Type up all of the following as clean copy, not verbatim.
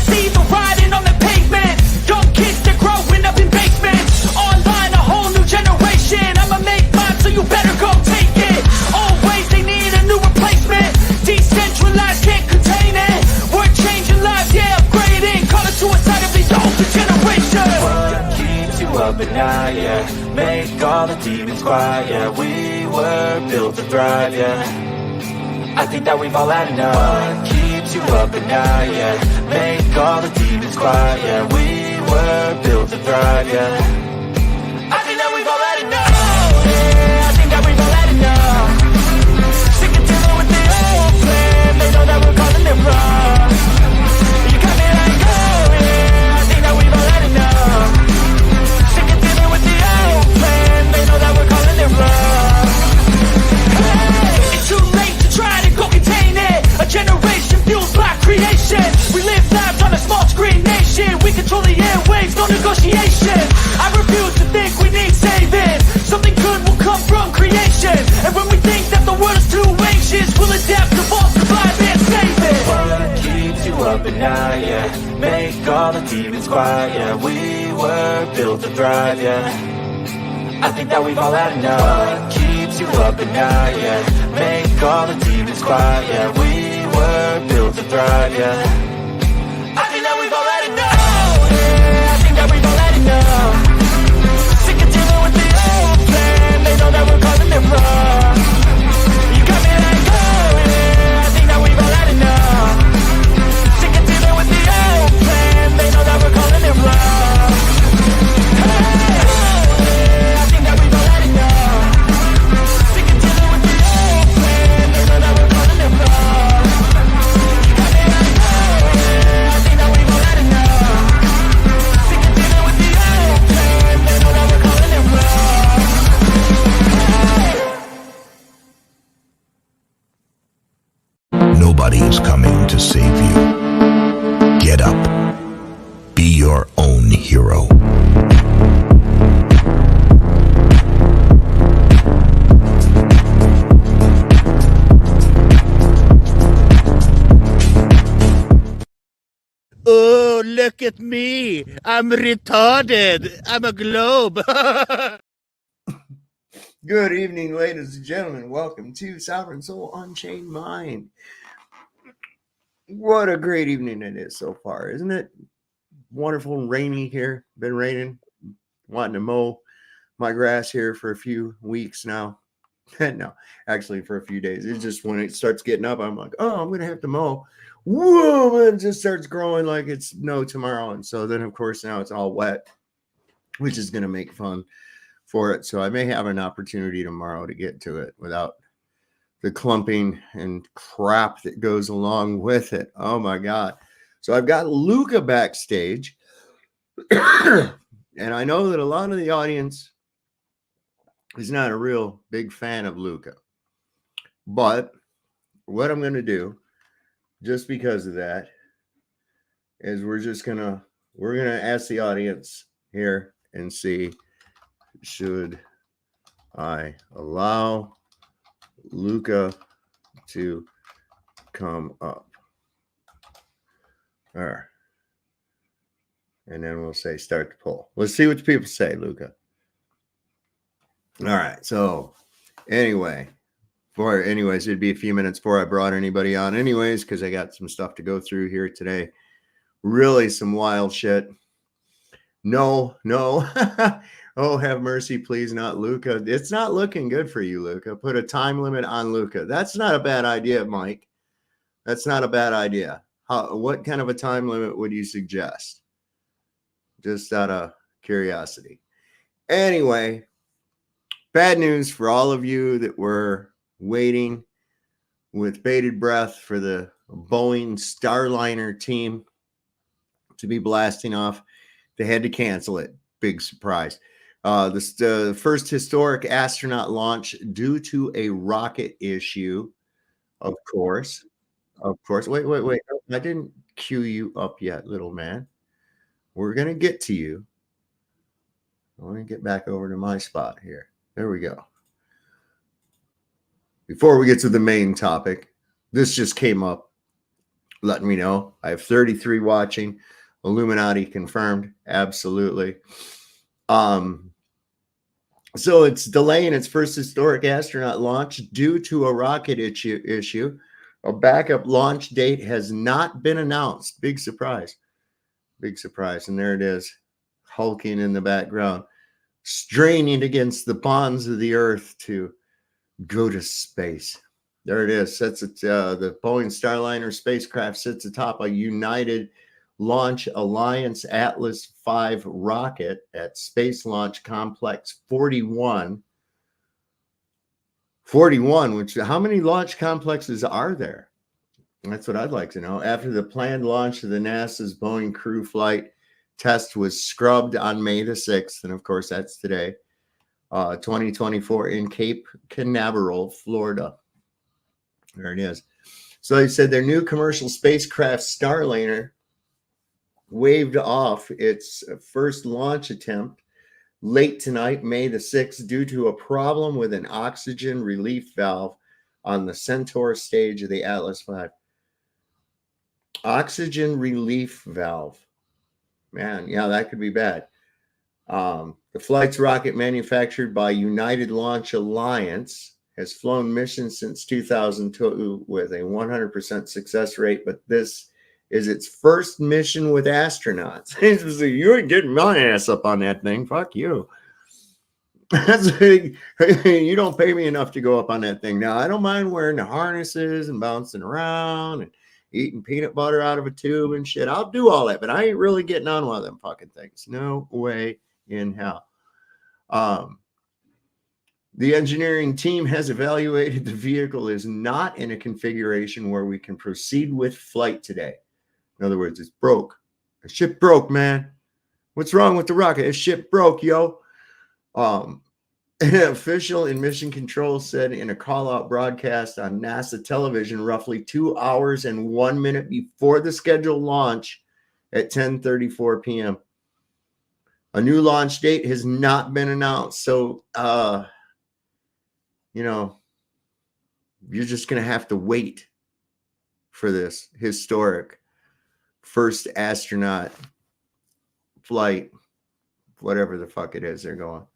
see the writing on the pavement. Young kids, they're growing up in basements. Online, a whole new generation. I'ma make mine, so you better go take it. Always, they need a new replacement. Decentralized, can't contain it. We're changing lives, yeah, upgrading. Call it suicide of the older generation. What keeps you up at night, yeah? Make all the demons quiet, yeah. We were built to thrive, yeah. I think that we've all had enough. What keeps you up at night, yeah? Make all the demons quiet, yeah. We were built to thrive, yeah. I think that we've all had enough. Yeah, I think that we've all had enough. Sick and tired with the old plan. They know that we're calling it wrong. You got me like, oh yeah, I think that we've all had enough. Sick and tired with the old plan. They know that we're calling it wrong. Hey, it's too late to try to go contain it. A generation fueled by creation. We live lives on a small screen nation. We control the airwaves, no negotiation. I refuse to think we need saving. Something good will come from creation. And when we think that the world is too anxious, we'll adapt, evolve, survive, and save it. What keeps you up at night, yeah? Make all the demons quiet, yeah. We were built to thrive, yeah. I think that we've all had enough. What keeps you up at night, yeah? Make all the demons quiet, yeah. We were built to thrive, yeah. I think that we've all had enough. Yeah, I think that we've all had enough. Sick and tired with the old plan. They know that we're calling it wrong. You got me like, oh yeah, I think that we've all had enough. Sick and tired with the old plan. They know that we're calling it wrong. Hey, oh yeah, I think that we've all had enough. Sick and tired with the old plan. They know that we're calling it wrong. You got me like, oh yeah, I think that we've all had enough. Sick and tired with the old plan. They know that we're calling it wrong. Nobody is coming to save you. Get up. Be your own hero. Oh, look at me. I'm retarded. I'm a globe. Good evening, ladies and gentlemen. Welcome to Sovereign Soul Unchained Mind. What a great evening it is so far, isn't it? Wonderful and rainy here. Been raining. Wanting to mow my grass here for a few weeks now. No, actually for a few days. It's just when it starts getting up, I'm like, oh, I'm going to have to mow. Whoa, it just starts growing like it's no tomorrow. And so then, of course, now it's all wet, which is going to make fun for it. So I may have an opportunity tomorrow to get to it without the clumping and crap that goes along with it. Oh my God. So I've got Luca backstage. And I know that a lot of the audience is not a real big fan of Luca. But what I'm going to do, just because of that, is we're going to ask the audience here and see, should I allow Luca to come up? All right. And then we'll say start the poll. Let's see what the people say, Luca. All right. So anyway, it'd be a few minutes before I brought anybody on anyways, because I got some stuff to go through here today. Really some wild shit. No. Oh, have mercy, please, not Luca. It's not looking good for you, Luca. Put a time limit on Luca. That's not a bad idea, Mike. That's not a bad idea. What kind of a time limit would you suggest? Just out of curiosity. Anyway, bad news for all of you that were waiting with bated breath for the Boeing Starliner team to be blasting off. They had to cancel it. Big surprise. The first historic astronaut launch due to a rocket issue, of course. Wait. I didn't cue you up yet, little man. we're going to get to you. I want to get back over to my spot here. There we go. Before we get to the main topic, this just came up. Letting me know. I have 33 watching. Illuminati confirmed. Absolutely. So it's delaying its first historic astronaut launch due to a rocket issue. A backup launch date has not been announced. Big surprise. Big surprise. And there it is, hulking in the background, straining against the bonds of the Earth to go to space. There it is. Sits at the Boeing Starliner spacecraft sits atop a United Launch Alliance Atlas V rocket at Space Launch Complex 41. 41, which how many launch complexes are there? That's what I'd like to know. After the planned launch of the NASA's Boeing crew flight test was scrubbed on May the 6th, and of course that's today, 2024 in Cape Canaveral, Florida. There it is. So they said their new commercial spacecraft Starliner waved off its first launch attempt late tonight, May the 6th, due to a problem with an oxygen relief valve on the Centaur stage of the Atlas V. Oxygen relief valve. Man, yeah, that could be bad. The flight's rocket, manufactured by United Launch Alliance, has flown missions since 2002 with a 100% success rate, but this is its first mission with astronauts. You ain't getting my ass up on that thing. Fuck you. You don't pay me enough to go up on that thing. Now, I don't mind wearing the harnesses and bouncing around and eating peanut butter out of a tube and shit. I'll do all that, but I ain't really getting on one of them fucking things. No way in hell. The engineering team has evaluated the vehicle is not in a configuration where we can proceed with flight today. In other words, it's broke. The ship broke, man. What's wrong with the rocket? This ship broke, yo. An official in mission control said in a call-out broadcast on NASA television roughly 2 hours and 1 minute before the scheduled launch at 10:34 p.m. A new launch date has not been announced. So, you're just going to have to wait for this historic first astronaut flight, whatever the fuck it is they're going.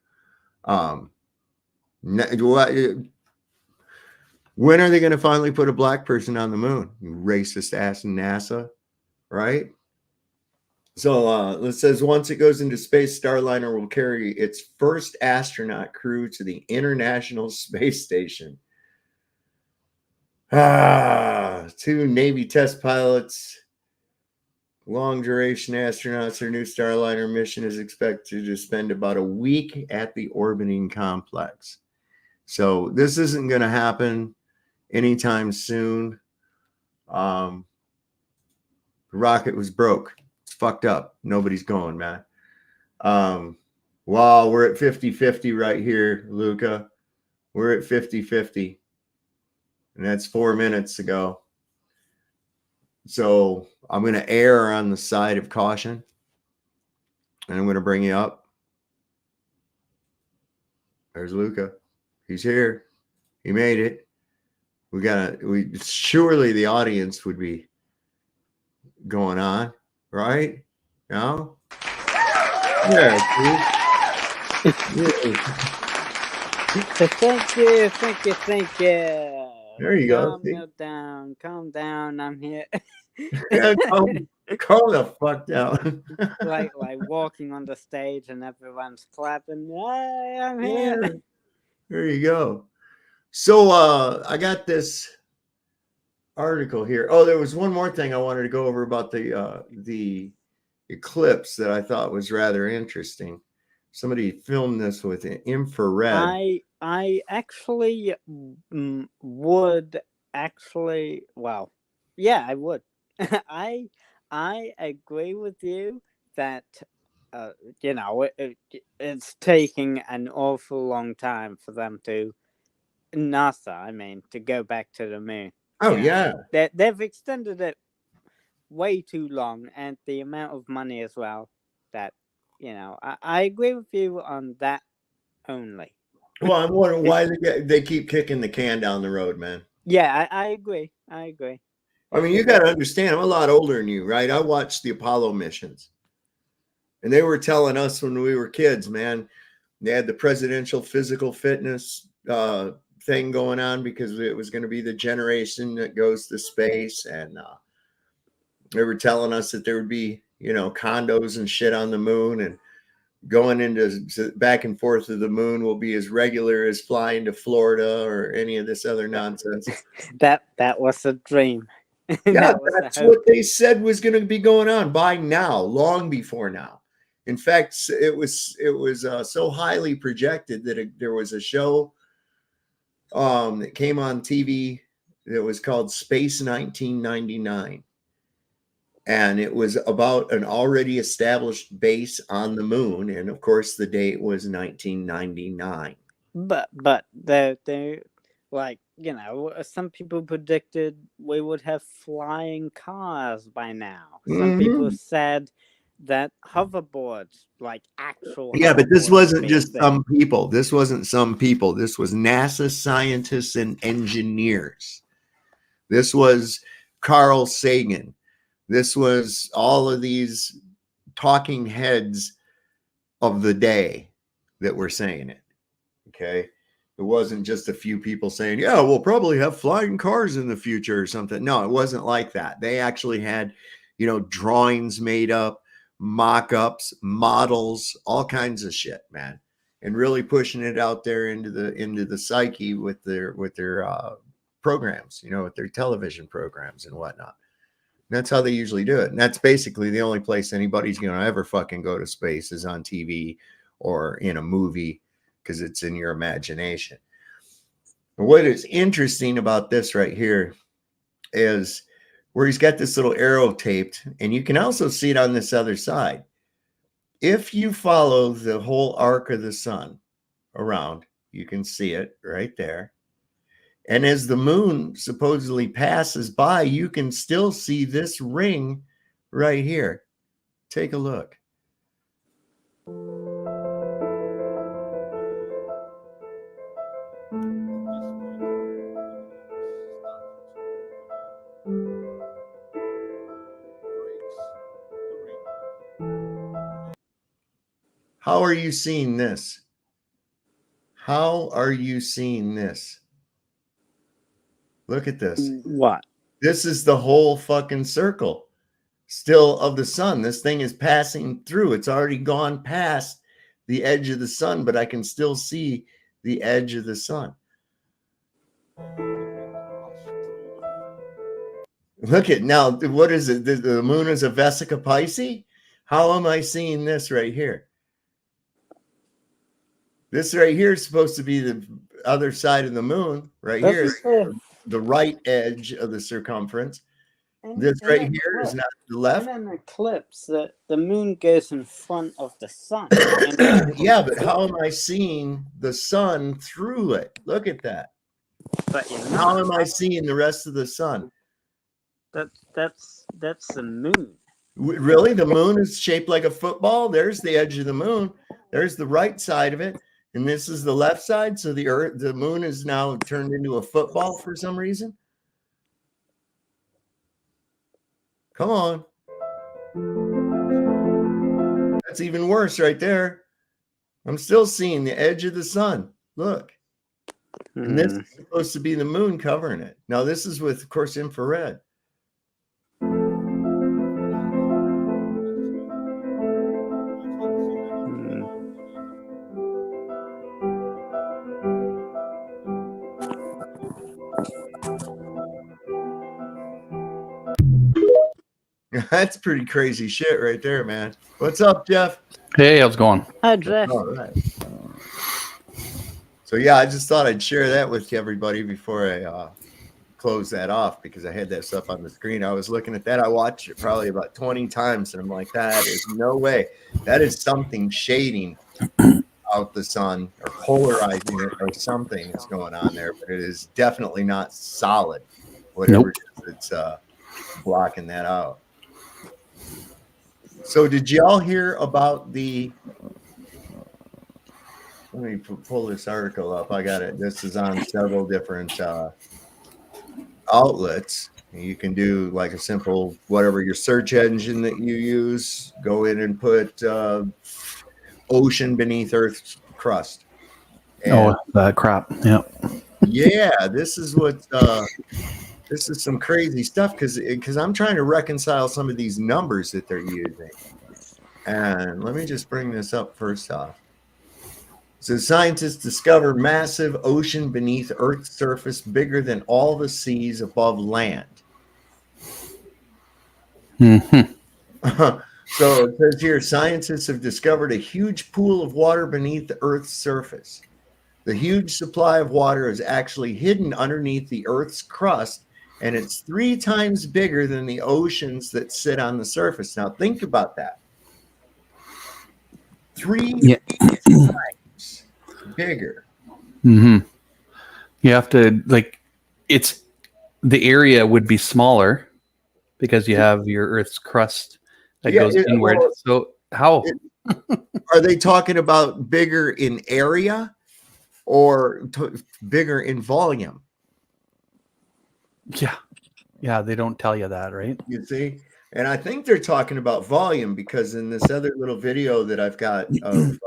When are they going to finally put a black person on the moon? You racist ass NASA, right? So it says once it goes into space, Starliner will carry its first astronaut crew to the International Space Station. 2 Navy test pilots, long duration astronauts. Their new Starliner mission is expected to spend about a week at the orbiting complex. So this isn't going to happen anytime soon. The rocket was broke. It's fucked up. Nobody's going, man. Wow, we're at 50-50 right here, Luca. We're at 50-50. And that's 4 minutes ago. So I'm going to err on the side of caution. And I'm going to bring you up. There's Luca. He's here. He made it. Surely the audience would be going on, right? No? Yeah. Thank you. There you go. Calm down. I'm here. Calm the fuck down. like walking on the stage and everyone's clapping. Hey, I'm here. Yeah. There you go. So I got this article here. Oh, there was one more thing I wanted to go over about the eclipse that I thought was rather interesting. Somebody filmed this with an infrared. I actually would actually. Well, yeah, I would. I agree with you that it's taking an awful long time for them to NASA. To go back to the moon. Oh yeah, they've extended it way too long, and the amount of money as well. that, I agree with you on that only. Well, I'm wondering why they keep kicking the can down the road, man. Yeah, I agree. I agree. I mean, you got to understand, I'm a lot older than you, right? I watched the Apollo missions. And they were telling us when we were kids, man, they had the presidential physical fitness thing going on because it was going to be the generation that goes to space. And they were telling us that there would be, condos and shit on the moon, and going into back and forth to the moon will be as regular as flying to Florida or any of this other nonsense. That was a dream. Yeah, that's what they said was going to be going on by now, long before now. In fact, it was so highly projected that there was a show that came on TV that was called Space 1999. And it was about an already established base on the moon. And of course, the date was 1999. But they like, some people predicted we would have flying cars by now. Some people said that hoverboards, like actual but this hoverboards, wasn't would be a just thing. some people. This wasn't some people. This was NASA scientists and engineers. This was Carl Sagan. This was all of these talking heads of the day that were saying it. Okay. It wasn't just a few people saying, yeah, we'll probably have flying cars in the future or something. No, it wasn't like that. They actually had, drawings made up, mock-ups, models, all kinds of shit, man. And really pushing it out there into the psyche with their programs, with their television programs and whatnot. And that's how they usually do it. And that's basically the only place anybody's going to ever fucking go to space is on TV or in a movie, because it's in your imagination. What is interesting about this right here is where he's got this little arrow taped, and you can also see it on this other side. If you follow the whole arc of the sun around, you can see it right there. And as the moon supposedly passes by, you can still see this ring right here. Take a look. How are you seeing this? How are you seeing this? Look at this. What? This is the whole fucking circle still of the sun. This thing is passing through. It's already gone past the edge of the sun, but I can still see the edge of the sun. Look at now. What is it? The moon is a Vesica Pisces? How am I seeing this right here? This right here is supposed to be the other side of the moon. Right here, the right edge of the circumference. This right here is not the left. In an eclipse, the moon goes in front of the sun. Yeah, but how am I seeing the sun through it? Look at that. But how am I seeing the rest of the sun? That's the moon. Really? The moon is shaped like a football? There's the edge of the moon. There's the right side of it. And this is the left side. So the moon is now turned into a football for some reason. Come on. That's even worse right there. I'm still seeing the edge of the sun. Look. And this is supposed to be the moon covering it. Now, this is with, of course, infrared. That's pretty crazy shit right there, man. What's up, Jeff? Hey, how's it going? Hi, Jeff. All right. So, yeah, I just thought I'd share that with everybody before I close that off, because I had that stuff on the screen. I was looking at that. I watched it probably about 20 times, and I'm like, that is no way. That is something shading out the sun or polarizing it or something is going on there, but it is definitely not solid. Whatever it is, it's blocking that out. So did y'all hear about the? Let me pull this article up. I got it. This is on several different outlets. You can do like a simple whatever your search engine that you use. Go in and put ocean beneath Earth's crust. And Crap. Yeah. yeah, this is what this is some crazy stuff because I'm trying to reconcile some of these numbers that they're using. And let me just bring this up first off. So scientists discover massive ocean beneath Earth's surface bigger than all the seas above land. Mm-hmm. So it says here, scientists have discovered a huge pool of water beneath the Earth's surface. The huge supply of water is actually hidden underneath the Earth's crust, and it's 3 times bigger than the oceans that sit on the surface. Now think about that. 3 times bigger. Mm-hmm. You have to it's the area would be smaller because you have your Earth's crust that goes inward. Well, so how are they talking about bigger in area or bigger in volume? Yeah, they don't tell you that, right? You see? And I think they're talking about volume because in this other little video that I've got of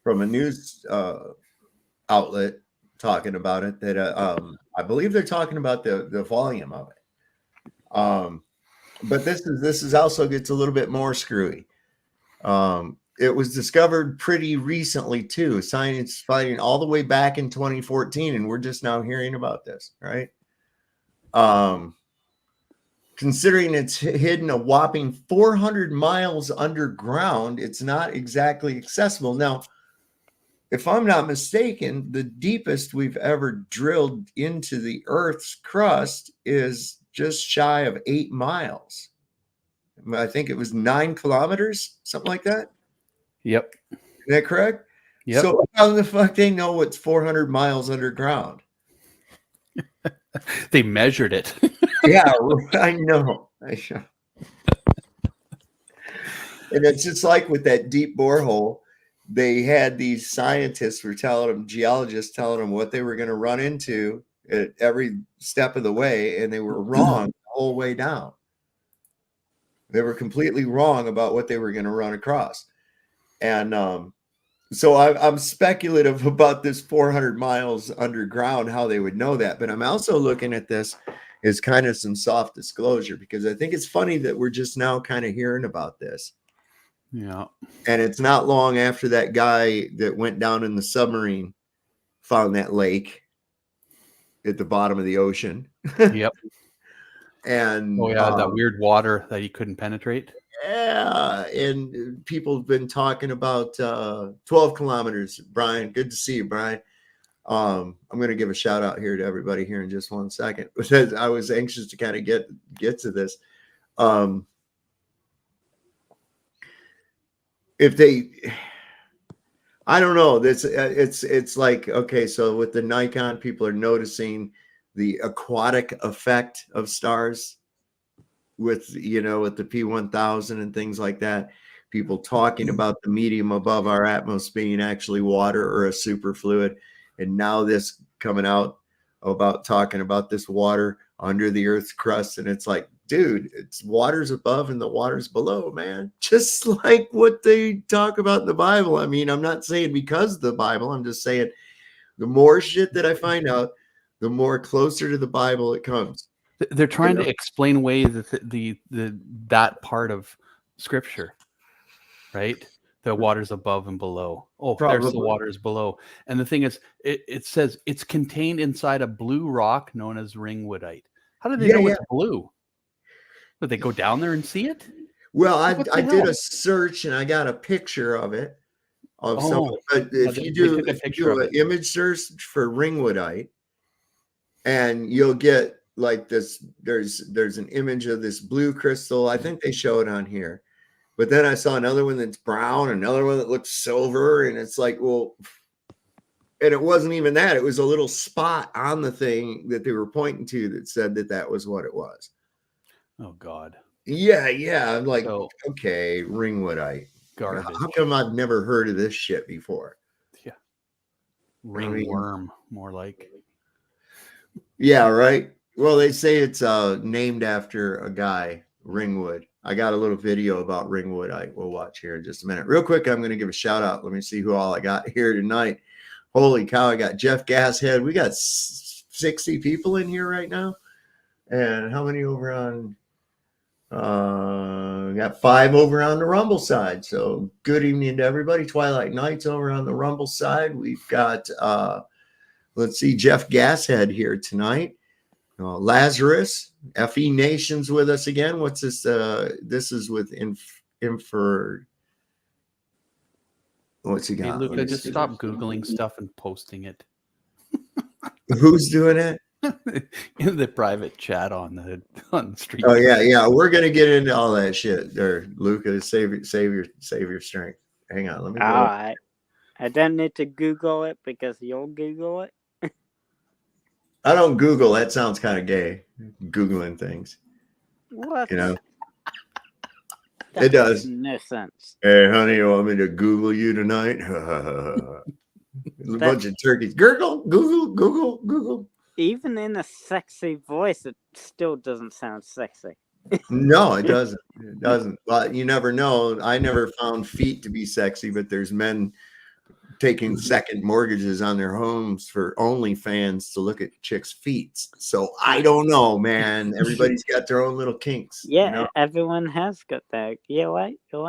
from a news outlet talking about it, that I believe they're talking about the volume of it. But this is also gets a little bit more screwy. It was discovered pretty recently too. Science fighting all the way back in 2014, and we're just now hearing about this, right? Considering it's hidden a whopping 400 miles underground, it's not exactly accessible. Now, if I'm not mistaken, the deepest we've ever drilled into the Earth's crust is just shy of 8 miles. I think it was 9 kilometers, something like that. Yep. Is that correct? Yep. So how the fuck they know what's 400 miles underground? They measured it. Yeah, I know. And it's just like with that deep borehole, they had these scientists were telling them, geologists telling them what they were going to run into at every step of the way, and they were wrong the whole way down. They were completely wrong about what they were going to run across. And so I'm speculative about this 400 miles underground, how they would know that. But I'm also looking at this as kind of some soft disclosure, because I think it's funny that we're just now kind of hearing about this. Yeah. And it's not long after that guy that went down in the submarine found that lake at the bottom of the ocean. Yep. And that weird water that you couldn't penetrate. Yeah, and people have been talking about 12 kilometers. Brian, good to see you, Brian. I'm going to give a shout out here to everybody here in just one second, because I was anxious to kind of get to this. If they, I don't know. It's like, okay, so with the Nikon, people are noticing the aquatic effect of stars with the P1000 and things like that. People talking about the medium above our atmosphere being actually water or a superfluid. And now this coming out about talking about this water under the Earth's crust. And it's like, dude, it's water's above and the water's below, man. Just like what they talk about in the Bible. I mean, I'm not saying because of the Bible. I'm just saying the more shit that I find out, the more closer to the Bible it comes. They're trying to explain away that part of Scripture, right? The waters above and below. Oh, Probably. There's the waters below. And the thing is, it says it's contained inside a blue rock known as ringwoodite. How do they know it's blue? Did they go down there and see it? Well, I did a search and I got a picture of it. Someone. But if you do an image search for ringwoodite, and you'll get like this, there's an image of this blue crystal. I think they show it on here. But then I saw another one that's brown, another one that looks silver, and it's like, well, and it wasn't even that. It was a little spot on the thing that they were pointing to that said that was what it was. Oh, God. Yeah. I'm like, So okay, ringwoodite. garbage. How come I've never heard of this shit before? Yeah. I mean- Ringworm, more like. Yeah, right. Well, they say it's named after a guy, Ringwood. I got a little video about Ringwood we'll watch here in just a minute. Real quick, I'm going to give a shout out. Let me see who all I got here tonight. Holy cow, I got Jeff Gashead. We got 60 people in here right now. And how many over on we got 5 over on the Rumble side. So good evening to everybody. Twilight Nights over on the Rumble side. We've got let's see, Jeff Gashead here tonight. Lazarus, FE Nation's with us again. What's this? This is with Infer. What's he Hey, got? Luca, just stop Googling stuff and posting it Who's doing it? in the private chat on the street. Oh yeah. We're gonna get into all that shit. There, Luca, save your strength. Hang on, let me. All right. I don't need to Google it because you'll Google it. I don't Google. That sounds kind of gay. Googling things. What? You know. That It does. makes no sense. Hey, honey, you want me to Google you tonight? A bunch of turkeys. Google. Even in a sexy voice, it still doesn't sound sexy. No, it doesn't. It doesn't. Well, you never know. I never found feet to be sexy, but there's men taking second mortgages on their homes for OnlyFans to look at chicks' feet. So I don't know, man. Everybody's got their own little kinks. Yeah, you know? everyone has got that. You're right. So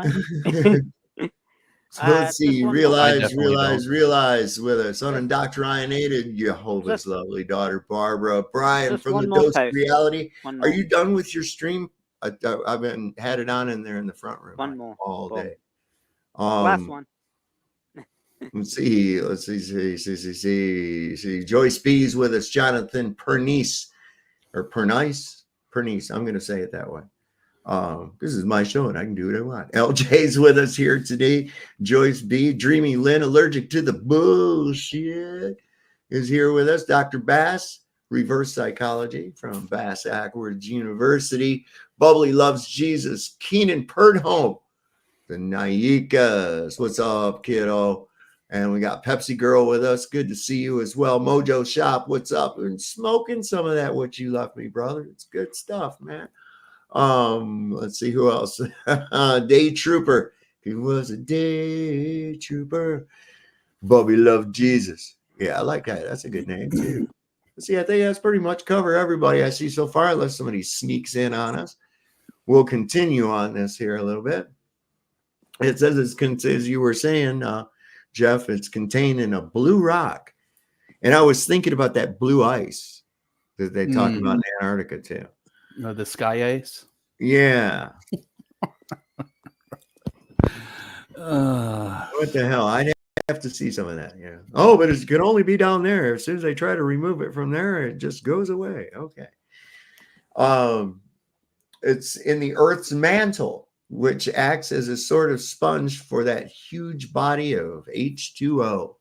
let's see. Realize with us. Unindoctrinated, Jehovah's lovely daughter, Barbara. Brian from the Dose of Reality. Are you done with your stream? I've been had it on in there in the front room one more all day. Last one. Let's see. Joyce B's with us. Jonathan Pernice. I'm going to say it that way. This is my show and I can do what I want. LJ's with us here today. Joyce B. Dreamy Lynn, allergic to the bullshit, is here with us. Dr. Bass, reverse psychology from Bass Ackwards University. Bubbly loves Jesus. Keenan Perdhome, the Naikas. What's up, kiddo? And we got Pepsi Girl with us. Good to see you as well. Mojo Shop, what's up? And smoking some of that what you left me, brother. It's good stuff, man. Let's see who else. Day Trooper. He was a day trooper. Bobby loved Jesus. Yeah, I like that. That's a good name too. Let's see, I think that's pretty much cover everybody I see so far, unless somebody sneaks in on us. We'll continue on this here a little bit. It says as you were saying, Jeff, it's contained in a blue rock. And I was thinking about that blue ice that they talk about in Antarctica too. The sky ice. Yeah. What the hell? I'd have to see some of that. Yeah. Oh, but it can only be down there. As soon as they try to remove it from there, it just goes away. Okay. It's in the Earth's mantle, which acts as a sort of sponge for that huge body of H2O.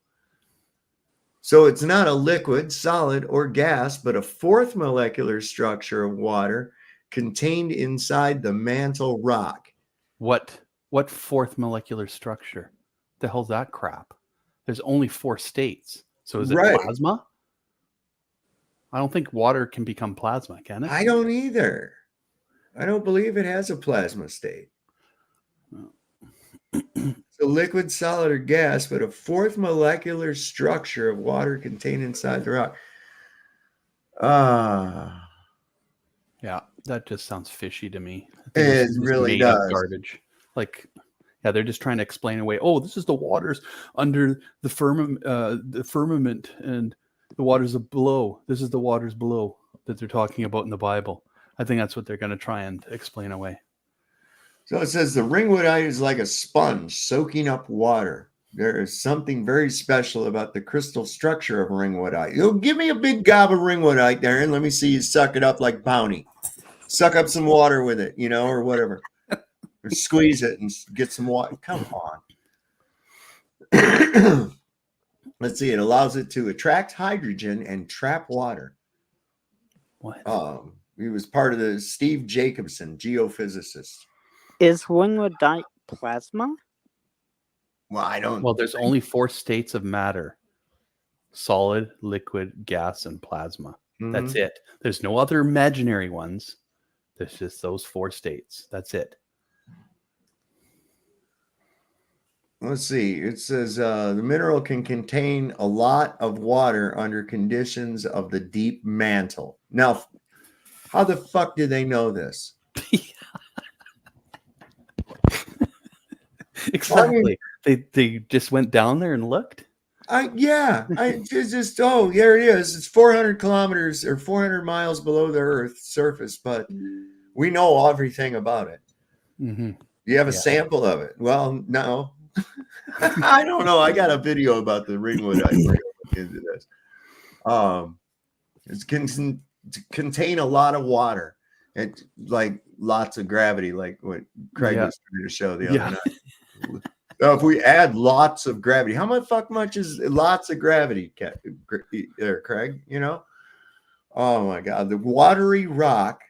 So it's not a liquid, solid, or gas, but a fourth molecular structure of water contained inside the mantle rock. What fourth molecular structure? The hell's that crap? There's only 4 states. So is it plasma? I don't think water can become plasma, can it? I don't either. I don't believe it has a plasma state. It's a liquid, solid, or gas, but a fourth molecular structure of water contained inside the rock. Yeah, that just sounds fishy to me. It really does. Garbage. Like, yeah, they're just trying to explain away. Oh, this is the waters under the firmament, and the waters below. This is the waters below that they're talking about in the Bible. I think that's what they're going to try and explain away. So it says the ringwoodite is like a sponge soaking up water. There is something very special about the crystal structure of ringwoodite. You'll give me a big gob of ringwoodite there, and let me see you suck it up like Bounty. Suck up some water with it, or whatever. Or squeeze it and get some water. Come on. Let's see. It allows it to attract hydrogen and trap water. What? He was part of the Steve Jacobson, geophysicist. Is wingwoodite plasma? Well, I don't. Well, there's only 4 states of matter: solid, liquid, gas, and plasma. That's Mhm. it. There's no other imaginary ones. There's just those 4 states. That's it. Let's see. It says the mineral can contain a lot of water under conditions of the deep mantle. Now, how the fuck do they know this? Exactly. They just went down there and looked. It's just there it is. It's 400 kilometers or 400 miles below the Earth's surface, but we know everything about it. Mm-hmm. Do you have a Yeah. sample of it? Well, no. I don't know. I got a video about the ringwoodite. We're gonna look into this. It can contain a lot of water and like lots of gravity, like what Craig was trying to show the other night. So if we add lots of gravity, how much is lots of gravity, Craig? You know? Oh my God. The watery rock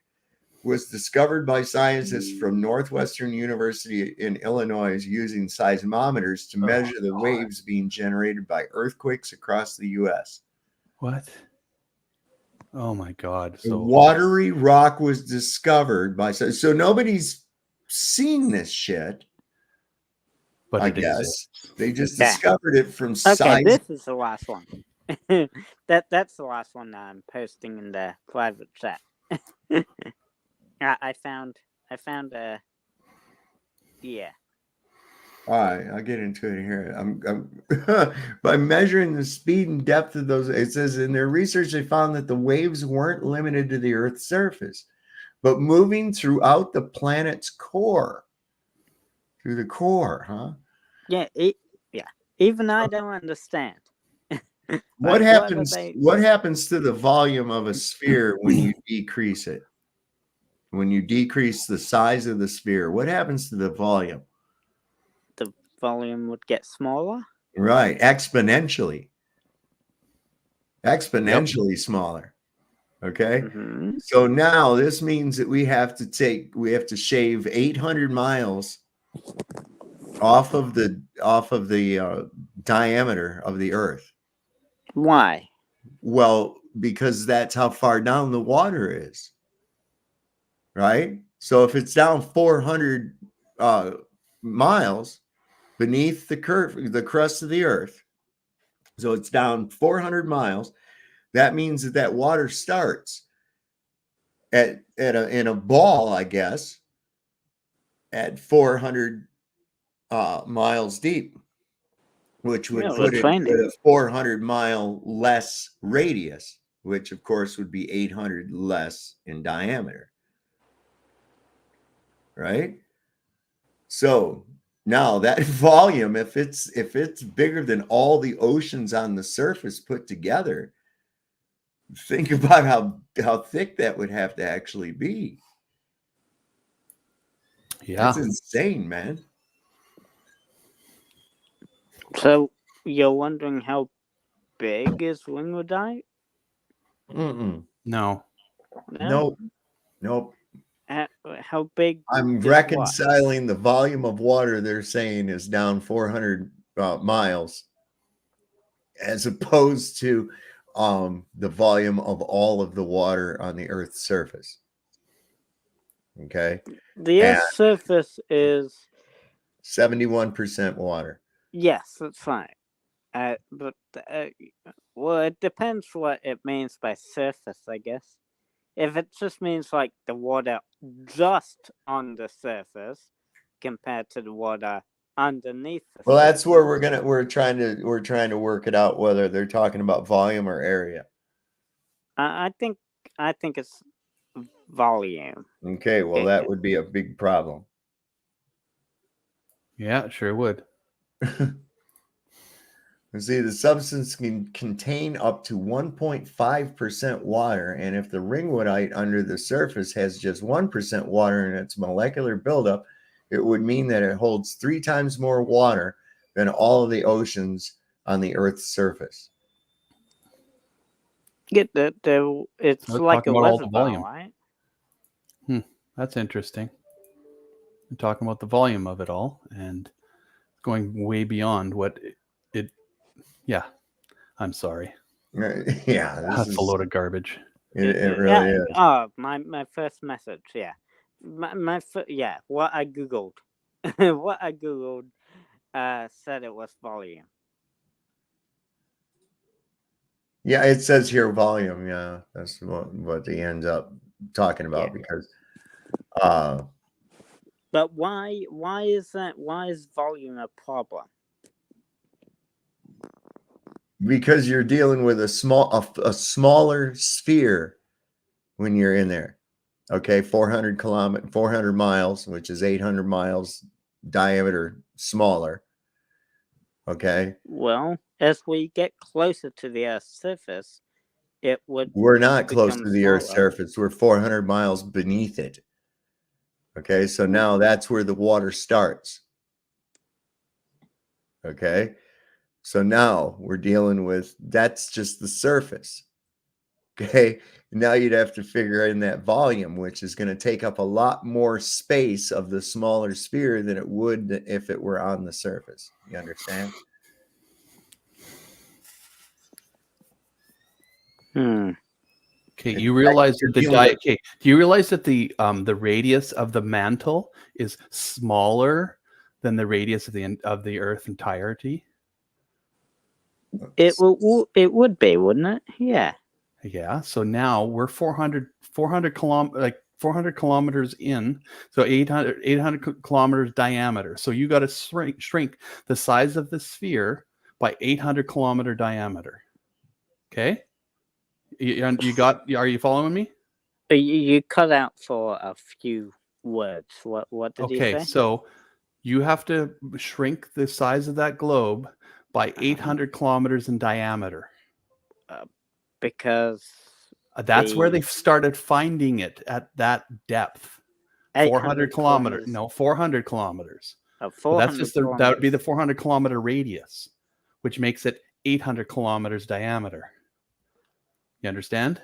was discovered by scientists from Northwestern University in Illinois using seismometers to measure the waves being generated by earthquakes across the U.S. What? Oh my God. The So watery rock was discovered by so nobody's seen this shit. but I it guess exists. they just Yeah. discovered it from Okay, size. this is the last one. That's the last one I'm posting in the private chat. I found yeah. All right, I'll get into it here. I'm by measuring the speed and depth of those. It says in their research they found that the waves weren't limited to the Earth's surface, but moving throughout the planet's core. Through the core, huh? Yeah, yeah. Even I don't understand. What Like, happens? they- What happens to the volume of a sphere when you decrease it? When you decrease the size of the sphere, what happens to the volume? The volume would get smaller? Right, exponentially. Exponentially smaller. Okay. Mm-hmm. So now this means that we have to shave 800 miles off of the diameter of the Earth. Why? Well, because that's how far down the water is. Right? So if it's down 400 miles beneath the crust of the Earth, so it's down 400 miles, that means that water starts in a ball, I guess, at 400 miles deep, which would put it at a 400-mile less radius, which of course would be 800 less in diameter. Right? So now that volume, if it's bigger than all the oceans on the surface put together, think about how thick that would have to actually be. Yeah. That's insane, man. So you're wondering how big is wingwoodite? Mm-mm. No. Nope. How big? I'm is reconciling the volume of water they're saying is down 400 miles as opposed to the volume of all of the water on the Earth's surface. Okay. The Earth's surface is 71% water. Yes, that's fine. But well, it depends what it means by surface, I guess. If it just means like the water just on the surface compared to the water underneath the Well, surface. that's where we're trying to work it out whether they're talking about volume or area. I think it's volume. Okay, well that would be a big problem. Yeah, it sure would. See, the substance can contain up to 1.5% water, and if the ringwoodite under the surface has just 1% water in its molecular buildup, it would mean that it holds 3 times more water than all of the oceans on the Earth's surface. It's We're like a talking about all the reservoir, volume. right? That's interesting. I'm talking about the volume of it all and going way beyond what it yeah. I'm sorry. Yeah, That's a load of garbage. it really is. Oh, my first message. Yeah, yeah. What I googled, what I googled, said it was volume. Yeah, it says here volume. Yeah, that's what he ends up talking about Yeah. because But why is that? Why is volume a problem? because you're dealing with a smaller sphere when you're in there. Okay, 400 miles, which is 800 miles diameter smaller. Okay, Well, as we get closer to the Earth's surface, it would. we're not close become to the Earth's smaller. surface. We're 400 miles beneath it. Okay, so now that's where the water starts. Okay, so now we're dealing with that's just the surface. Okay, now you'd have to figure in that volume, which is going to take up a lot more space of the smaller sphere than it would if it were on the surface. You understand? Okay, you realize that do you realize that the radius of the mantle is smaller than the radius of the Earth entirety? It would be, wouldn't it? Yeah. Yeah. So now we're 400 kilometers in, so 800 kilometers diameter. So you got to shrink the size of the sphere by 800 kilometer diameter. Okay. Are you following me? You cut out for a few words. What did you say? Okay, so you have to shrink the size of that globe by 800 kilometers in diameter. Because that's where they started finding it at that depth. 400 kilometers. No, 400 kilometers. 400 that's just that would be the 400 kilometer radius, which makes it 800 kilometers diameter. You understand?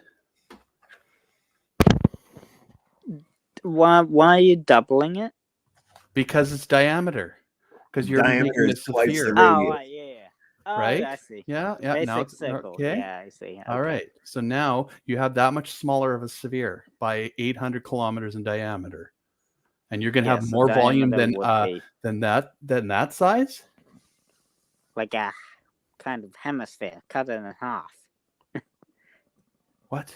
Why are you doubling it? Because it's diameter. Because you're Diameter making is this a twice sphere. the Oh, radius. right, yeah. Oh, Right? I see. Yeah. Basic Now, circle. okay. Yeah, I see. Okay. All right. So now you have that much smaller of a sphere by 800 kilometers in diameter, and you're going to have more volume than that size. Like a kind of hemisphere cut in half. What?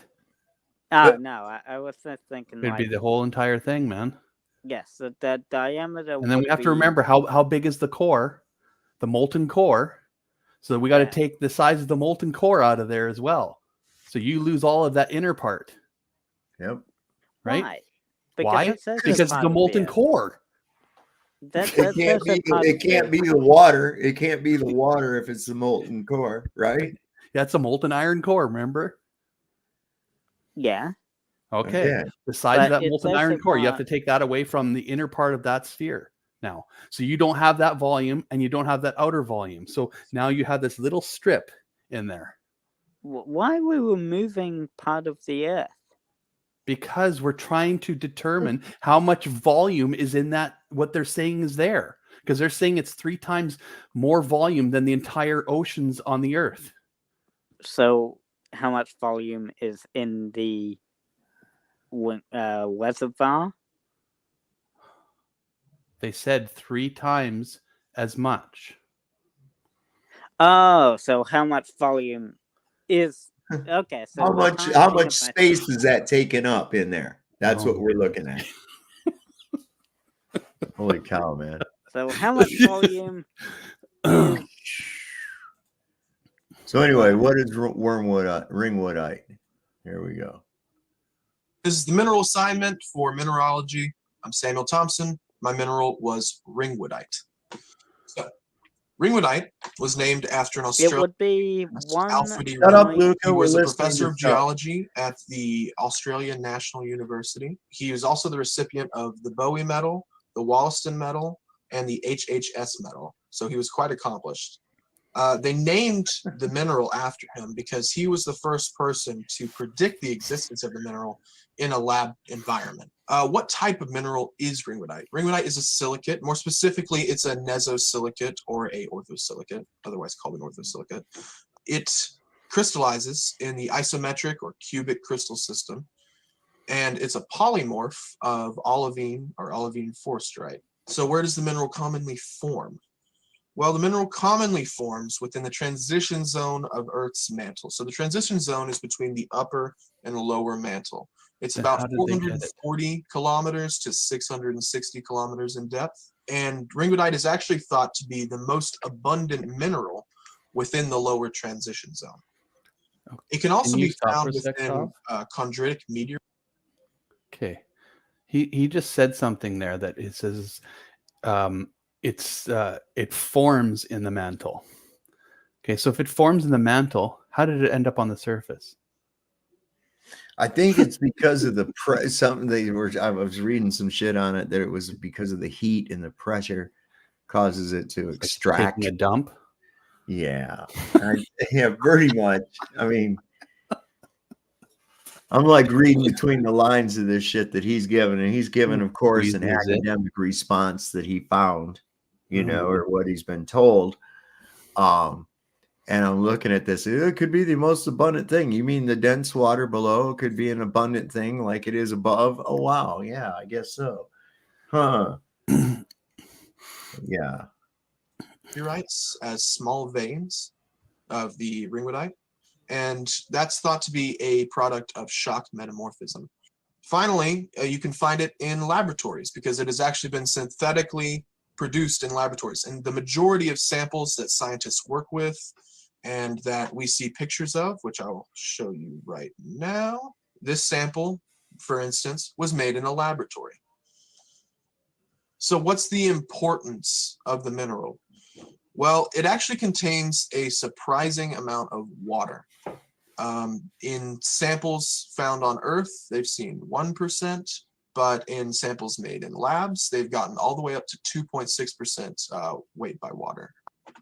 Oh no, I was just thinking. It'd be the whole entire thing, man. Yes, the diameter. And then we have to remember how big is the core, the molten core. So we got to take the size of the molten core out of there as well. So you lose all of that inner part. Yep. Right? Why? Because it's the molten core. It can't be the water. It can't be the water if it's the molten core, right? Yeah, it's a molten iron core, remember? Yeah. Okay. Yeah. The size of that molten iron core, you have to take that away from the inner part of that sphere now. So you don't have that volume and you don't have that outer volume. So now you have this little strip in there. Why are we removing part of the Earth? Because we're trying to determine how much volume is in that, what they're saying is there. Because they're saying it's 3 times more volume than the entire oceans on the Earth. So how much volume is in the reservoir? They said 3 times as much. Oh, so how much volume is okay? So how much space is that taken up in there? That's what we're looking at. Holy cow, man! So how much volume? So anyway, what is ringwoodite? Here we go. This is the mineral assignment for mineralogy. I'm Samuel Thompson. My mineral was ringwoodite. So, ringwoodite was named after an Australian. It would be one. Alfred E. Shut up, Ringwood. Luca. He was We're a listening professor to of stuff. geology at the Australian National University. He was also the recipient of the Bowie Medal, the Wollaston Medal, and the HHS Medal. So he was quite accomplished. They named the mineral after him because he was the first person to predict the existence of the mineral in a lab environment. What type of mineral is ringwoodite? Ringwoodite is a silicate. More specifically, it's a nesosilicate or a orthosilicate, otherwise called an orthosilicate. It crystallizes in the isometric or cubic crystal system, and it's a polymorph of olivine or olivine forsterite. So where does the mineral commonly form? Well, the mineral commonly forms within the transition zone of Earth's mantle. So the transition zone is between the upper and the lower mantle. It's Then about how did they get it? 440 kilometers to 660 kilometers in depth. And ringwoodite is actually thought to be the most abundant mineral within the lower transition zone. It can also Can you be stop found for a sec, within Tom? chondritic meteor. Okay. He just said something there that it says it forms in the mantle. Okay, so if it forms in the mantle, how did it end up on the surface? I think it's because of the something they were. I was reading some shit on it that it was because of the heat and the pressure causes it to extract. Taking a dump? Yeah, yeah, pretty much. I mean, I'm like reading between the lines of this shit that he's given, and he's given, of course, an Squeezes it. academic response that he found, you know, or what he's been told. And I'm looking at this. It could be the most abundant thing. You mean the dense water below could be an abundant thing like it is above? Oh, wow. Yeah, I guess so. Huh. Yeah. Meteorites as small veins of the ringwoodite, and that's thought to be a product of shock metamorphism. Finally, you can find it in laboratories because it has actually been synthetically produced in laboratories, and the majority of samples that scientists work with and that we see pictures of, which I will show you right now. This sample, for instance, was made in a laboratory. So what's the importance of the mineral? Well, it actually contains a surprising amount of water. In samples found on Earth, they've seen 1%, but in samples made in labs, they've gotten all the way up to 2.6% weight by water.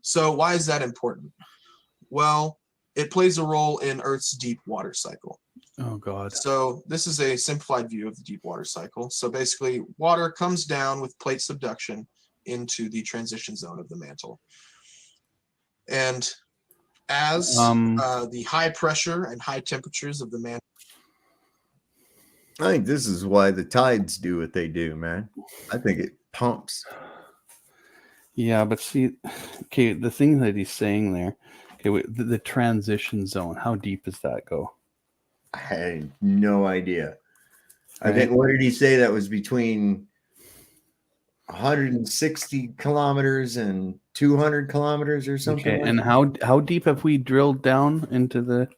So why is that important? Well, it plays a role in Earth's deep water cycle. Oh, God. So this is a simplified view of the deep water cycle. So basically, water comes down with plate subduction into the transition zone of the mantle. And as the high pressure and high temperatures of the mantle. I think this is why the tides do what they do, man. I think it pumps. Yeah, but see, okay, the thing that he's saying there, okay, the transition zone, how deep does that go? I had no idea. Right. I think, what did he say? That was between 160 kilometers and 200 kilometers or something. Okay, like and that? how deep have we drilled down into the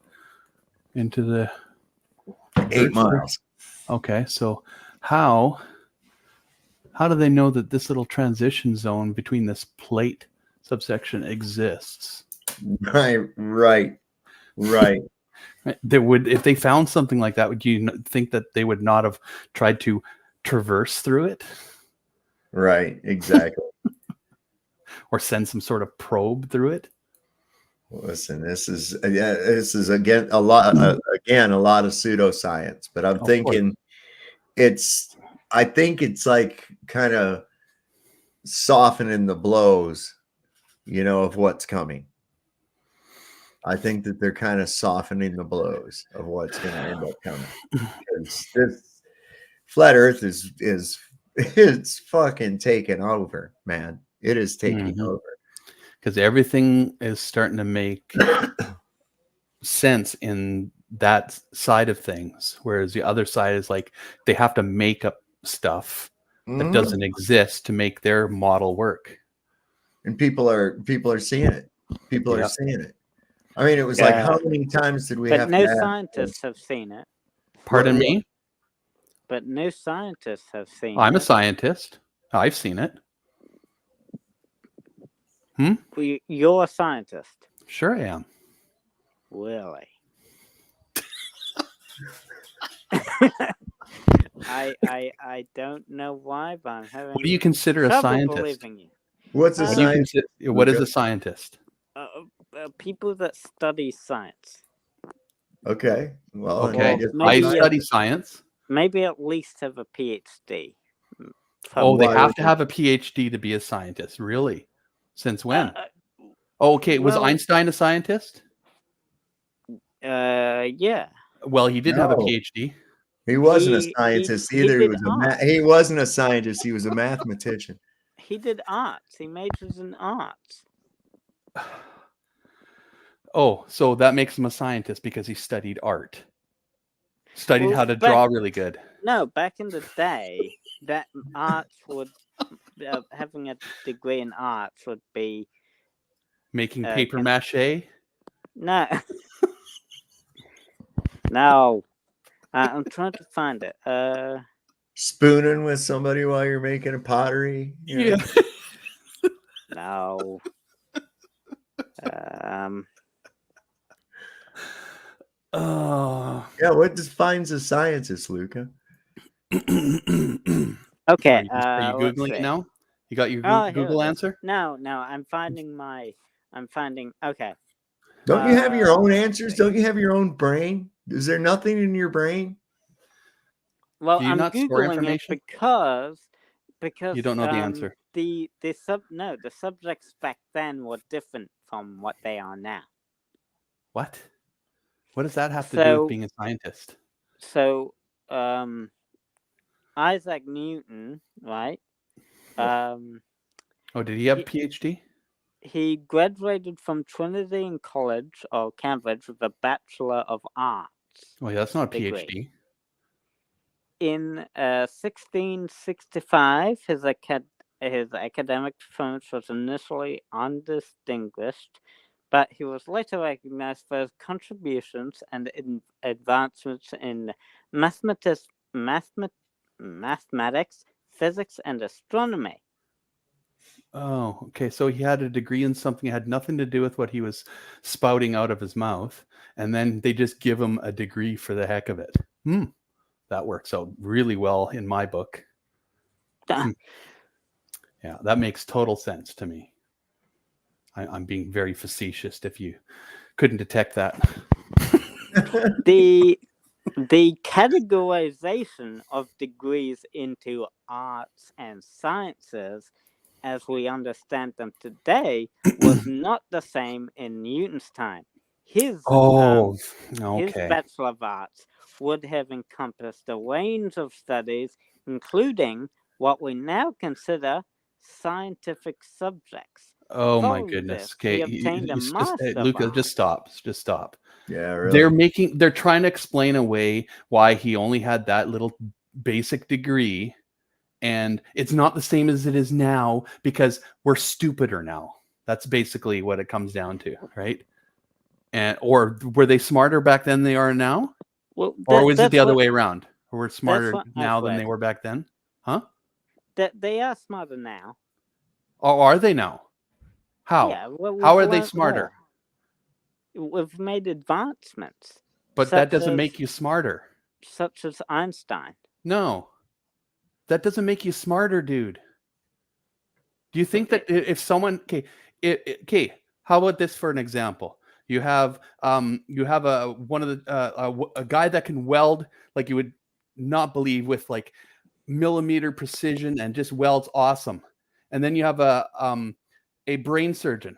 8 miles. Okay, so how do they know that this little transition zone between this plate subsection exists? Right. They would, if they found something like that, would you think that they would not have tried to traverse through it? Right, exactly. Or send some sort of probe through it? Listen, this is again a lot of pseudoscience, but I'm thinking I think it's like kind of softening the blows, you know, of what's coming. I think that they're kind of softening the blows of what's going to end up coming. Because this flat Earth is it's fucking taking over, man. It is taking over. Because everything is starting to make sense in that side of things, whereas the other side is like they have to make up stuff that doesn't exist to make their model work. And people are seeing it. People are seeing it. I mean, it was like, how many times did we have? But no scientists have seen it. Pardon me? But no scientists have seen it. I'm a scientist. I've seen it. You're a scientist. Sure I am. Really? I don't know why, but I'm having. What do you consider a trouble scientist? believing you. What's a scientist? What is a scientist? People that study science. Okay. Well, Okay. Well, I study science. maybe at least have a PhD. Oh, they Why have would to you- have a PhD to be a scientist. Really? Since when? Uh, Oh, okay. Was well- Einstein a scientist? Yeah. Well, he didn't have a No. PhD. He wasn't a He- scientist he either. did art. He wasn't a scientist. He was a mathematician. He did arts. He majored in arts. Oh, so that makes him a scientist because he studied art. Studied Well, how to back- draw really good. No, back in the day, that arts would having a degree in arts would be Making Uh, paper can- mache. no, no. I'm trying to find it. Spooning with somebody while you're making a pottery. you know? No. Oh. Yeah, what defines a scientist, Luca? Okay. Are you let's Googling it see. now? You got your Oh, here Google it is. answer? No. I'm finding. Okay. Don't you have your own answers? let's see. Don't you have your own brain? Is there nothing in your brain? Well, Do you I'm not store googling it information? because You don't know the answer. The subjects back then were different from what they are now. What? What does that have to do So- with being a scientist? So, Isaac Newton, right? Oh, did he have a PhD? He graduated from Trinity College or Cambridge with a Bachelor of Arts. Oh, yeah, that's not a Degree. PhD. In 1665, his academic performance was initially undistinguished, but he was later recognized for his contributions and advancements in mathematics, physics, and astronomy. Oh, okay. So he had a degree in something that had nothing to do with what he was spouting out of his mouth, and then they just give him a degree for the heck of it. That works out really well in my book. Duh. Yeah, that makes total sense to me. I'm being very facetious if you couldn't detect that. The categorization of degrees into arts and sciences, as we understand them today, was not the same in Newton's time. His Bachelor of Arts would have encompassed a range of studies, including what we now consider scientific subjects. Oh my Following goodness. this, Okay, he obtained a Master of Luca, Arts. just stop. Yeah, really. They're trying to explain away why he only had that little basic degree, and it's not the same as it is now because we're stupider now. That's basically what it comes down to, right? Or were they smarter back then than they are now? Well, Or was it that's the other what- way around? Or we're smarter what now I've than they read. were back then? Huh? That they are smarter now. Or are they now? How? Yeah, well, How we've are they learned smarter? more. We've made advancements. But that such doesn't as- make you smarter. Such as Einstein. No. That doesn't make you smarter, dude. Do you think that if someone how about this for an example? You have a guy that can weld like you would not believe with like millimeter precision and just welds awesome. And then you have a brain surgeon.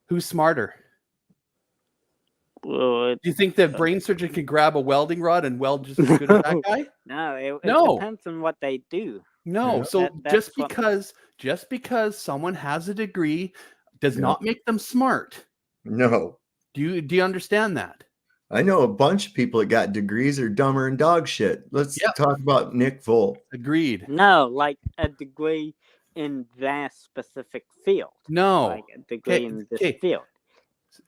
Who's smarter? Well, Do you think the brain surgeon can grab a welding rod and weld just as good as that guy? no, it No. depends on what they do. No. Yeah. So That's just because someone has a degree does Yeah. not make them smart. No. Do you understand that? I know a bunch of people that got degrees are dumber than dog shit. Let's Yep. talk about Nick Volt. Agreed. No, like a degree in their specific field. No. Like a degree in this okay. field.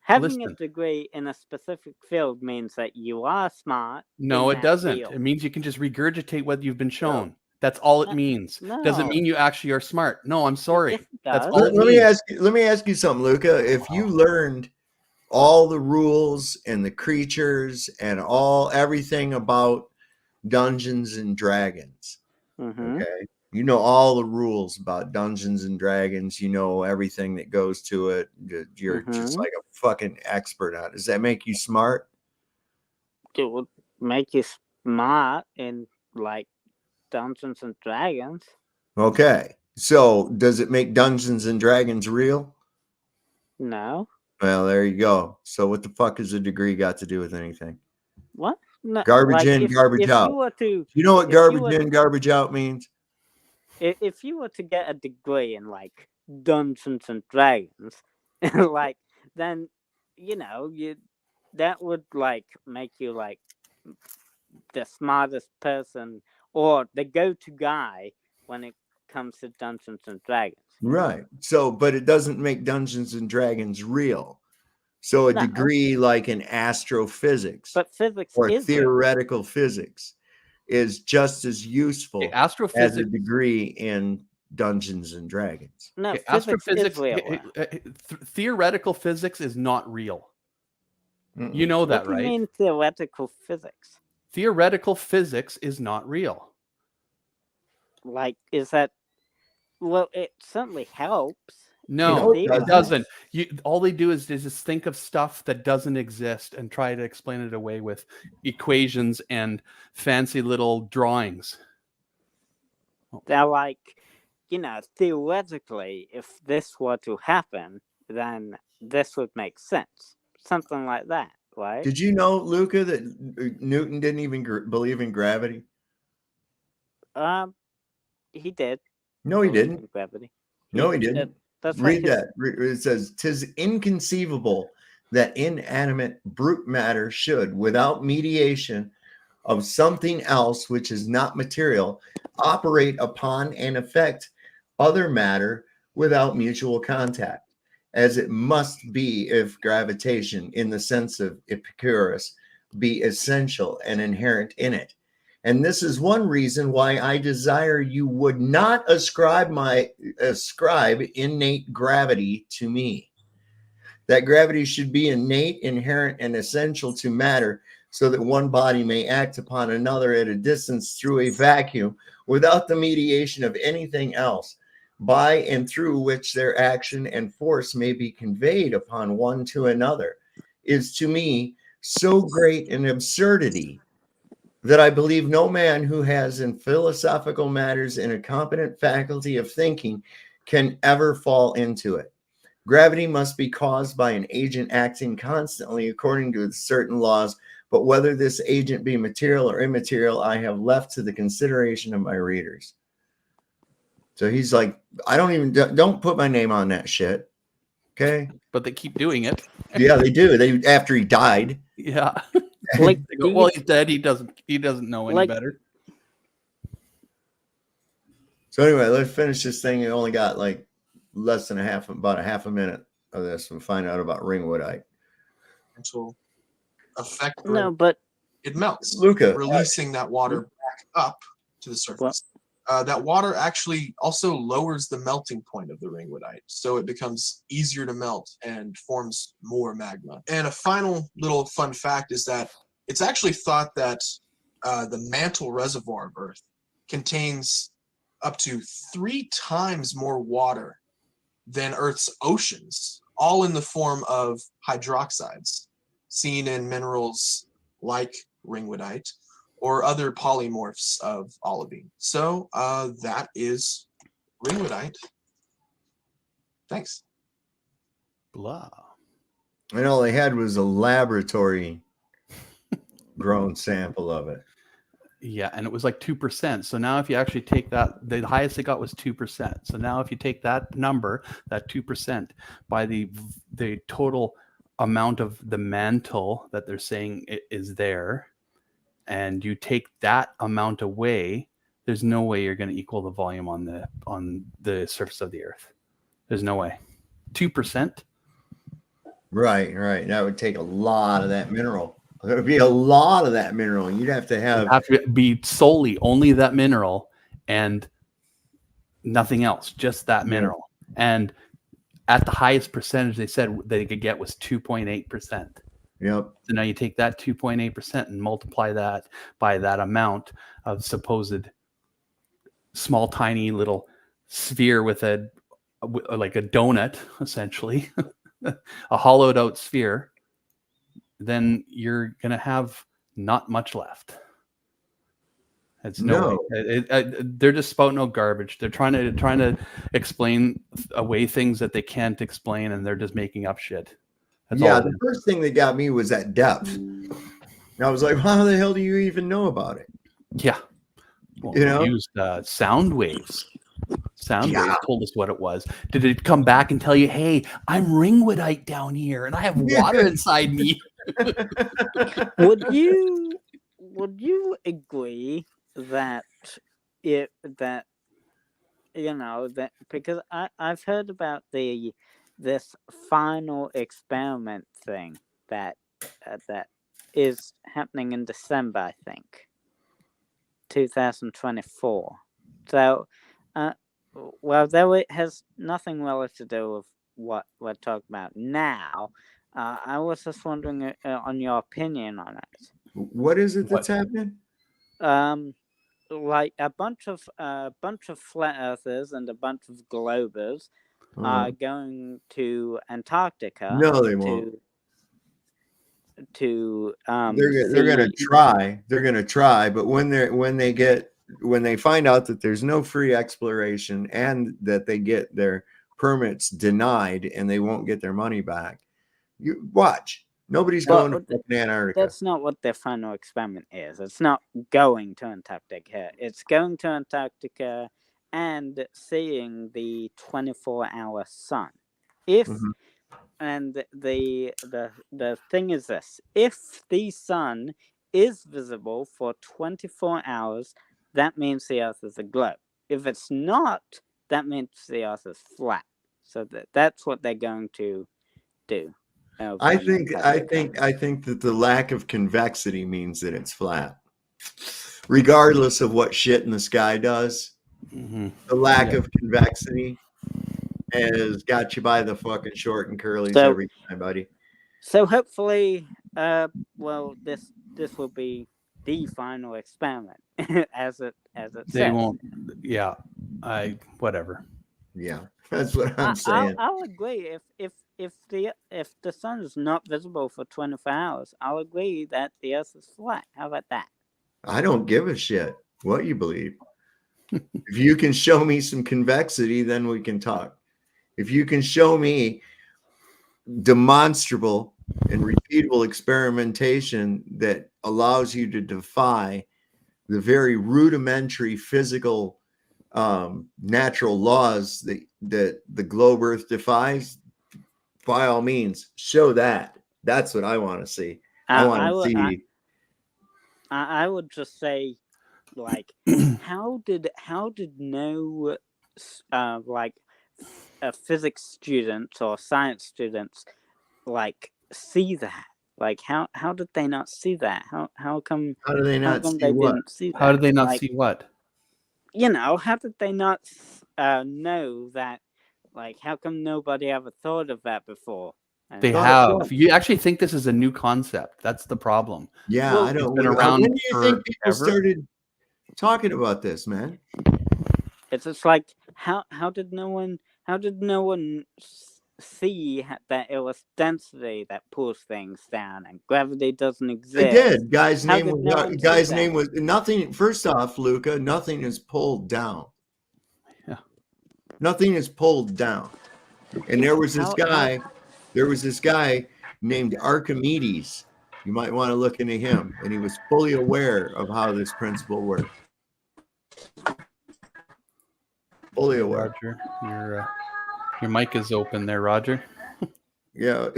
Having a Listen. degree in a specific field means that you are smart. No, in it that doesn't. field. It means you can just regurgitate what you've been shown. That's all it means. Doesn't no. mean you actually are smart. No, I'm sorry. Yes, it That's does. all it Let means. me ask you something, Luca. If you learned all the rules and the creatures and everything about Dungeons and Dragons, Mhm. okay, you know all the rules about Dungeons and Dragons, you know everything that goes to it. You're just Mhm. like a fucking expert on it. Does that make you smart? It would make you smart in like Dungeons and Dragons. Okay. So does it make Dungeons and Dragons real? No. Well, there you go. So what the fuck has a degree got to do with anything? What? No, Garbage like in, garbage if out. you were to You know what if you garbage were in, garbage out means? if you were to get a degree in like Dungeons and Dragons, like then you that would like make you like the smartest person or the go-to guy when it comes to Dungeons and Dragons. Right. So, but it doesn't make Dungeons and Dragons real. So a No. degree like in astrophysics But physics or is real. theoretical physics is just as useful Okay, as a astrophysics. degree in Dungeons and Dragons. No, Okay, physics is astrophysics. real. Theoretical physics is not real. Mm-mm. You know that, What do you right? mean theoretical physics? Theoretical physics is not real. Like, is that? Well, it certainly helps. No, it it doesn't. All they do is just think of stuff that doesn't exist and try to explain it away with equations and fancy little drawings. They're like, theoretically, if this were to happen, then this would make sense. Something like that, right? Did you know, Luca, that Newton didn't even believe in gravity? He did. No, he believe didn't. in gravity. No, he didn't. That's Read like that. It says, "'Tis inconceivable that inanimate brute matter should, without mediation of something else which is not material, operate upon and affect other matter without mutual contact, as it must be if gravitation, in the sense of Epicurus, be essential and inherent in it. And this is one reason why I desire you would not ascribe innate gravity to me. That gravity should be innate, inherent, and essential to matter, so that one body may act upon another at a distance through a vacuum without the mediation of anything else, by and through which their action and force may be conveyed upon one to another, is to me so great an absurdity that I believe no man who has in philosophical matters in a competent faculty of thinking can ever fall into it. Gravity must be caused by an agent acting constantly according to certain laws, but whether this agent be material or immaterial, I have left to the consideration of my readers." So he's like, don't put my name on that shit. Okay. But they keep doing it. Yeah, they do. They after he died. Yeah. like They go, well, he's dead. He doesn't know any better. So anyway, let's finish this thing. It only got like less than about a half a minute of this and find out about ringwoodite. Potential effect. no, but It melts, Luca, releasing that water back up to the surface. That water actually also lowers the melting point of the ringwoodite, so it becomes easier to melt and forms more magma. And a final little fun fact is that it's actually thought that the mantle reservoir of Earth contains up to 3 times more water than Earth's oceans, all in the form of hydroxides, seen in minerals like ringwoodite or other polymorphs of olivine. So that is ringwoodite. Thanks. Blah. and all they had was a laboratory grown sample of it. Yeah, and it was like 2%. So now if you actually take that, the highest they got was 2%. So now if you take that number, that 2%, by the total amount of the mantle that they're saying is there, and you take that amount away, there's no way you're going to equal the volume on the surface of the Earth. There's no way. 2%. Right. That would take a lot of that mineral. There would be a lot of that mineral. You'd have to be solely only that mineral and nothing else, just that mineral. And at the highest percentage they said they could get was 2.8%. Yep. So now you take that 2.8% and multiply that by that amount of supposed small, tiny little sphere with like a donut, essentially, a hollowed out sphere, then you're going to have not much left. It's no way. They're just spouting out garbage. They're trying to explain away things that they can't explain, and they're just making up shit. That's all. The first thing that got me was that depth. And I was like, how the hell do you even know about it? Yeah. Well, You know? we used sound waves. Sound waves told us what it was. Did it come back and tell you, hey, I'm ringwoodite down here and I have water inside me? Would you agree that that because I've heard about this final experiment thing that is happening in December, I think, 2024. So, though it has nothing really to do with what we're talking about now, I was just wondering on your opinion on it. What is it that's happening? Like a bunch of flat earthers and a bunch of globers are going to Antarctica. No, they won't. They're gonna try. They're gonna try, but when they find out that there's no free exploration and that they get their permits denied and they won't get their money back, you watch. Nobody's going to fucking Antarctica. That's not what their final experiment is. It's not going to Antarctica. It's going to Antarctica and seeing the 24-hour sun. And the thing is this: if the sun is visible for 24 hours, that means the Earth is a globe. If it's not, that means the Earth is flat. So that's what they're going to do. I think that the lack of convexity means that it's flat, regardless of what shit in the sky does. The lack of convexity has got you by the fucking short and curlies every time, buddy. So hopefully, this will be the final experiment, as it says. They won't. Yeah, whatever. Yeah, that's what I'm saying. I'll agree. If the sun is not visible for 24 hours, I'll agree that the Earth is flat. How about that? I don't give a shit what you believe. If you can show me some convexity, then we can talk. If you can show me demonstrable and repeatable experimentation that allows you to defy the very rudimentary physical natural laws that the globe Earth defies, by all means, show that. That's what I want to see. I would just say, like, how did no physics students or science students see that? Like, how did they not see that? How come? How do they not see what? Didn't see that? How did they not see what? How did they not know that? Like, how come nobody ever thought of that before? They have. You actually think this is a new concept? That's the problem. Yeah, well, I don't. Been around when do you think people started talking about this, man? It's just like how did no one see that it was density that pulls things down and gravity doesn't exist? They did. Guy's name was nothing. First off, Luca, nothing is pulled down. Yeah, nothing is pulled down. And there was this guy. There was this guy named Archimedes. You might want to look into him, and he was fully aware of how this principle worked. Fully aware. Roger, your mic is open there, Roger. Yeah.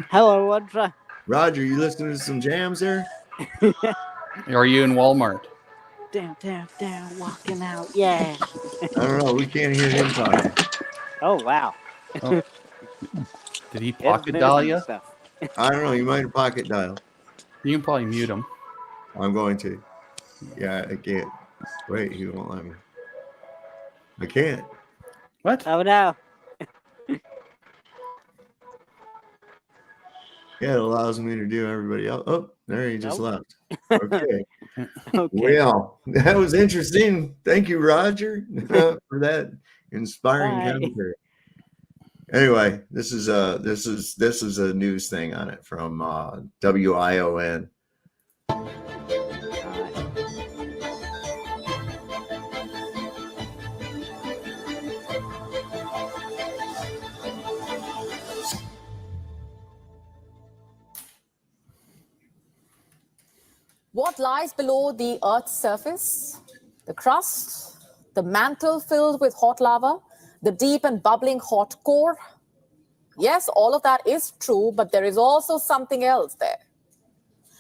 Hello, Roger. Roger, you listening to some jams there? Are you in Walmart? Down, walking out. Yeah. I don't know. We can't hear him talking. Oh wow. Oh. Did he pocket dial you? I don't know. You might have pocket dial. You can probably mute him. I'm going to. Yeah, I can't. Wait, he won't let me. I can't. What? Oh no. Yeah, it allows me to do everybody else. Oh, there he just left. Okay. Okay. Well, that was interesting. Thank you, Roger, for that inspiring commentary. Anyway, this is a news thing on it from WION. What lies below the Earth's surface? The crust, the mantle filled with hot lava, the deep and bubbling hot core. Yes, all of that is true, but there is also something else there.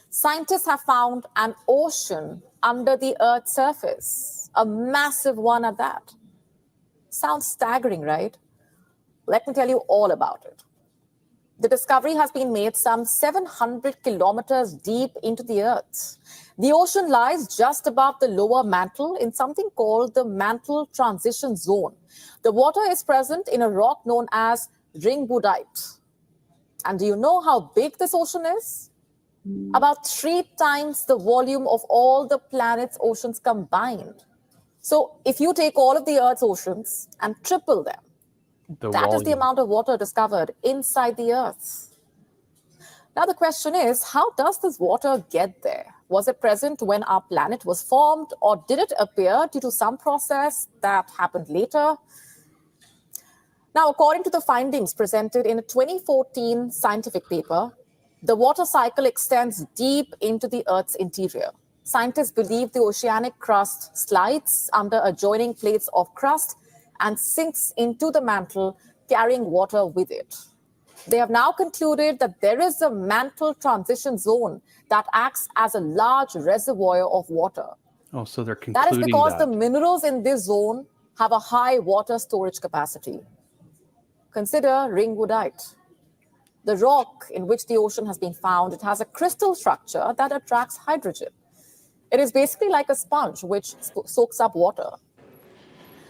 Scientists have found an ocean under the Earth's surface, a massive one at that. Sounds staggering, right? Let me tell you all about it. The discovery has been made some 700 kilometers deep into the Earth. The ocean lies just above the lower mantle in something called the mantle transition zone. The water is present in a rock known as ringwoodite. And do you know how big this ocean is? About 3 times the volume of all the planet's oceans combined. So if you take all of the Earth's oceans and triple them, that is the amount of water discovered inside the Earth. Now the question is, how does this water get there? Was it present when our planet was formed, or did it appear due to some process that happened later? Now, according to the findings presented in a 2014 scientific paper, the water cycle extends deep into the Earth's interior. Scientists believe the oceanic crust slides under adjoining plates of crust and sinks into the mantle, carrying water with it. They have now concluded that there is a mantle transition zone that acts as a large reservoir of water. Oh, so they're concluding that is because the minerals in this zone have a high water storage capacity. Consider ringwoodite. The rock in which the ocean has been found, it has a crystal structure that attracts hydrogen. It is basically like a sponge which soaks up water.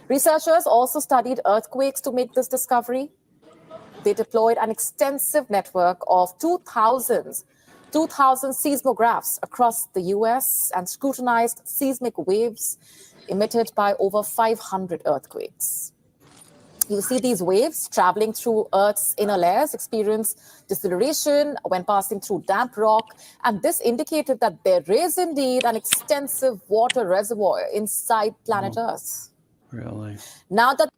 Researchers also studied earthquakes to make this discovery. They deployed an extensive network of 2,000 seismographs across the US and scrutinized seismic waves emitted by over 500 earthquakes. You see these waves traveling through Earth's inner layers experience deceleration when passing through damp rock, and this indicated that there is indeed an extensive water reservoir inside planet Earth. Really? Now that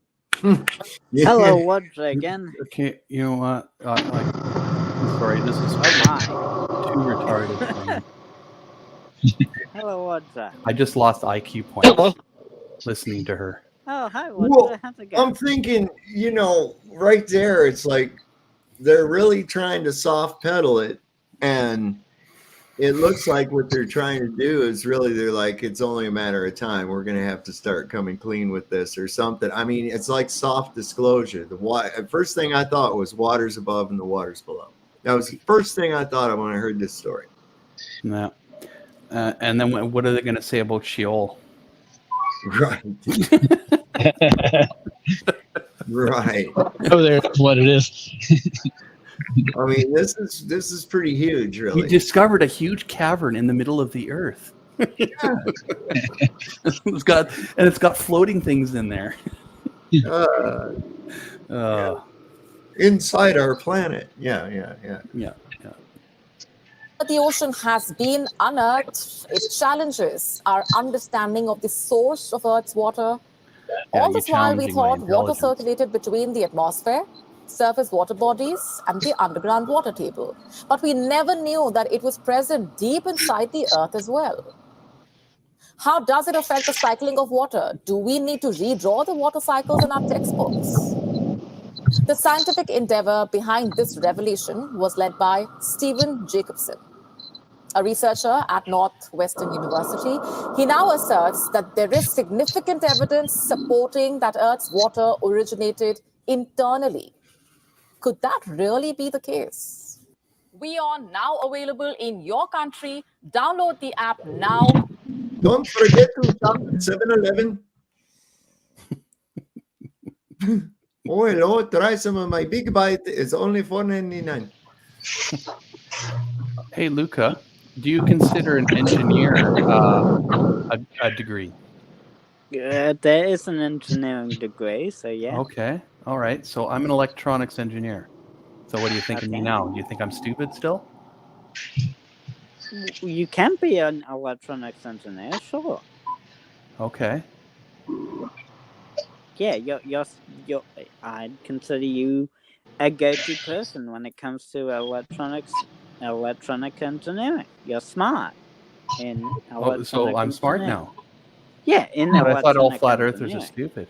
Hello, what again? Okay, you know what? I'm sorry, this is too retarded for me. Hello, what? I just lost IQ points listening to her. Oh, hi, what? Well, How's it going? I'm thinking, right there, it's like they're really trying to soft pedal it, and it looks like what they're trying to do is really, they're like, it's only a matter of time. We're going to have to start coming clean with this or something. I mean, it's like soft disclosure. The first thing I thought was water's above and the water's below. That was the first thing I thought of when I heard this story. Yeah. And then what are they going to say about Sheol? Right. Right. Oh, that's what it is. I mean, this is pretty huge, really. He discovered a huge cavern in the middle of the Earth. it's got floating things in there. Inside our planet. Yeah. the ocean has been unearthed, it challenges our understanding of the source of Earth's water. Yeah, All this while, we challenging my thought water intelligence. circulated between the atmosphere, surface water bodies, and the underground water table. But we never knew that it was present deep inside the Earth as well. How does it affect the cycling of water? Do we need to redraw the water cycles in our textbooks? The scientific endeavor behind this revelation was led by Stephen Jacobson, a researcher at Northwestern University. He now asserts that there is significant evidence supporting that Earth's water originated internally. Could that really be the case? We are now available in your country. Download the app now. Don't forget to stop at 7-Eleven. Oh, hello. Try some of my big bite. It's only $4.99. Hey, Luca, do you consider an engineer a degree? There is an engineering degree, so yeah. Okay. All right. So I'm an electronics engineer. So what do you think of me Okay. now? Do you think I'm stupid still? You can be an electronics engineer, sure. Okay. Yeah, you're. I'd consider you a go-to person when it comes to electronic engineering. You're smart. in Oh, so I'm smart now. Yeah, in But I thought all electronic flat earthers are engineering. stupid.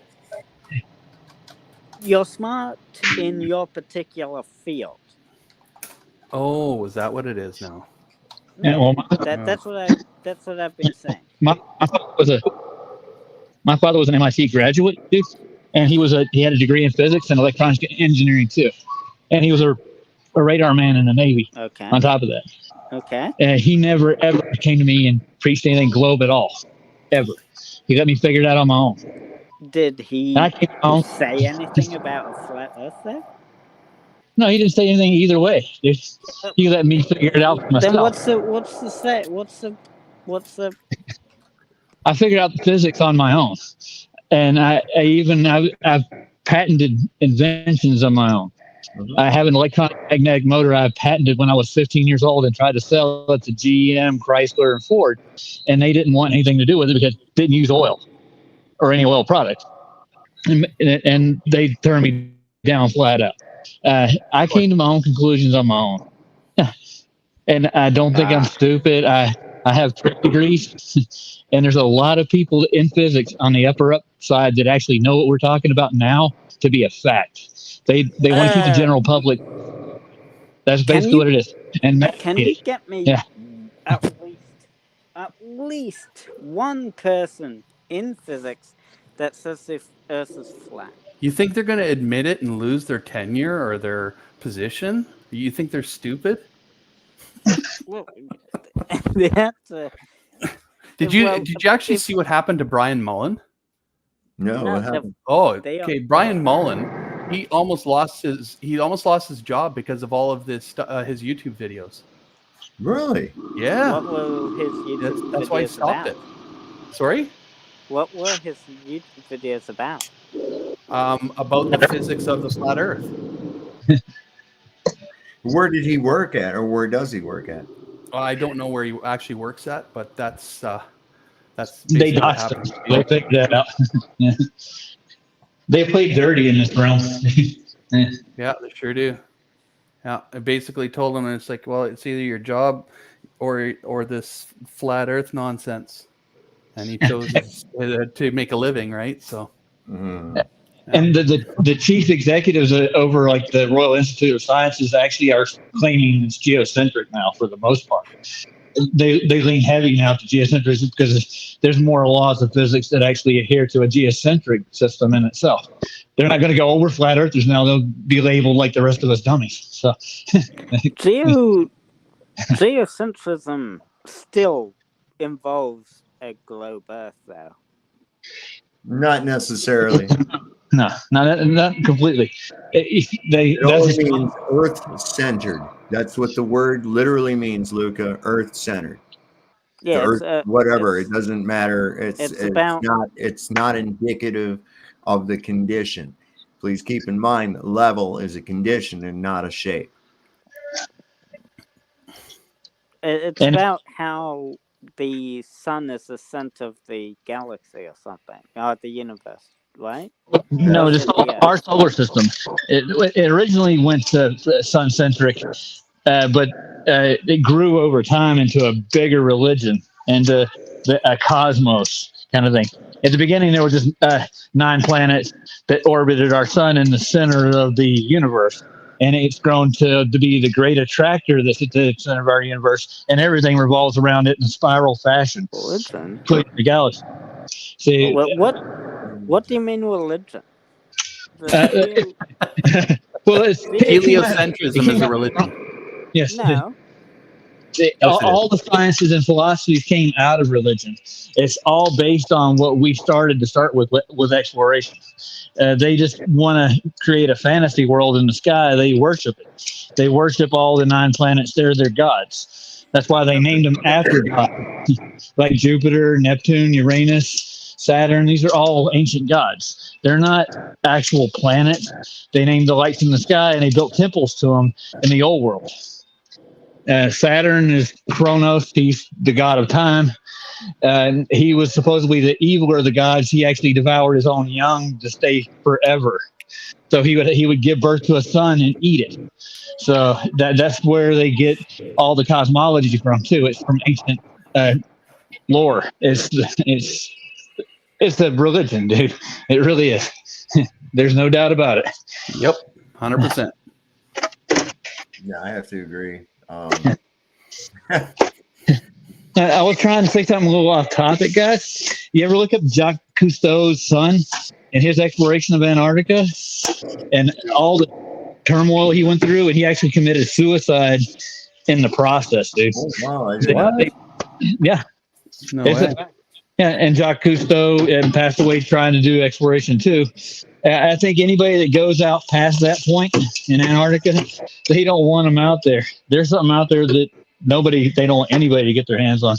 You're smart in your particular field. Oh, is that what it is now? Yeah, No, well, that's what I've been saying. my father was an MIT graduate, dude, and he had a degree in physics and electronics engineering too, and he was a radar man in the Navy. Okay. On top of that, Okay. he never ever came to me and preached anything globe at all, ever. He let me figure it out on my own. Did he And I came home. say anything about a flat Earth there? No, he didn't say anything either way. He let me figure it out for myself. Then what's the say? What's the? I figured out the physics on my own, and I've patented inventions on my own. I have an electronic magnetic motor I patented when I was 15 years old and tried to sell it to GM, Chrysler, and Ford, and they didn't want anything to do with it because it didn't use oil or any oil product, and they turned me down flat out. I came to my own conclusions on my own, and I don't think I'm stupid. I have 3 degrees, and there's a lot of people in physics on the upper side that actually know what we're talking about now to be a fact. They want to keep the general public. That's basically what it is. And can you get me at least one person in physics that says the Earth is flat? You think they're going to admit it and lose their tenure or their position? You think they're stupid? Well, they have to. Did you actually see what happened to Brian Mullen? No, what happened? Oh, okay. Brian Mullen, he almost lost his job because of all of this his YouTube videos. Really? Yeah. What were his YouTube that's why he videos stopped about? it. Sorry? What were his YouTube videos about? About the physics of the flat Earth. Where did he work at, or where does he work at? I don't know where he actually works at, but that's they basically what doxed happened. him. They figured that out. Yeah. They played dirty in this realm. Yeah, they sure do. Yeah, I basically told him, it's like, well, it's either your job or this flat Earth nonsense, and he chose to make a living, right? So. Mm-hmm. And the chief executives over like the Royal Institute of Sciences actually are claiming it's geocentric now for the most part. They lean heavy now to geocentrism because there's more laws of physics that actually adhere to a geocentric system in itself. They're not going to go, we're flat earthers now. They'll be labeled like the rest of us dummies. So geocentrism still involves a globe Earth, though. Not necessarily. No, not completely. It only means Earth-centered. That's what the word literally means, Luca. Earth-centered. Yeah, Earth, whatever. It doesn't matter. It's not indicative of the condition. Please keep in mind that level is a condition and not a shape. It's about how the sun is the center of the galaxy or something, or the universe, right? No, just our solar system. It originally went to sun-centric, but it grew over time into a bigger religion and a cosmos kind of thing. At the beginning, there were just 9 planets that orbited our sun in the center of the universe. And it's grown to be the great attractor that's at the center of our universe, and everything revolves around it in a spiral fashion, including the galaxy. See, what do you mean religion? Well, it's heliocentrism is a religion. Yes. No. All the sciences and philosophies came out of religion. It's all based on what we started with exploration. They just want to create a fantasy world in the sky. They worship it. They worship all the 9 planets. They're their gods. That's why they named them after God, like Jupiter, Neptune, Uranus, Saturn. These are all ancient gods. They're not actual planets. They named the lights in the sky, and they built temples to them in the old world. Saturn is Kronos. He's the god of time. He was supposedly the eviler of the gods. He actually devoured his own young to stay forever. So he would give birth to a son and eat it. So that's where they get all the cosmology from too. It's from ancient lore. It's a religion, dude. It really is. There's no doubt about it. Yep, 100%. Yeah, I have to agree. I was trying to say something a little off topic, guys. You ever look up Jacques Cousteau's son and his exploration of Antarctica and all the turmoil he went through? And he actually committed suicide in the process, dude. Oh, wow. I didn't Yeah. No It's way. Yeah, and Jacques Cousteau passed away trying to do exploration too. I think anybody that goes out past that point in Antarctica, they don't want them out there. There's something out there that they don't want anybody to get their hands on.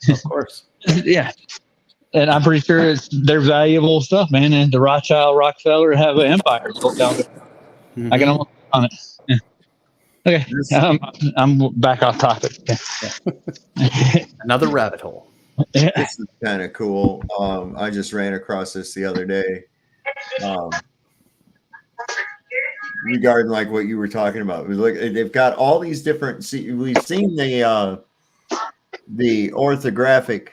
Of course. Yeah. And I'm pretty sure they're valuable stuff, man. And the Rockefeller have an empire built down there. Mhm. I can almost on it. Yeah. Okay, I'm back off topic. Another rabbit hole. This is kind of cool. I just ran across this the other day. Regarding like what you were talking about, look, they've got all these different. See, we've seen the orthographic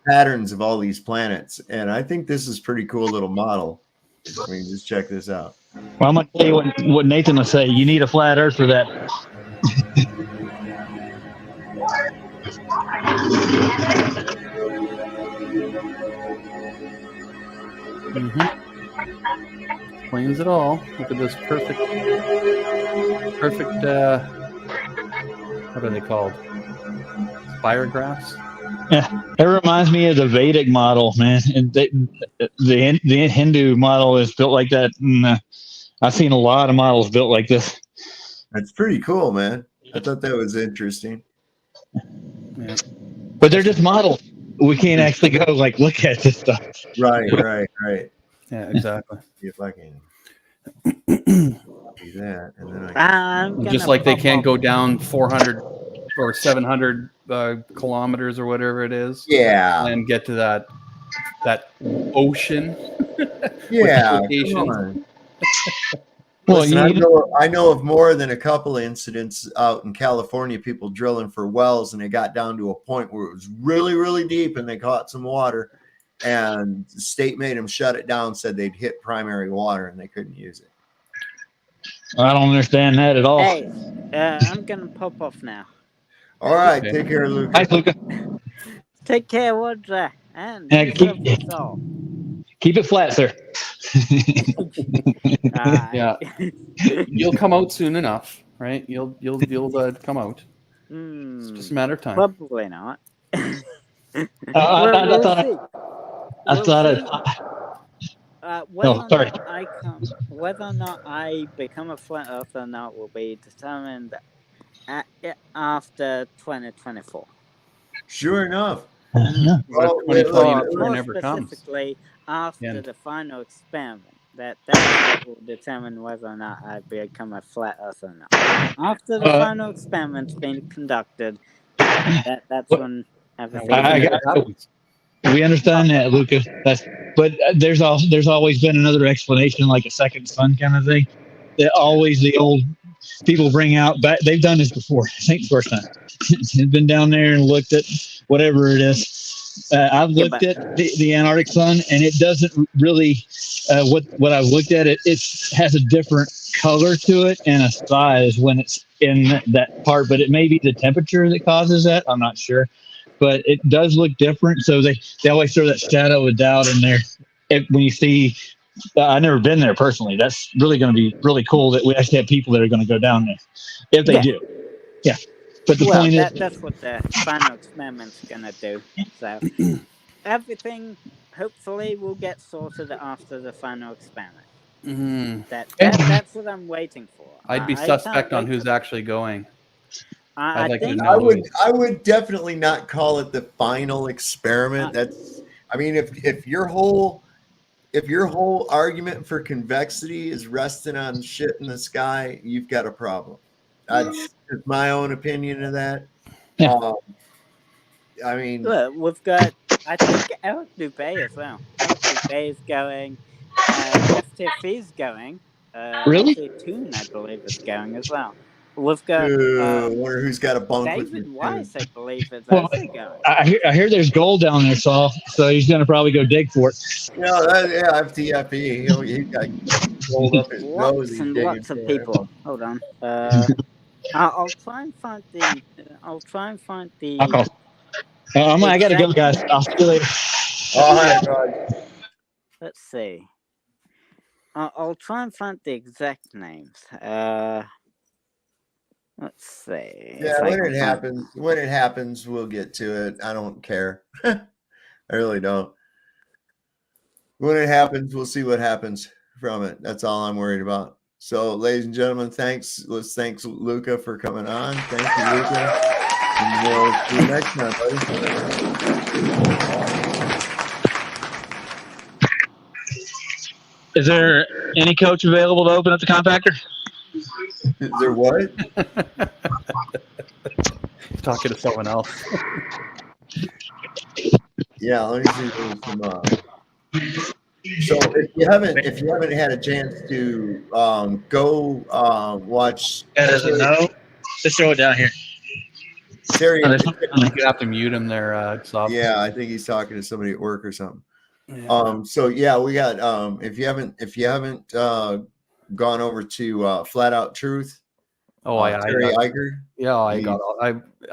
patterns of all these planets, and I think this is pretty cool little model. I mean, just check this out. Well, I'm gonna tell you what Nathan will say. You need a flat Earth for that. Explains it all. Look at this perfect, what are they called? Spirographs? Yeah, it reminds me of the Vedic model, man. And the Hindu model is built like that. And, I've seen a lot of models built like this. That's pretty cool, man. I thought that was interesting. Yeah. But they're just models. We can't actually go like look at this stuff. Right. Yeah, exactly. See if I can do that, and then I Just like they can't go down 400 or 700 kilometers or whatever it is. Yeah. And get to that ocean. Yeah. With the Come location. on. Well, Listen, I know of more than a couple of incidents out in California, people drilling for wells, and they got down to a point where it was really, really deep, and they caught some water, and the state made them shut it down, said they'd hit primary water, and they couldn't use it. I don't understand that at all. Hey, I'm gonna pop off now. All right, Okay. take care, Luke. Thanks, Luca. Take care, Woodra, and Yeah, love us all. Keep it flat, sir. Yeah. You'll come out soon enough, right? You'll come out. It's just a matter of time. Probably not. I whether or not I become a flat earther or not will be determined after 2024. Sure enough. Well, Well, 2024 More never comes. specifically, after Yeah. the final experiment. That will determine whether or not I become a flat earther or not. After the final experiment's been conducted, that's when everything. We understand that, Lucas. But there's always been another explanation, like a second sun kind of thing. That always the old people bring out. They've done this before. I think the first time. They've been down there and looked at whatever it is. I've looked at the Antarctic sun, and it doesn't really. What I've looked at, it has a different color to it and a size when it's in that part. But it may be the temperature that causes that. I'm not sure. But it does look different. So they always throw that shadow of doubt in there. When you see, I've never been there personally. That's really going to be really cool that we actually have people that are going to go down there if they do. Yeah. But the point is, that's what the final experiment's going to do. So everything hopefully will get sorted after the final experiment. Mm-hmm. That's what I'm waiting for. I'd be suspect on who's actually going. I like to think know. I would definitely not call it the final experiment. I mean, if your whole argument for convexity is resting on shit in the sky, you've got a problem. That's just my own opinion of that. Yeah. I mean, look, we've got, I think Eric Dubé as well. Eric Dubé is going. FTF is going. Really? Toon, I believe, is going as well. We've got I wonder who's got a bunk with me. David Weiss, I believe, is Well, also going. I hear there's gold down there, Saul. So he's going to probably go dig for it. Yeah, FTFE. He got rolled up his nose. Lots He's and digging lots of for it. people. Hold on. I'll try and find the. I'll try and find the. I'll call. I got to go, guys. I'll see you later. All right, bud. Let's see. I'll try and find the exact names. Let's see. Yeah, when it happens, we'll get to it. I don't care. I really don't. When it happens, we'll see what happens from it. That's all I'm worried about. So, ladies and gentlemen, thanks. Let's thank Luca for coming on. Thank you, Luca. And we'll see you next time, buddy. Is there any coach available to open up the compactor? Is there what? Talking to someone else. Yeah, let me see if there's some. So if you haven't had a chance to go watch. That doesn't know. Just throw it down here. Terry, You have to mute him there, Sob. yeah, I think he's talking to somebody at work or something. Yeah. So yeah, we got if you haven't gone over to Flat Out Truth. Terry Iger. Yeah,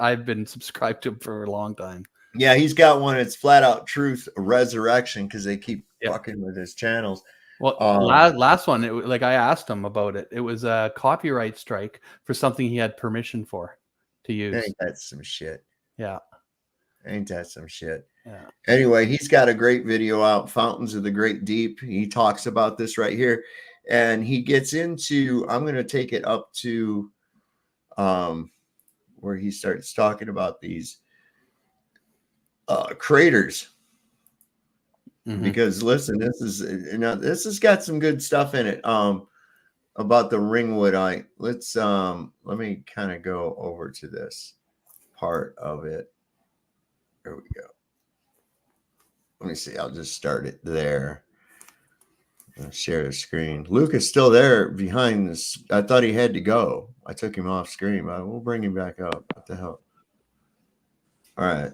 I've been subscribed to him for a long time. Yeah, he's got one. It's Flat Out Truth Resurrection because they keep fucking with his channels. Well, last one, I asked him about it. It was a copyright strike for something he had permission for to use. Ain't that some shit? Yeah. Ain't that some shit? Yeah. Anyway, he's got a great video out, Fountains of the Great Deep. He talks about this right here. And he gets into, I'm going to take it up to where he starts talking about these craters. Mm-hmm. Because listen, this has got some good stuff in it about the ringwoodite. Let me kind of go over to this part of it. There we go. Let me see. I'll just start it there. I'll share the screen. Luke is still there behind this. I thought he had to go. I took him off screen, but we'll bring him back up. What the hell? All right.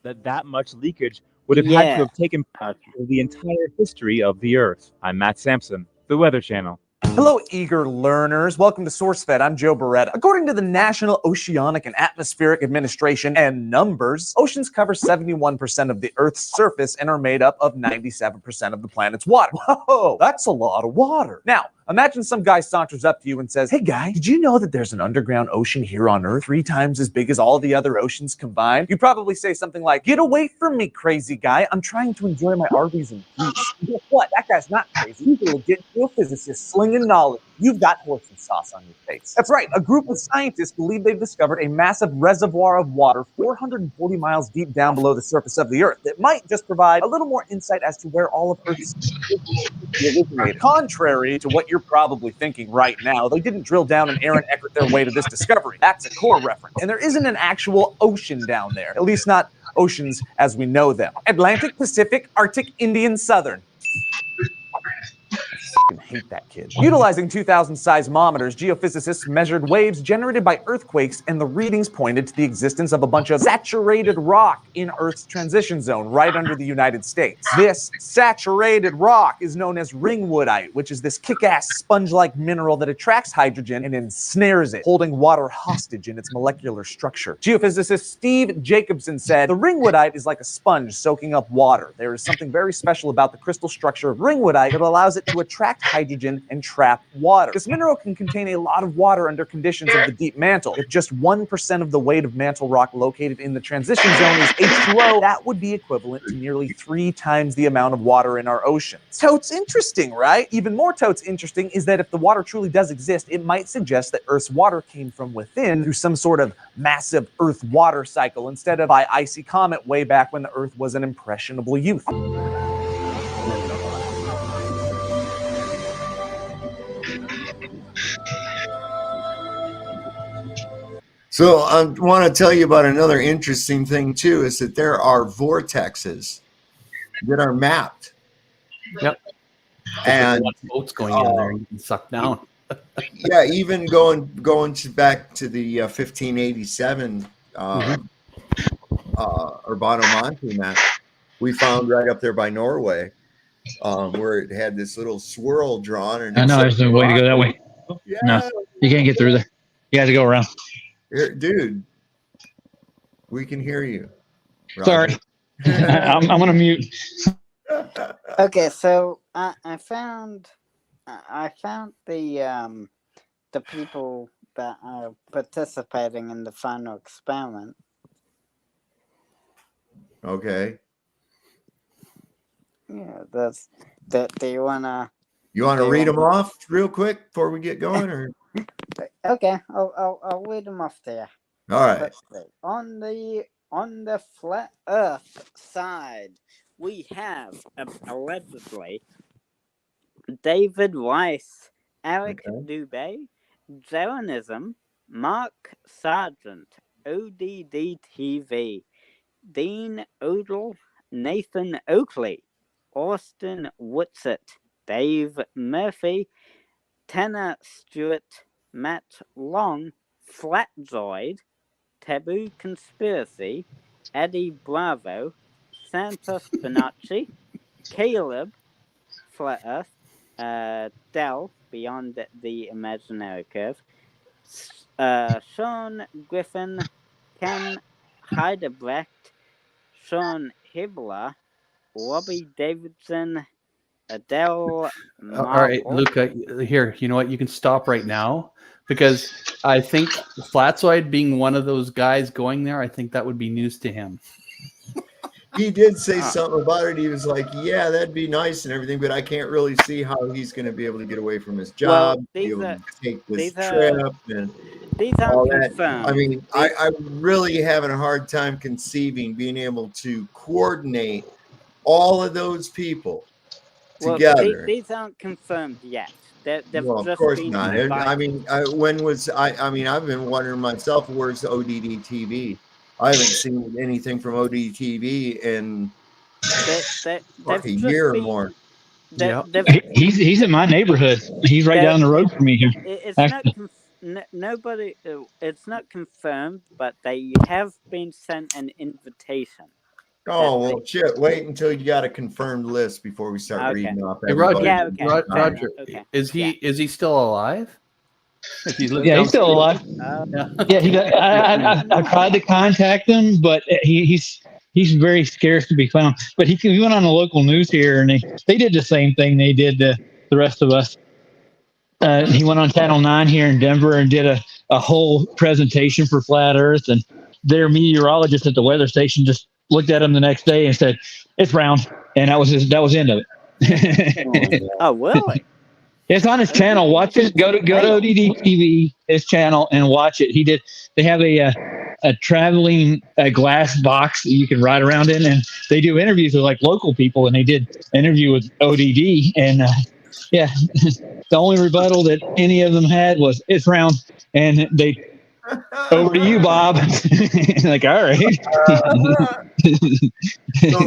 That much leakage would have had to have taken place in the entire history of the Earth. I'm Matt Sampson, the Weather Channel. Hello, eager learners. Welcome to SourceFed. I'm Joe Beretta. According to the National Oceanic and Atmospheric Administration and numbers, oceans cover 71% of the Earth's surface and are made up of 97% of the planet's water. Whoa, that's a lot of water. Now, imagine some guy saunters up to you and says, "Hey guy, did you know that there's an underground ocean here on Earth 3 times as big as all the other oceans combined?" You'd probably say something like, "Get away from me, crazy guy. I'm trying to enjoy my Arby's in peace." And guess what? That guy's not crazy. He's a legit geophysicist slinging knowledge. You've got horse and sauce on your face. That's right. A group of scientists believe they've discovered a massive reservoir of water 440 miles deep down below the surface of the Earth that might just provide a little more insight as to where all of Earth's originated. Contrary to what you're probably thinking right now, they didn't drill down and Aaron Eckert their way to this discovery. That's a core reference. And there isn't an actual ocean down there, at least not oceans as we know them. Atlantic, Pacific, Arctic, Indian, Southern. I hate that kid. Utilizing 2,000 seismometers, geophysicists measured waves generated by earthquakes, and the readings pointed to the existence of a bunch of saturated rock in Earth's transition zone right under the United States. This saturated rock is known as ringwoodite, which is this kick-ass sponge-like mineral that attracts hydrogen and ensnares it, holding water hostage in its molecular structure. Geophysicist Steve Jacobson said, "The ringwoodite is like a sponge soaking up water. There is something very special about the crystal structure of ringwoodite that allows it to attract hydrogen and trap water. This mineral can contain a lot of water under conditions of the deep mantle. If just 1% of the weight of mantle rock located in the transition zone is H2O, that would be equivalent to nearly 3 times the amount of water in our oceans." Totes interesting, right? Even more totes interesting is that if the water truly does exist, it might suggest that Earth's water came from within through some sort of massive Earth water cycle instead of by icy comet way back when the Earth was an impressionable youth. So I want to tell you about another interesting thing too, is that there are vortexes that are mapped. Yep. And boats going in there and getting sucked down. Yeah, even going back to the 1587 Urbano Monte map we found right up there by Norway, where it had this little swirl drawn. And I know there's no way to go that way. Yeah. No, you can't get through there. You have to go around. Here, dude, we can hear you. Sorry. I'm going to mute. Okay, so I found the people that are participating in the final experiment. Okay. Yeah, that's that. Do you wanna? You want to read them off real quick before we get going, or? Okay, I'll read them off there. All right. Let's see. On the flat Earth side, we have allegedly David Weiss, Eric Dubé, Zeranism, Mark Sargent, ODD TV, Dean Odell, Nathan Oakley, Austin Whitsett, Dave Murphy, Tanner Stewart, Matt Long, Flatzoid, Taboo Conspiracy, Eddie Bravo, Santos Bonacci, Caleb, Flat Earth, Dell, Beyond the Imaginary Curve, Sean Griffin, Ken Heidebrecht, Sean Hibbler, Robbie Davidson, Adele. All right, Luca, here, you know what? You can stop right now because I think Flatzoid being one of those guys going there, I think that would be news to him. He did say something about it. He was like, yeah, that'd be nice and everything, but I can't really see how he's going to be able to get away from his job, be able to take this trip and all that. I mean, I'm really having a hard time conceiving being able to coordinate all of those people together. These aren't confirmed yet. Well, of course not. I mean, when was I mean, I've been wondering myself, where's the ODD TV? I haven't seen anything from ODD TV in like a year or more. He's in my neighborhood. He's right down the road from me here. It's not confirmed, but they have been sent an invitation. Oh, well, shit. Wait until you got a confirmed list before we start reading off. Hey, Roger, Roger, is he still alive? Yeah, he's still alive. I tried to contact him, but he's very scarce to be found. But he went on the local news here, and they did the same thing they did to the rest of us. He went on Channel 9 here in Denver and did a whole presentation for Flat Earth, and their meteorologist at the weather station just looked at him the next day and said, "It's round," and that was the end of it. Oh, really? It's on his channel. Watch it. Go to ODD TV, his channel, and watch it. They have a traveling glass box that you can ride around in, and they do interviews with like local people, and they did an interview with ODD, and the only rebuttal that any of them had was "it's round," and they over to you, Bob. Like, all right. So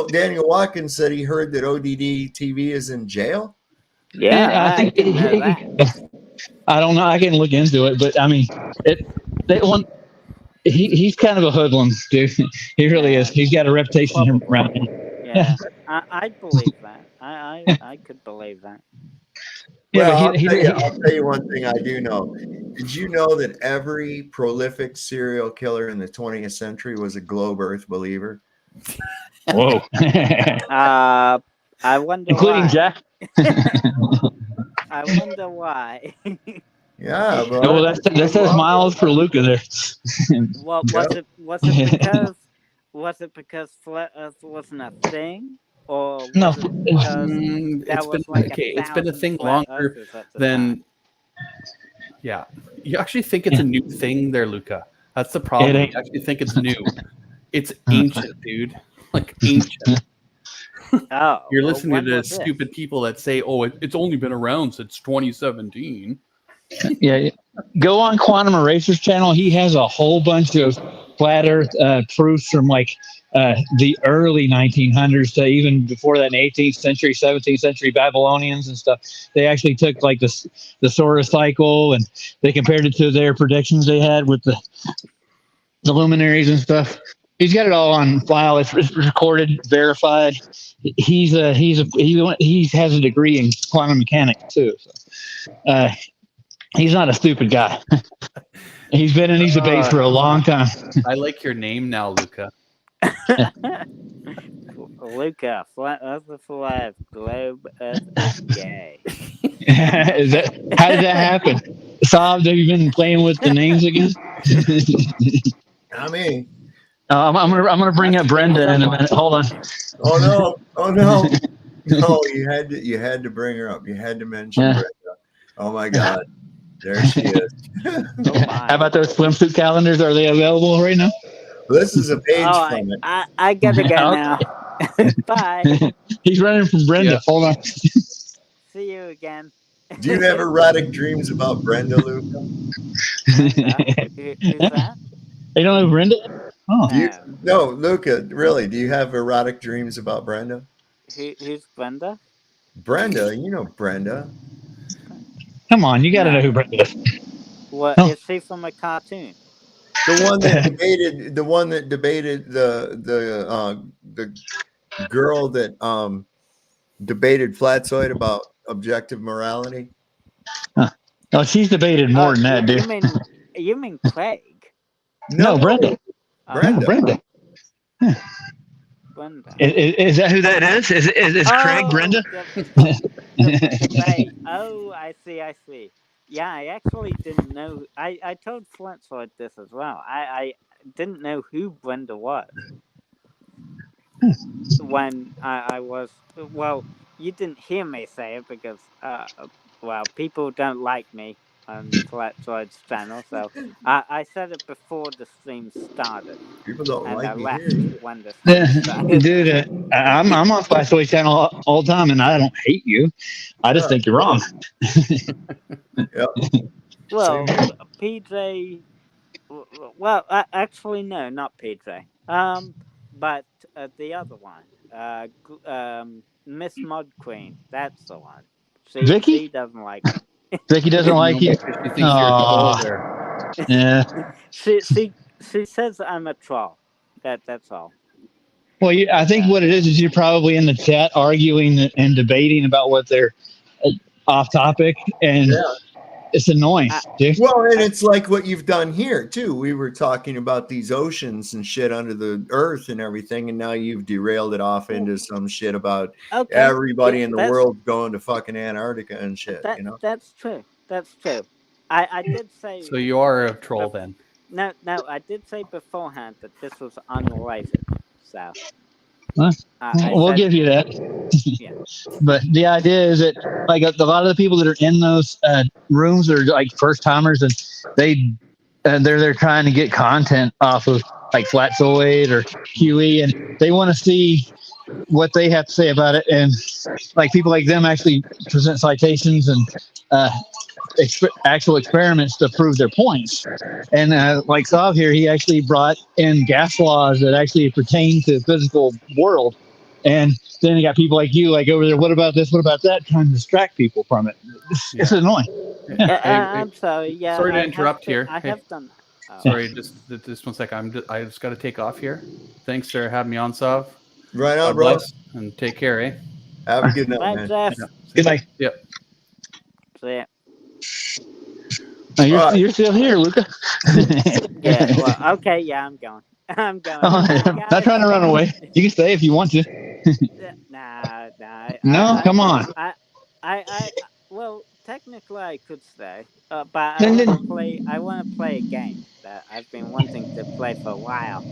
Daniel Watkins said he heard that ODD TV is in jail. Yeah, I think I don't know. I can look into it, but I mean, he's kind of a hoodlum, dude. He really is. He's got a reputation around him. Yeah, I believe that. I could believe that. Well, I'll tell you one thing I do know. Did you know that every prolific serial killer in the 20th century was a globe Earth believer? Whoa. I wonder including why. Jack. I wonder why. Yeah, bro. No, that says miles for Luca there. Well, was it because Flat Earth wasn't a thing? Or no, it's been a thing longer than. Yeah, you actually think it's a new thing there, Luca. That's the problem. You actually think it's new. It's ancient, dude. Like ancient. Oh, you're listening to stupid people that say, "Oh, it's only been around since 2017." Yeah, go on Quantum Eraser's channel. He has a whole bunch of flat Earth proofs from like the early 1900s to even before that, in 18th century, 17th century Babylonians and stuff. They actually took like the solar cycle and they compared it to their predictions they had with the luminaries and stuff. He's got it all on file. It's recorded, verified. He has a degree in quantum mechanics too. So, he's not a stupid guy. He's been in these debates for a long time. I like your name now, Luca. Luca, flat Earth for life, globe Earth is gay. How did that happen? Saab, have you been playing with the names again? Not me. I'm gonna bring up Brenda in a minute. Hold on. Oh no! No, you had to bring her up. You had to mention Brenda. Oh my God, there she is. How about those swimsuit calendars? Are they available right now? This is a page from it. I gotta go now. Bye. He's running from Brenda. Yeah. Hold on. See you again. Do you have erotic dreams about Brenda, Luca? Who's that? You don't know Brenda? Oh. No, Luca, really, do you have erotic dreams about Brenda? Who's Brenda? Brenda, you know Brenda. Come on, you got to know who Brenda is. What is she from a cartoon? The one that debated the girl that debated Flatzoid about objective morality. Huh. Oh, she's debated more than that, dude. You mean Craig? No, Brenda. Brenda. Huh. Brenda. Is that who that is? Is Craig Brenda? Right. Oh, I see. Yeah, I actually didn't know. I told Flatzoid this as well. I didn't know who Brenda was when I was. Well, you didn't hear me say it because, people don't like me on Flatzoid's channel, so I said it before the stream started. People don't and like I me left here. when the stream started. Dude, I'm on Flatzoid channel all the time, and I don't hate you. I just think you're wrong. Yep. Well, PJ. Well, actually, no, not PJ. But the other one, Miss Mud Queen. That's the one. Vicky? She doesn't like me. Vicky doesn't like you. She thinks you're a troll there. Yeah. She says I'm a troll. That's all. Well, I think what it is you're probably in the chat arguing and debating about what they're off topic, and it's annoying, dude. Well, and it's like what you've done here too. We were talking about these oceans and shit under the earth and everything, and now you've derailed it off into some shit about everybody in the world going to fucking Antarctica and shit. You know, that's true. That's true. I did say. So you are a troll then? No, I did say beforehand that this was unrelated. So. We'll give you that. But the idea is that like a lot of the people that are in those rooms are like first timers, and they're trying to get content off of like Flatzoid or QE, and they want to see what they have to say about it. And like people like them actually present citations and actual experiments to prove their points. And like Sav here, he actually brought in gas laws that actually pertain to the physical world. And then you got people like you, like over there, what about this, what about that, trying to distract people from it. It's annoying. I'm sorry. Yeah. Sorry to interrupt here. I have done that. Sorry, just 1 second. I just got to take off here. Thanks for having me on, Sav. Right on, God bro. bless, and take care, eh? Have a good night, Bye, man. Jeff. Good night. Yep. See ya. You're still here, Luca. Yeah. Well, okay. Yeah, I'm going. I'm going. Not trying to run away. You can stay if you want to. Nah. No, come on. Well, technically I could stay, but I want to play a game that I've been wanting to play for a while.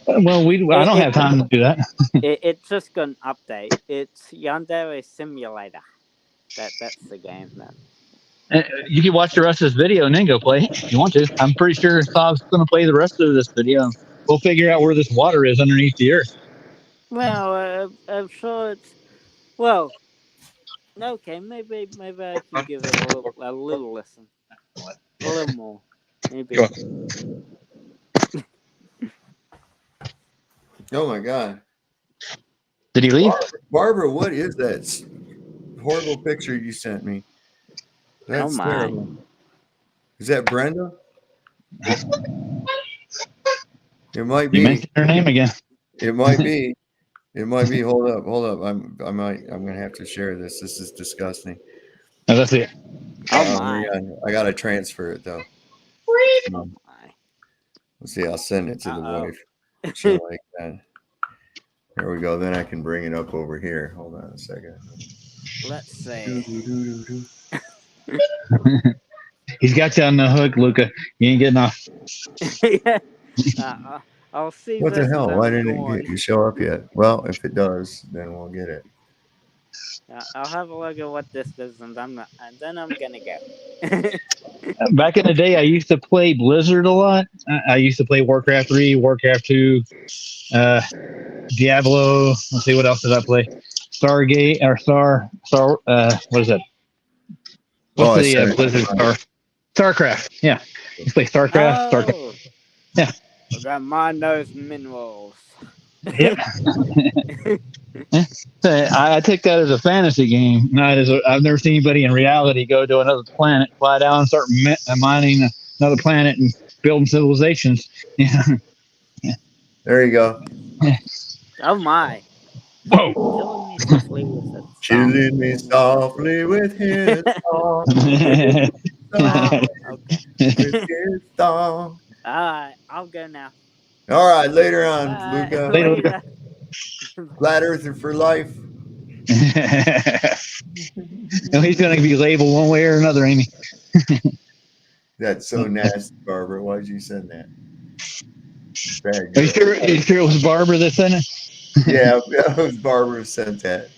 Well, I don't have time to do that. It's just got an update. It's Yandere Simulator. That's the game, man. You can watch the rest of this video and then go play if you want to. I'm pretty sure Bob's going to play the rest of this video. We'll figure out where this water is underneath the earth. Well, I'm sure it's... Well, okay, maybe I can give it a little listen. A little more. Maybe. Oh my God. Did he leave? Barbara, what is that horrible picture you sent me? That's my. terrible. Is that Brenda? It might be. You mentioned her name again. It might be. It might be. Hold up. I'm gonna have to share this. This is disgusting. Oh, that's it. Oh my. I gotta transfer it though. Oh my. Let's see. I'll send it to the wife. She'll like that. There we go. Then I can bring it up over here. Hold on a second. Let's see. He's got you on the hook, Luca. You ain't getting off. I'll see. What the this hell? as Why I'm didn't going. it show up yet? Well, if it does, then we'll get it. I'll have a look at what this is, and then I'm gonna go. Back in the day, I used to play Blizzard a lot. I used to play Warcraft 3, Warcraft 2, Diablo. Let's see, what else did I play? Stargate or Star. What is that? What's the Blizzard Star? StarCraft. Yeah, you play StarCraft. StarCraft. Yeah. I got mine those minerals. Yep. I take that as a fantasy game, not as I've never seen anybody in reality go to another planet, fly down, and start mining another planet and building civilizations. Yeah. There you go. Oh my! Whoa! Killing me softly with it. Killing me softly with his Okay. with his song. All right, I'll go now. All right, later on, Bye. Luca. Later. Flat Earther for life. No, he's going to be labeled one way or another, ain't he? That's so nasty, Barbara. Why'd you send that? Bad Are you sure it was Barbara that sent it? Yeah, it was Barbara who sent that.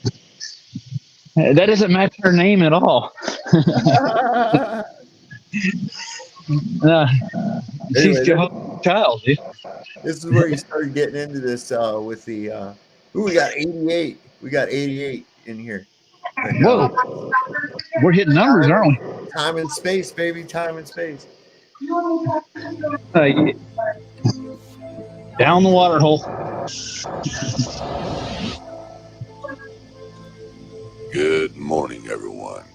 That doesn't match her name at all. She's Jehovah's Child, dude. This is where you started getting into this with the we got 88. We got 88 in here. Right. Whoa. We're hitting numbers, aren't we? Time and space, baby. Time and space. Yeah. Down the water hole. Good morning, everyone.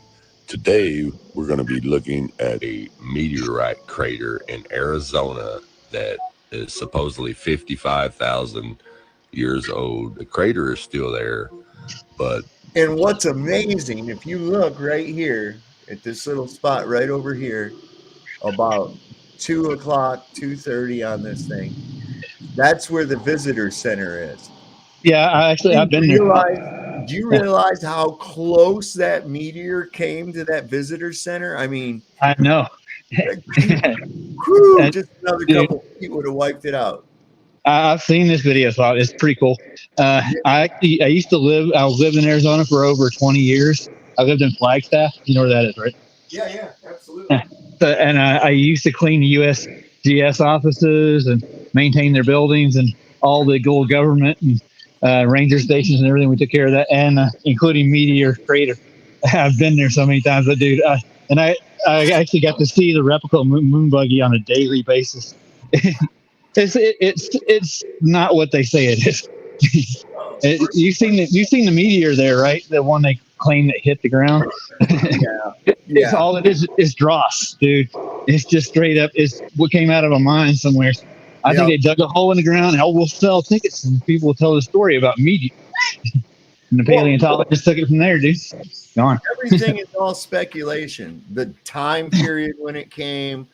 Today, we're going to be looking at a meteorite crater in Arizona that is supposedly 55,000 years old. The crater is still there, but... And what's amazing, if you look right here at this little spot right over here, about 2 o'clock, 2:30 on this thing, that's where the visitor center is. Yeah, I've been there. Do you realize how close that meteor came to that visitor center? I mean, I know. Just another couple feet would have wiped it out. I've seen this video, so it's pretty cool. I used to live. I lived in Arizona for over 20 years. I lived in Flagstaff. You know where that is, right? Yeah, absolutely. And I used to clean the USGS offices and maintain their buildings and all the gold government and ranger stations and everything. We took care of that, and including Meteor crater. I've been there so many times, but dude, I actually got to see the replica moon buggy on a daily basis. It's not what they say it is. You've seen the meteor there, right? The one they claim that hit the ground. It's all it is dross, dude. It's just straight up. It's what came out of a mine somewhere. I think they dug a hole in the ground, and we'll sell tickets, and people will tell the story about meteor. And the paleontologist took it from there, dude. Gone. Everything is all speculation. The time period when it came,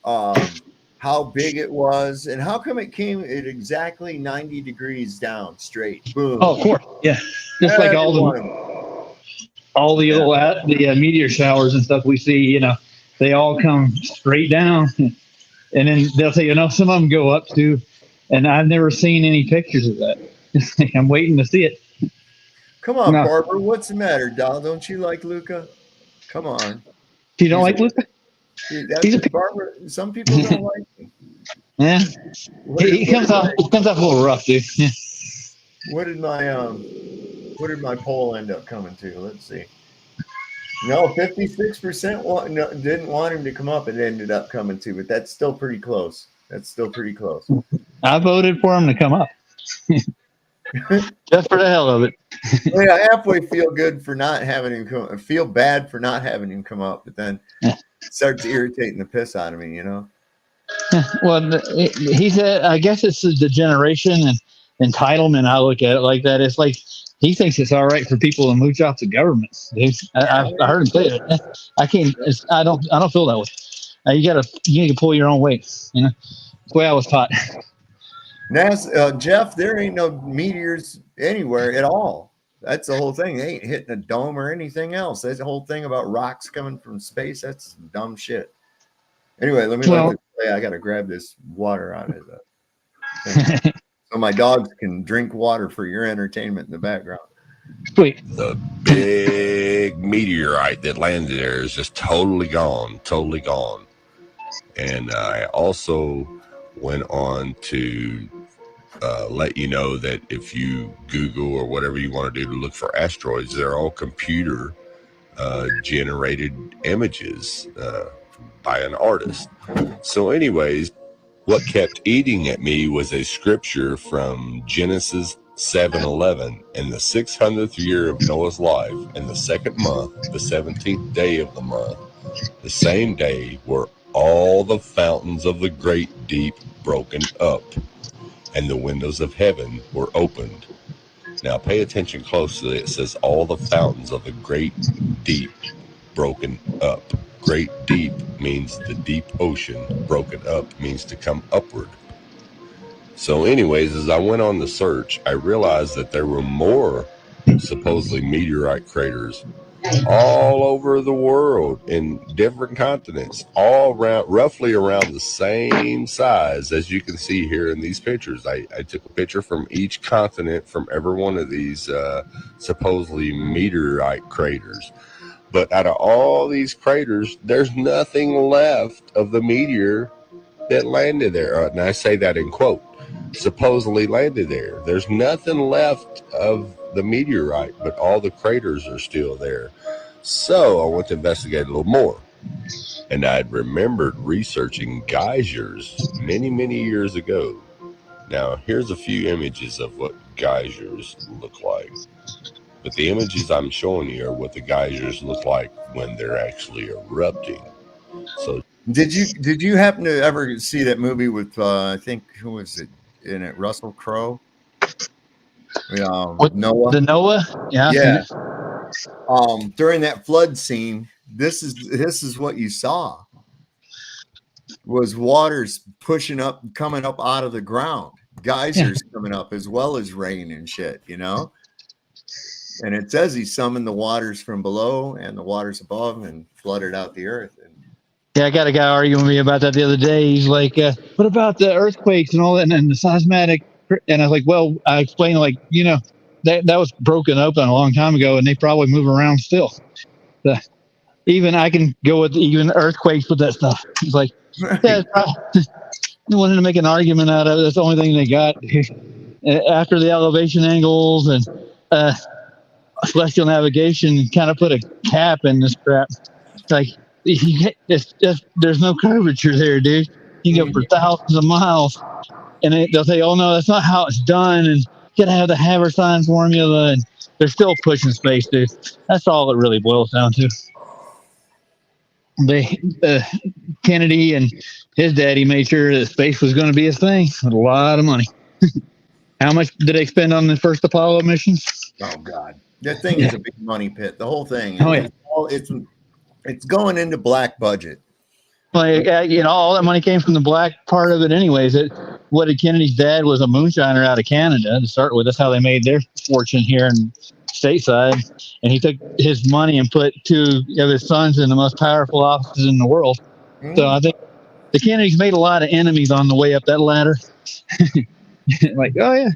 how big it was, and how come it came at exactly 90 degrees down straight. Boom. Oh, of course, yeah. Just like all the little meteor showers and stuff we see, they all come straight down, and then they'll say, some of them go up too, and I've never seen any pictures of that. I'm waiting to see it. Come on, Barbara. What's the matter, doll? Don't you like Luca? Come on. You don't like Luca? Barbara. Some people don't like him. Yeah. He comes off a little rough, dude. Yeah. What did my poll end up coming to? Let's see. No, 56% didn't want him to come up. It ended up coming to, but that's still pretty close. I voted for him to come up. Just for the hell of it. Well, I halfway feel good for not having him come. I feel bad for not having him come up, but then it starts irritating the piss out of me, you know. Well, he said, I guess it's the generation and entitlement. I look at it like that. It's like he thinks it's all right for people to mooch off the government. Dude. I heard him say it. I can't. I don't feel that way. You need to pull your own weight. You know, that's the way I was taught. Jeff, there ain't no meteors anywhere at all. That's the whole thing. They ain't hitting a dome or anything else. That's the whole thing about rocks coming from space. That's dumb shit. Anyway, let me let this play. I got to grab this water out of it. So my dogs can drink water for your entertainment in the background. Sweet. The big meteorite that landed there is just totally gone. And I also went on to let you know that if you Google or whatever you want to do to look for asteroids, they're all computer generated images by an artist. So anyways, what kept eating at me was a scripture from Genesis 7:11. In the 600th year of Noah's life, in the second month, the 17th day of the month, the same day were all the fountains of the great deep broken up, and the windows of heaven were opened. Now pay attention closely. It says all the fountains of the great deep broken up. Great deep means the deep ocean. Broken up means to come upward. So anyways, as I went on the search, I realized that there were more supposedly meteorite craters all over the world in different continents, all around, roughly around the same size as you can see here in these pictures. I took a picture from each continent from every one of these supposedly meteorite craters. But out of all these craters, there's nothing left of the meteor that landed there. And I say that in quote, supposedly landed there. There's nothing left of the meteorite, but all the craters are still there. So I went to investigate a little more. And I'd remembered researching geysers many, many years ago. Now, here's a few images of what geysers look like. But the images I'm showing you are what the geysers look like when they're actually erupting. So, did you happen to ever see that movie with I think who was it in it? Russell Crowe. Noah. The Noah. Yeah. During that flood scene, this is what you saw. Was waters pushing up, coming up out of the ground, geysers coming up as well as rain and shit, you know. And it says he summoned the waters from below and the waters above and flooded out the earth. Yeah, I got a guy arguing with me about that the other day. He's like, what about the earthquakes and all that and the seismic? And I was like, well, I explained, like, you know, that was broken open a long time ago and they probably move around still. Even I can go with even earthquakes with that stuff. It's like, yeah, they wanted to make an argument out of it. That's the only thing they got. After the elevation angles and celestial navigation kind of put a cap in this crap. It's like, there's no curvature there, dude. You can go for thousands of miles, and they'll say, "Oh no, that's not how it's done." And you gotta have the Haberstein formula, and they're still pushing space, dude. That's all it really boils down to. Kennedy and his daddy made sure that space was going to be a thing with a lot of money. How much did they spend on the first Apollo missions? Oh God, that thing is a big money pit. The whole thing. It's going into black budget. Like, you know, all that money came from the black part of it anyways. Kennedy's dad was a moonshiner out of Canada to start with. That's how they made their fortune here in stateside. And he took his money and put two of his sons in the most powerful offices in the world. So I think the Kennedys made a lot of enemies on the way up that ladder. Like, oh yeah.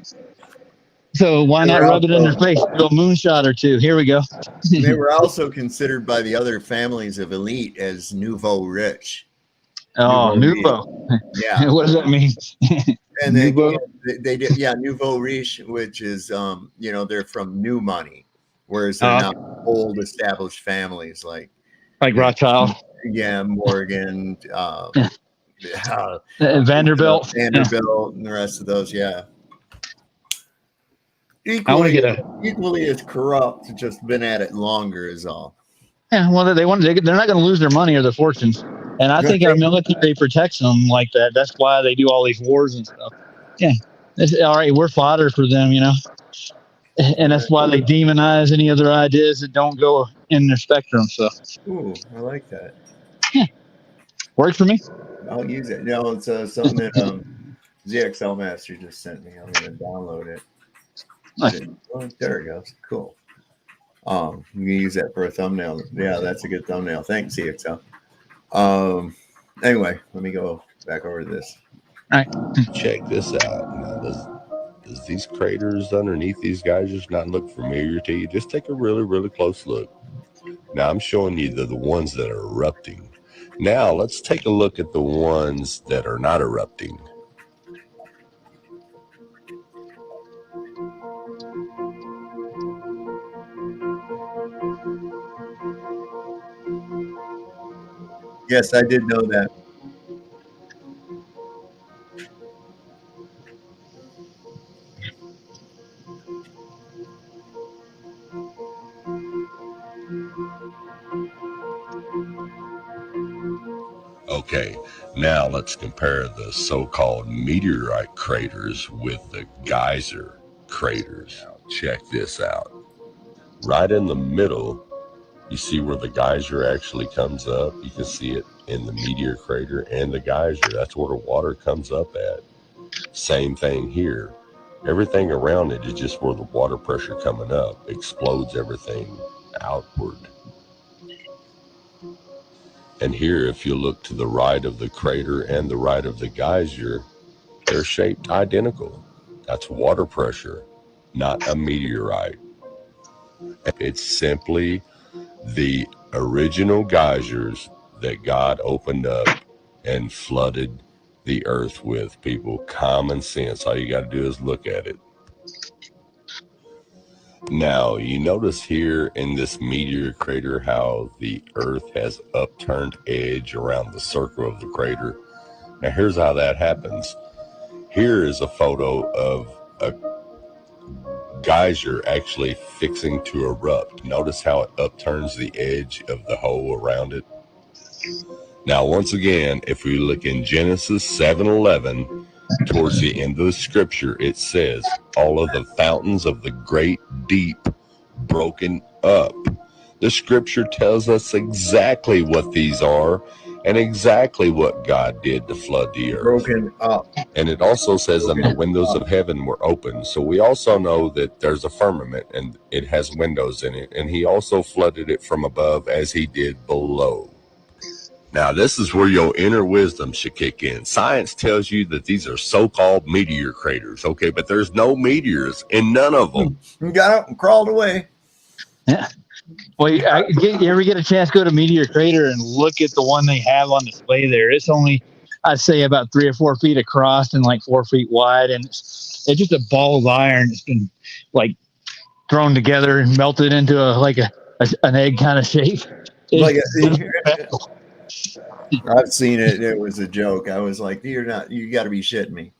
So why not rub it in their face? Do a moonshot or two. Here we go. They were also considered by the other families of elite as nouveau rich. Oh, nouveau. Yeah. What does that mean? And they did, yeah, nouveau riche, which is, you know, they're from new money, whereas they're not old established families like Rothschild. Yeah, Morgan, Vanderbilt. Vanderbilt, and the rest of those. Yeah. equally as corrupt, just been at it longer is all. Yeah, well, they're not going to lose their money or their fortunes, and I think our military protects them like that. That's why they do all these wars and stuff. Yeah, all right. We're fodder for them, and that's why they demonize any other ideas that don't go in their spectrum. So, ooh, I like that. Yeah, works for me. I'll use it. No, it's something that ZXL Master just sent me. I'm going to download it. Nice. Oh, there it goes. Cool. You can use that for a thumbnail. Yeah, that's a good thumbnail. Thanks, CXL. Anyway, let me go back over to this. All right. Check this out. Now, does these craters underneath these geysers not look familiar to you? Just take a really, really close look. Now, I'm showing you the ones that are erupting. Now, let's take a look at the ones that are not erupting. Yes, I did know that. Okay, now let's compare the so-called meteorite craters with the geyser craters. Now, check this out. Right in the middle, you see where the geyser actually comes up. You can see it in the meteor crater and the geyser. That's where the water comes up at. Same thing here. Everything around it is just where the water pressure coming up explodes everything outward. And here, if you look to the right of the crater and the right of the geyser, they're shaped identical. That's water pressure, not a meteorite. It's simply the original geysers that God opened up and flooded the earth with. People, common sense. All you got to do is look at it. Now, you notice here in this meteor crater how the earth has upturned edge around the circle of the crater. Now, here's how that happens. Here is a photo of a geyser actually fixing to erupt. Notice how it upturns the edge of the hole around it. Now, once again, if we look in Genesis 7:11, towards the end of the scripture, it says, all of the fountains of the great deep broken up. The scripture tells us exactly what these are and exactly what God did to flood the earth. Broken up. And it also says that the windows of heaven were open. So we also know that there's a firmament and it has windows in it. And he also flooded it from above as he did below. Now, this is where your inner wisdom should kick in. Science tells you that these are so-called meteor craters, okay? But there's no meteors in none of them. You got up and crawled away. Yeah. Well, you ever get a chance to go to Meteor Crater and look at the one they have on display there? It's only, I'd say, about 3 or 4 feet across and like 4 feet wide. And it's just a ball of iron. It's been like thrown together and melted into an egg kind of shape. I've seen it. It was a joke. I was like, you got to be shitting me.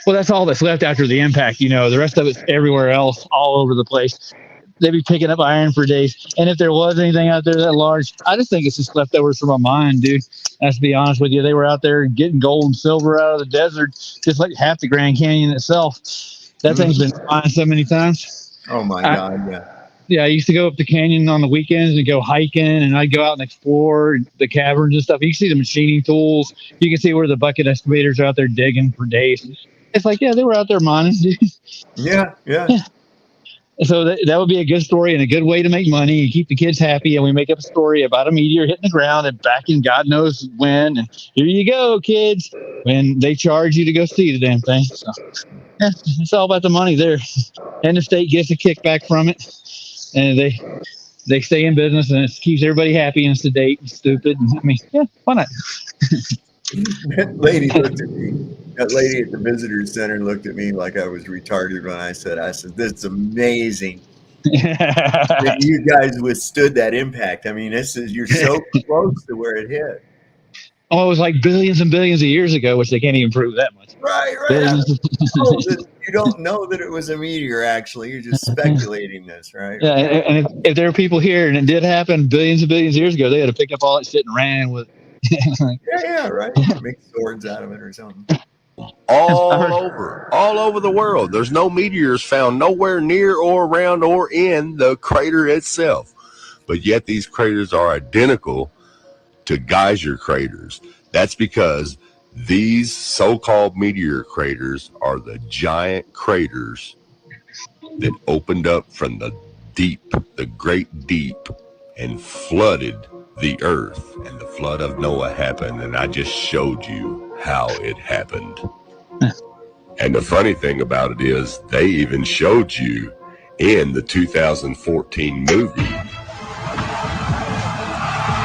Well, that's all that's left after the impact. The rest of it's everywhere else, all over the place. They'd be picking up iron for days. And if there was anything out there that large, I just think it's just leftovers from a mine, dude. Let's be honest with you. They were out there getting gold and silver out of the desert, just like half the Grand Canyon itself. That thing's been mined so many times. Oh, my God, yeah. Yeah, I used to go up the canyon on the weekends and go hiking, and I'd go out and explore the caverns and stuff. You can see the machining tools. You can see where the bucket excavators are out there digging for days. It's like, yeah, they were out there mining, dude. Yeah. So that would be a good story and a good way to make money and keep the kids happy. And we make up a story about a meteor hitting the ground and back in God knows when. And here you go, kids. When they charge you to go see the damn thing. So, yeah, it's all about the money there. And the state gets a kickback from it. And they stay in business, and it keeps everybody happy and sedate and stupid. And, I mean, yeah, why not? That lady looked at me. That lady at the visitor center looked at me like I was retarded when I said, this is amazing that you guys withstood that impact. I mean, you're so close to where it hit. Oh, it was like billions and billions of years ago, which they can't even prove that much. Right. You don't know that it was a meteor, actually. You're just speculating this, right? Yeah, and if there were people here and it did happen billions and billions of years ago, they had to pick up all that shit and ran with it. Yeah, right. Make swords out of it or something. All over the world. There's no meteors found nowhere near or around or in the crater itself. But yet these craters are identical to geyser craters. That's because these so-called meteor craters are the giant craters that opened up from the deep, the great deep, and flooded the earth. And the flood of Noah happened, and I just showed you how it happened. And the funny thing about it is they even showed you in the 2014 movie.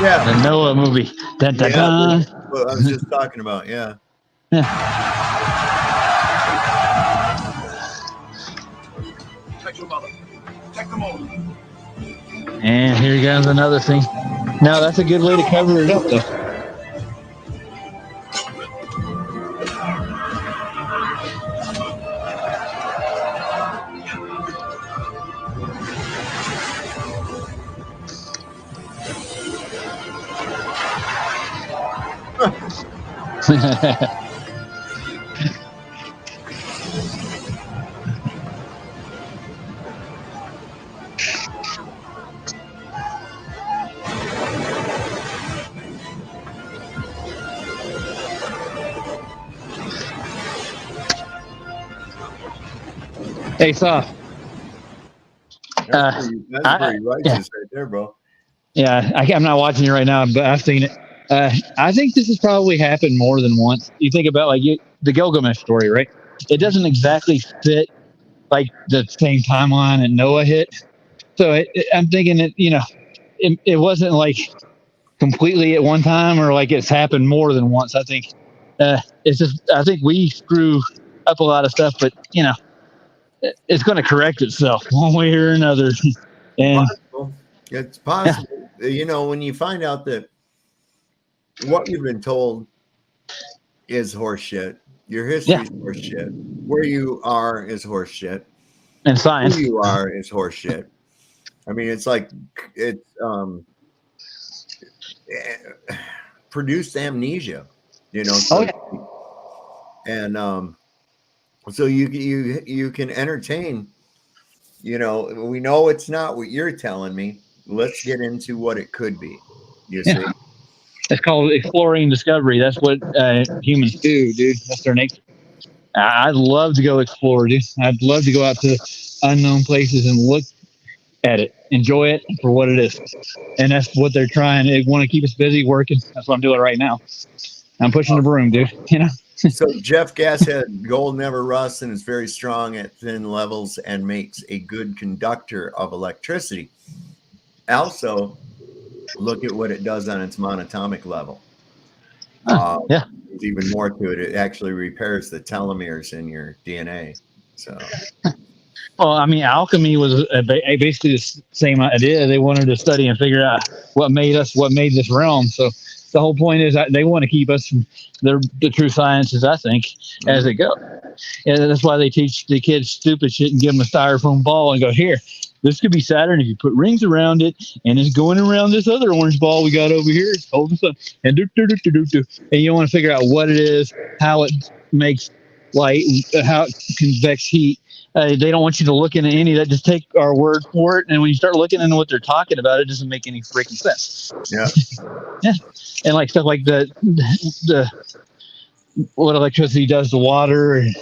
Yeah. The Noah movie. Dun, dun, dun. Well, I was just talking about, yeah. And here goes another thing. Now that's a good way to cover it up, though. Hey, Soft. That's pretty righteous right there, bro. Yeah, I'm not watching it right now, but I've seen it. I think this has probably happened more than once. You think about the Gilgamesh story, right? It doesn't exactly fit like the same timeline that Noah hit. So I'm thinking that it wasn't like completely at one time, or like it's happened more than once. I think it's just I think we screw up a lot of stuff, but it's going to correct itself one way or another. And it's possible. When you find out that what you've been told is horseshit, your history is horseshit, where you are is horseshit, and science, who you are is horseshit. I mean, it's like it's produced amnesia, and so you can entertain. We know it's not what you're telling me. Let's get into what it could be. You see. It's called exploring discovery. That's what humans do, dude. That's their nature. I'd love to go explore, dude. I'd love to go out to unknown places and look at it, enjoy it for what it is. And that's what they're trying. They want to keep us busy working. That's what I'm doing right now. I'm pushing the broom, dude. So Jeff Gashead, gold never rusts and is very strong at thin levels and makes a good conductor of electricity. Also, look at what it does on its monatomic level. There's even more to it. It actually repairs the telomeres in your DNA. So, well, I mean, alchemy was basically the same idea. They wanted to study and figure out what made this realm. So the whole point is that they want to keep us from the true sciences, I think, as it goes. And that's why they teach the kids stupid shit and give them a styrofoam ball and go, here, this could be Saturn if you put rings around it, and it's going around this other orange ball we got over here. It's called the sun. And you want to figure out what it is, how it makes light, how it convects heat. They don't want you to look into any of that. Just take our word for it. And when you start looking into what they're talking about, it doesn't make any freaking sense. Yeah. And like stuff like the what electricity does to water and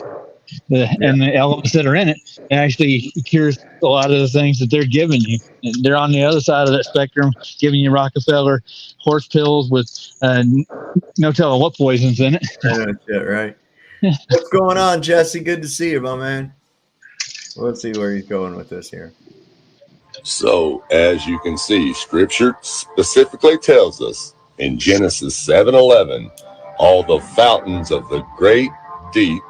the elements that are in it, it actually cures a lot of the things that they're giving you. And they're on the other side of that spectrum, giving you Rockefeller horse pills with no telling what poisons in it. That's it, right? What's going on, Jesse? Good to see you, my man. Let's see where he's going with this here. So, as you can see, Scripture specifically tells us in Genesis 7:11, all the fountains of the great deep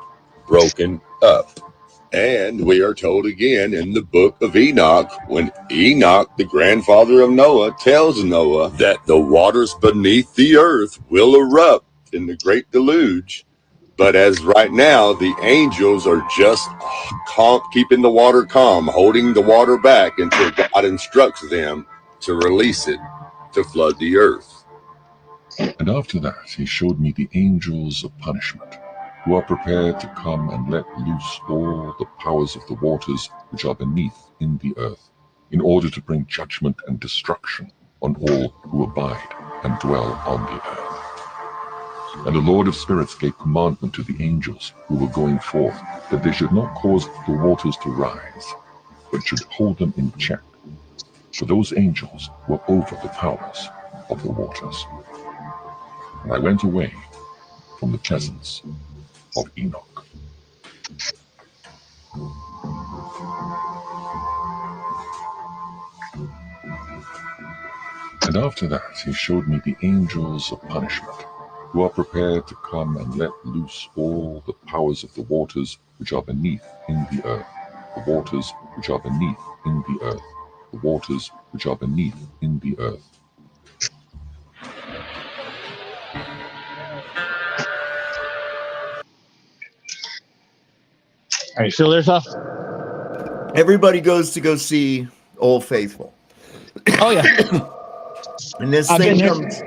broken up. And we are told again in the book of Enoch, when Enoch, the grandfather of Noah, tells Noah that the waters beneath the earth will erupt in the great deluge. But as right now, the angels are just keeping the water calm, holding the water back until God instructs them to release it to flood the earth. And after that, he showed me the angels of punishment, who are prepared to come and let loose all the powers of the waters which are beneath in the earth, in order to bring judgment and destruction on all who abide and dwell on the earth. And the Lord of Spirits gave commandment to the angels who were going forth, that they should not cause the waters to rise, but should hold them in check. For those angels were over the powers of the waters. And I went away from the presence of Enoch. And after that he showed me the angels of punishment, who are prepared to come and let loose all the powers of the waters which are beneath in the earth, the waters which are beneath in the earth, the waters which are beneath in the earth. Are you still there, Seth? Everybody goes to go see Old Faithful. Oh yeah. And this I've thing been comes.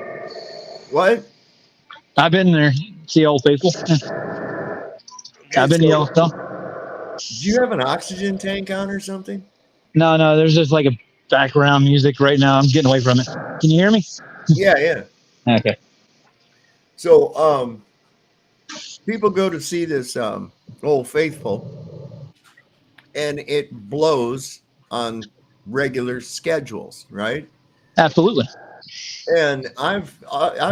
What? I've been there. See Old Faithful. I've been to Yellowstone. Do you have an oxygen tank on or something? No, there's just like a background music right now. I'm getting away from it. Can you hear me? Yeah. Okay. So, people go to see this Old Faithful, and it blows on regular schedules, right? Absolutely. And I've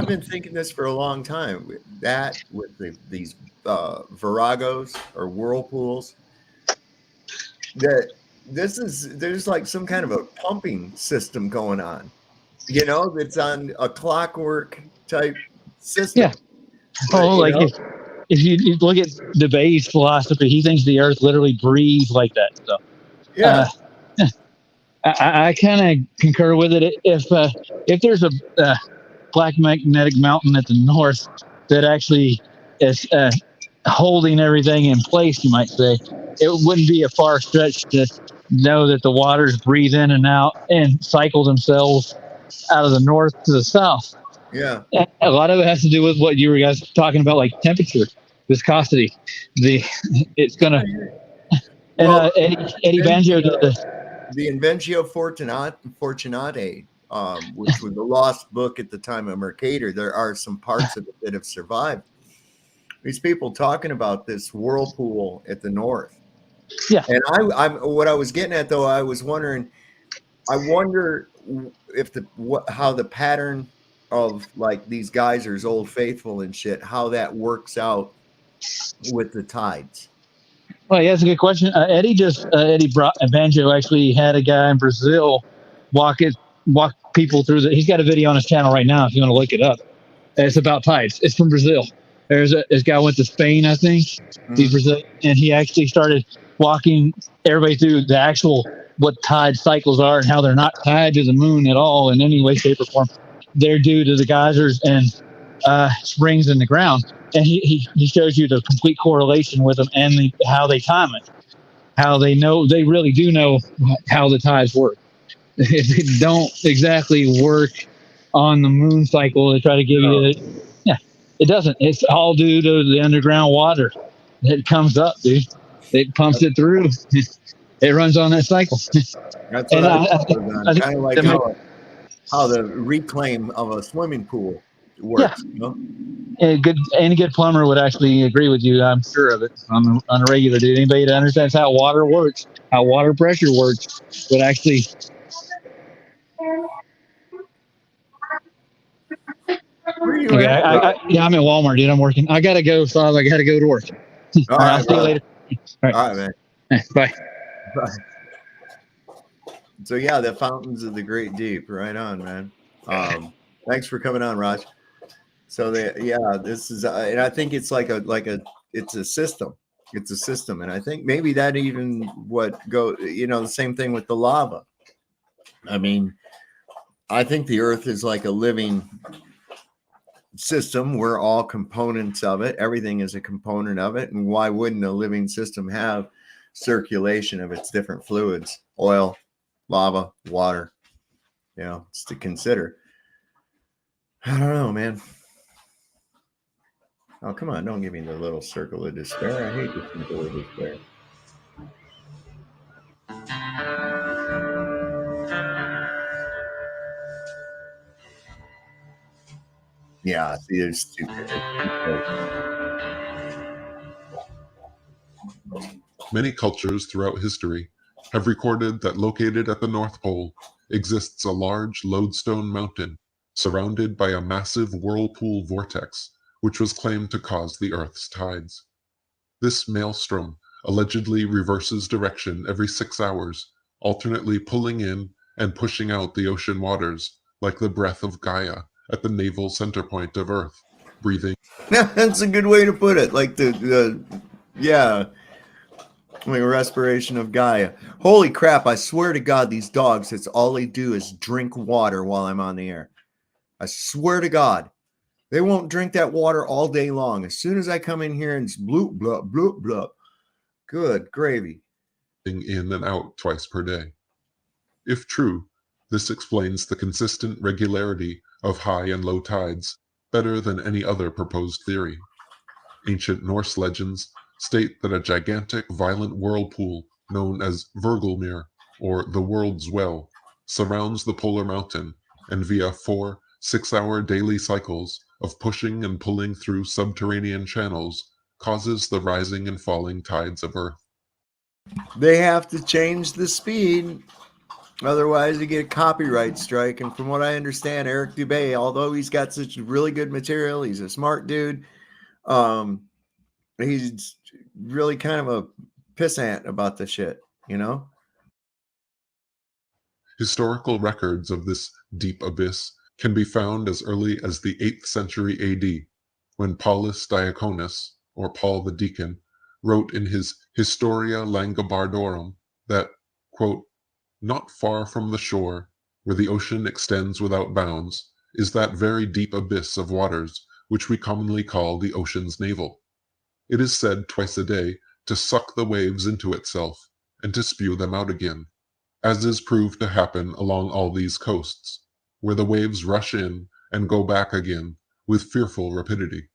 been thinking this for a long time. That with these viragos or whirlpools, that there's like some kind of a pumping system going on, that's on a clockwork type system. Yeah. Oh, like if you look at DeBay's philosophy, he thinks the Earth literally breathes like that. So yeah. I kind of concur with it. If there's a black magnetic mountain at the north that actually is holding everything in place, you might say, it wouldn't be a far stretch to know that the waters breathe in and out and cycle themselves out of the north to the south. Yeah. A lot of it has to do with what you were guys talking about, like temperature, viscosity. It's gonna. And Eddie Banjo did the Inventio Fortunatae, which was a lost book at the time of Mercator. There are some parts of it that have survived. These people talking about this whirlpool at the north. Yeah. And I'm what I was getting at though, I was wondering, I wonder if how the pattern of like these geysers, Old Faithful and shit, how that works out with the tides. Well, yeah, that's a good question. Eddie Banjo actually had a guy in Brazil walk people through he's got a video on his channel right now if you want to look it up. It's about tides. It's from Brazil. This guy went to Spain, I think. He's Brazilian, and he actually started walking everybody through the actual what tide cycles are and how they're not tied to the moon at all in any way, shape, or form. They're due to the geysers and springs in the ground. And he shows you the complete correlation with them and how they time it, how they really do know how the tides work. If they don't exactly work on the moon cycle, they try to give you it doesn't. It's all due to the underground water that comes up, dude. It pumps it through. It runs on that cycle. That's what I kind of like how the reclaim of a swimming pool works. Yeah. Any good plumber would actually agree with you. I'm sure of it on a regular, dude. Anybody that understands how water works, how water pressure works, would actually. Where are you Okay, at? I'm at Walmart, dude. I'm working. I gotta go, so I gotta go to work. All right, I'll see you later. All right, man. Bye. Bye. So yeah, the fountains of the great deep. Right on, man. Thanks for coming on, Raj. So this is, and I think it's it's a system. It's a system, and I think maybe that even the same thing with the lava. I mean, I think the Earth is like a living system. We're all components of it. Everything is a component of it. And why wouldn't a living system have circulation of its different fluids? Oil, lava, water. You know, it's to consider. I don't know, man. Oh, come on. Don't give me the little circle of despair. I hate the circle of despair. Yeah, see, it's stupid. Many cultures throughout history have recorded that located at the North Pole exists a large lodestone mountain surrounded by a massive whirlpool vortex, which was claimed to cause the Earth's tides. This maelstrom allegedly reverses direction every 6 hours, alternately pulling in and pushing out the ocean waters like the breath of Gaia at the naval center point of Earth, breathing. That's a good way to put it. Like yeah, like a respiration of Gaia. Holy crap, I swear to God, these dogs, that's all they do is drink water while I'm on the air. I swear to God. They won't drink that water all day long. As soon as I come in here and it's bloop, bloop, bloop, bloop. Good gravy. In and out twice per day. If true, this explains the consistent regularity of high and low tides better than any other proposed theory. Ancient Norse legends state that a gigantic violent whirlpool known as Virgelmir, or the World's Well, surrounds the polar mountain and via 4 6-hour daily cycles of pushing and pulling through subterranean channels causes the rising and falling tides of Earth. They have to change the speed. Otherwise, you get a copyright strike. And from what I understand, Eric Dubay, although he's got such really good material, he's a smart dude. He's really kind of a pissant about the shit, you know? Historical records of this deep abyss can be found as early as the 8th century AD, when Paulus Diaconus, or Paul the Deacon, wrote in his Historia Langobardorum that, quote, "Not far from the shore, where the ocean extends without bounds, is that very deep abyss of waters which we commonly call the ocean's navel. It is said twice a day to suck the waves into itself, and to spew them out again, as is proved to happen along all these coasts, where the waves rush in and go back again with fearful rapidity.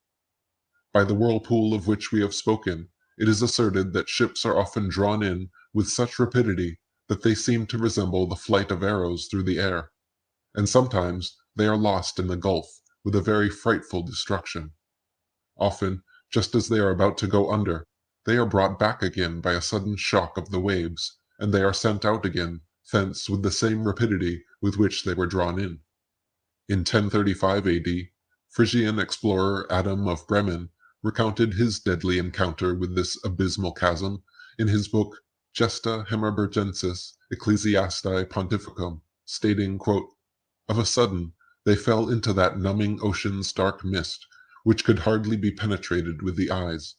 By the whirlpool of which we have spoken, it is asserted that ships are often drawn in with such rapidity that they seem to resemble the flight of arrows through the air, and sometimes they are lost in the gulf with a very frightful destruction. Often, just as they are about to go under, they are brought back again by a sudden shock of the waves, and they are sent out again thence with the same rapidity with which they were drawn in. In 1035 AD, Frisian explorer Adam of Bremen recounted his deadly encounter with this abysmal chasm in his book Gesta Hemerbergensis Ecclesiastiae Pontificum, stating, quote, "Of a sudden they fell into that numbing ocean's dark mist, which could hardly be penetrated with the eyes.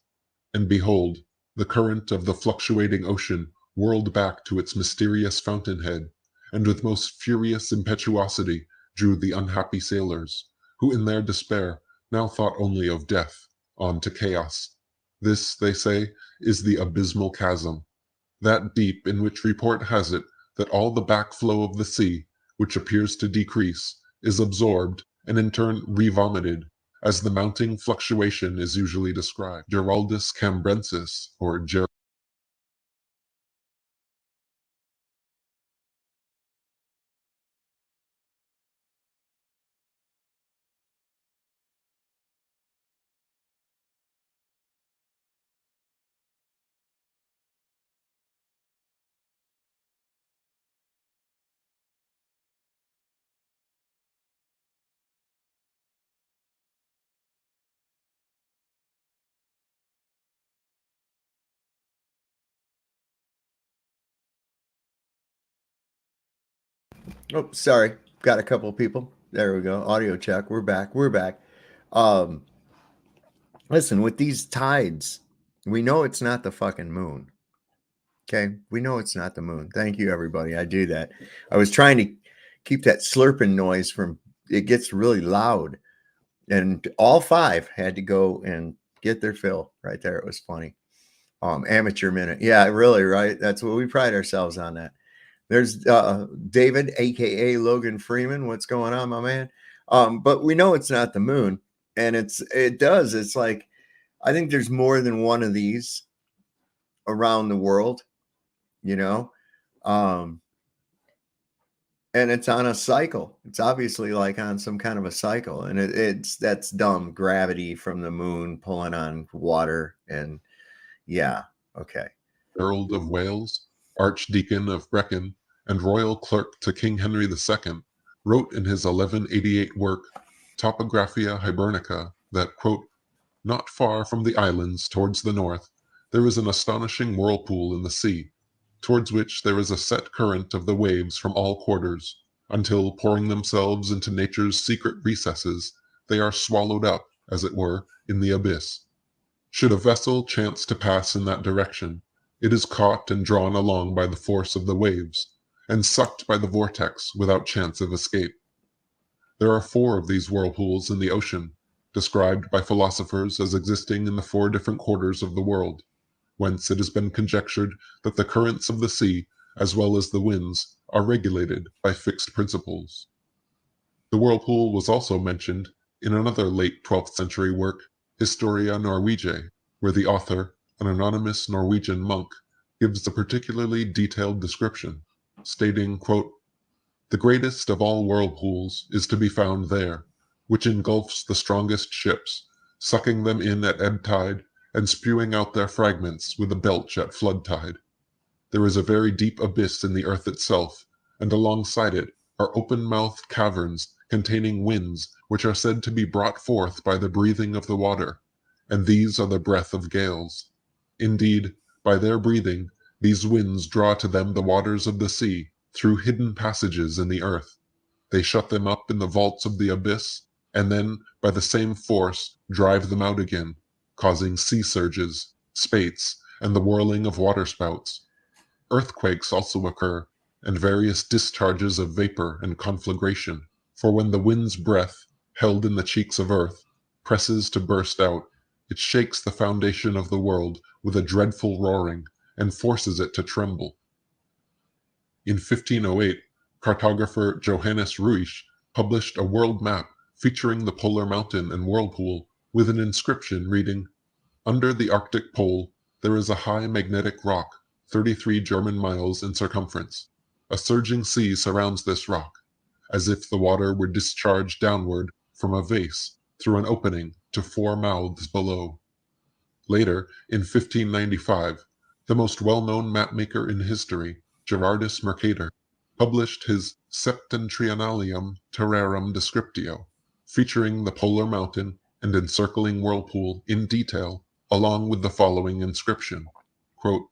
And behold, the current of the fluctuating ocean whirled back to its mysterious fountainhead, and with most furious impetuosity drew the unhappy sailors, who in their despair now thought only of death, on to chaos. This, they say, is the abysmal chasm, that deep in which report has it that all the backflow of the sea, which appears to decrease, is absorbed and in turn revomited, as the mounting fluctuation is usually described. Geraldus Cambrensis, or Oh, sorry. Got a couple of people. There we go. Audio check. We're back. We're back. Listen, with these tides, we know it's not the fucking moon. Okay? We know it's not the moon. Thank you, everybody. I do that. I was trying to keep that slurping noise from, it gets really loud And all 5 had to go and get their fill right there. It was funny. Amateur minute. Yeah, really, right? That's what we pride ourselves on that. There's David, aka Logan Freeman. What's going on, my man? But we know it's not the moon, and it's like, I think there's more than one of these around the world, you know. And it's on a cycle. It's obviously like on some kind of a cycle, and that's dumb gravity from the moon pulling on water. And yeah, okay. Earl of Wales, Archdeacon of Brecon, and royal clerk to King Henry II, wrote in his 1188 work Topographia Hibernica that, quote, "Not far from the islands towards the north, there is an astonishing whirlpool in the sea, towards which there is a set current of the waves from all quarters, until, pouring themselves into nature's secret recesses, they are swallowed up, as it were, in the abyss. Should a vessel chance to pass in that direction, it is caught and drawn along by the force of the waves, and sucked by the vortex without chance of escape. There are 4 of these whirlpools in the ocean, described by philosophers as existing in the 4 different quarters of the world, whence it has been conjectured that the currents of the sea, as well as the winds, are regulated by fixed principles." The whirlpool was also mentioned in another late 12th century work, Historia Norwegiae, where the author, an anonymous Norwegian monk, gives a particularly detailed description, stating, quote, "The greatest of all whirlpools is to be found there, which engulfs the strongest ships, sucking them in at ebb tide, and spewing out their fragments with a belch at flood tide. There is a very deep abyss in the earth itself, and alongside it are open-mouthed caverns containing winds which are said to be brought forth by the breathing of the water, and these are the breath of gales. Indeed, by their breathing, these winds draw to them the waters of the sea through hidden passages in the earth. They shut them up in the vaults of the abyss, and then, by the same force, drive them out again, causing sea surges, spates, and the whirling of waterspouts. Earthquakes also occur, and various discharges of vapor and conflagration, for when the wind's breath, held in the cheeks of earth, presses to burst out, it shakes the foundation of the world with a dreadful roaring, and forces it to tremble. In 1508, cartographer Johannes Ruisch published a world map featuring the polar mountain and whirlpool with an inscription reading, "Under the Arctic Pole, there is a high magnetic rock, 33 German miles in circumference. A surging sea surrounds this rock, as if the water were discharged downward from a vase through an opening to 4 mouths below." Later, in 1595, the most well-known mapmaker in history, Gerardus Mercator, published his Septentrionalium Terrarum Descriptio, featuring the polar mountain and encircling whirlpool in detail, along with the following inscription, quote,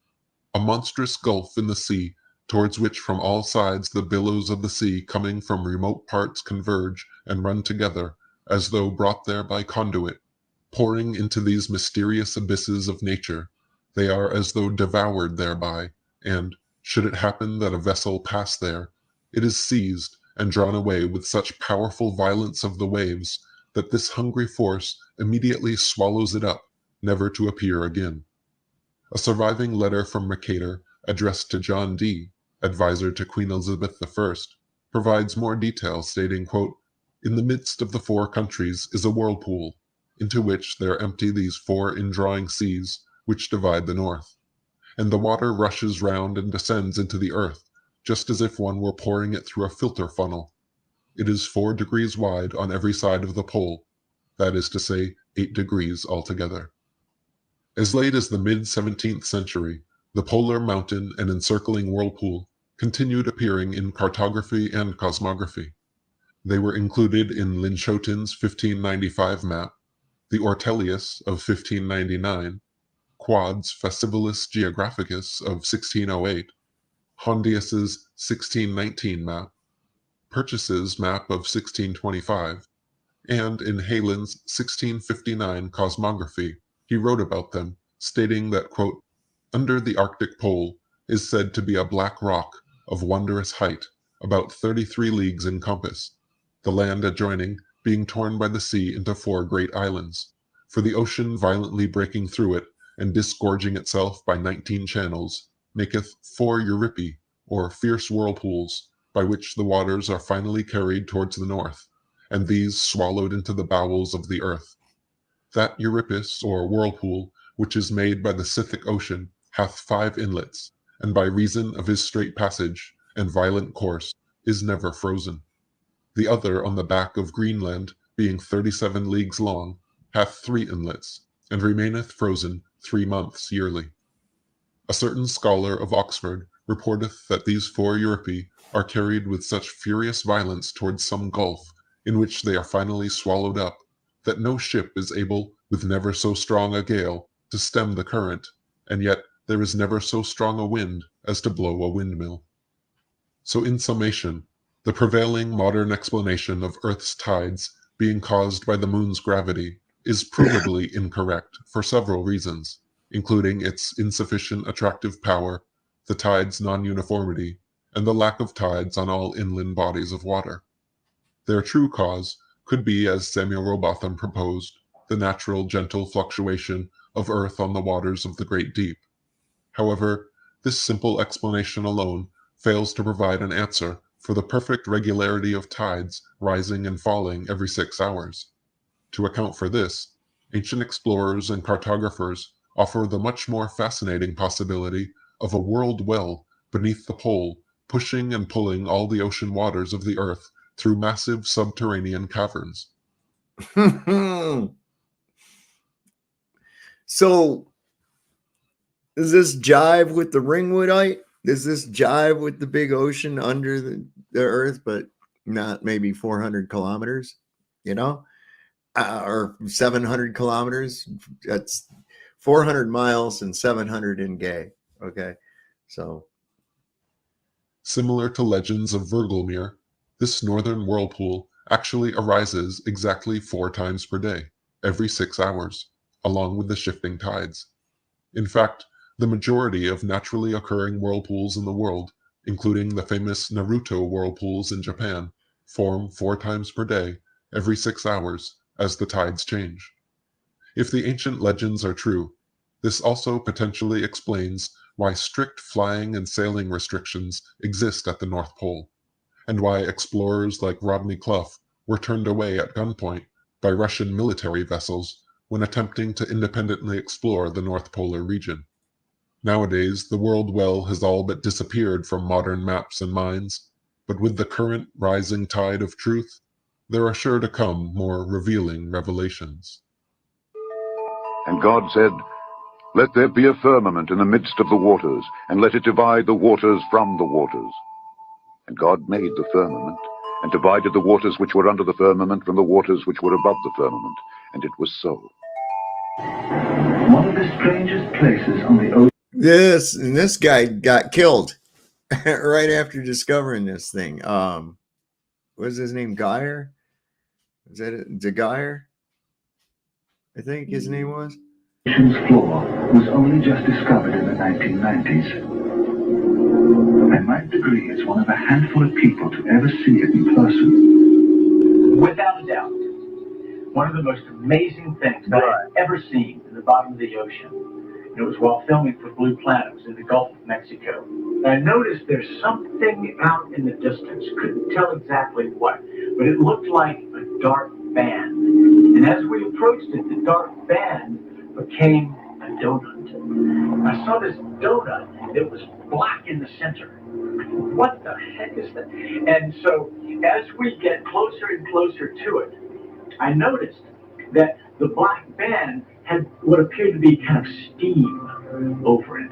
"A monstrous gulf in the sea, towards which from all sides the billows of the sea coming from remote parts converge and run together, as though brought there by conduit. Pouring into these mysterious abysses of nature, they are as though devoured thereby, and, should it happen that a vessel pass there, it is seized and drawn away with such powerful violence of the waves that this hungry force immediately swallows it up, never to appear again." A surviving letter from Mercator, addressed to John Dee, advisor to Queen Elizabeth I, provides more detail, stating, quote, "In the midst of the 4 countries is a whirlpool, into which there empty these 4 indrawing seas, which divide the north. And the water rushes round and descends into the earth, just as if one were pouring it through a filter funnel. It is 4 degrees wide on every side of the pole, that is to say, 8 degrees altogether." As late as the mid-17th century, the polar mountain and encircling whirlpool continued appearing in cartography and cosmography. They were included in Linschoten's 1595 map, the Ortelius of 1599, Quad's Fasciculus Geographicus of 1608, Hondius's 1619 map, Purchas's map of 1625, and in Heylyn's 1659 cosmography. He wrote about them, stating that, quote, "Under the Arctic Pole is said to be a black rock of wondrous height, about 33 leagues in compass, the land adjoining being torn by the sea into 4 great islands, for the ocean violently breaking through it and disgorging itself by 19 channels, maketh 4 Euripi, or fierce whirlpools, by which the waters are finally carried towards the north, and these swallowed into the bowels of the earth. That Euripus, or whirlpool, which is made by the Scythic Ocean, hath 5 inlets, and by reason of his straight passage and violent course is never frozen. The other on the back of Greenland, being 37 leagues long, hath 3 inlets, and remaineth frozen 3 months yearly. A certain scholar of Oxford reporteth that these 4 Euripi are carried with such furious violence towards some gulf, in which they are finally swallowed up, that no ship is able, with never so strong a gale, to stem the current, and yet there is never so strong a wind as to blow a windmill. So in summation, the prevailing modern explanation of Earth's tides being caused by the moon's gravity is provably incorrect for several reasons, including its insufficient attractive power, the tide's non-uniformity, and the lack of tides on all inland bodies of water. Their true cause could be, as Samuel Rowbotham proposed, the natural gentle fluctuation of Earth on the waters of the great deep. However, this simple explanation alone fails to provide an answer for the perfect regularity of tides rising and falling every 6 hours. To account for this, ancient explorers and cartographers offer the much more fascinating possibility of a world well beneath the pole, pushing and pulling all the ocean waters of the Earth through massive subterranean caverns. So, does this jive with the ringwoodite? Does this jive with the big ocean under the Earth, but not maybe 400 kilometers, or 700 kilometers? That's 400 miles and 700 in gay. Okay. So, similar to legends of Virgelmere, this northern whirlpool actually arises exactly 4 times per day, every 6 hours, along with the shifting tides. In fact, the majority of naturally occurring whirlpools in the world, including the famous Naruto whirlpools in Japan, form 4 times per day, every 6 hours, as the tides change. If the ancient legends are true, this also potentially explains why strict flying and sailing restrictions exist at the North Pole, and why explorers like Rodney Clough were turned away at gunpoint by Russian military vessels when attempting to independently explore the North Polar region. Nowadays, the world well has all but disappeared from modern maps and minds, but with the current rising tide of truth, there are sure to come more revealing revelations. And God said, "Let there be a firmament in the midst of the waters, and let it divide the waters from the waters." And God made the firmament, and divided the waters which were under the firmament from the waters which were above the firmament. And it was so. One of the strangest places on the ocean. This guy got killed right after discovering this thing. What was his name? Geyer? Is that it? De Geyer? I think his name was. The ocean's floor was only just discovered in the 1990s. I might agree it's one of a handful of people to ever see it in person. Without a doubt, one of the most amazing things that I've ever seen in the bottom of the ocean. It was while filming for Blue Planet. It was in the Gulf of Mexico. I noticed there's something out in the distance. Couldn't tell exactly what, but it looked like a dark band. And as we approached it, the dark band became a donut. I saw this donut that was black in the center. What the heck is that? And so as we get closer and closer to it, I noticed that the black band had what appeared to be kind of steam over it.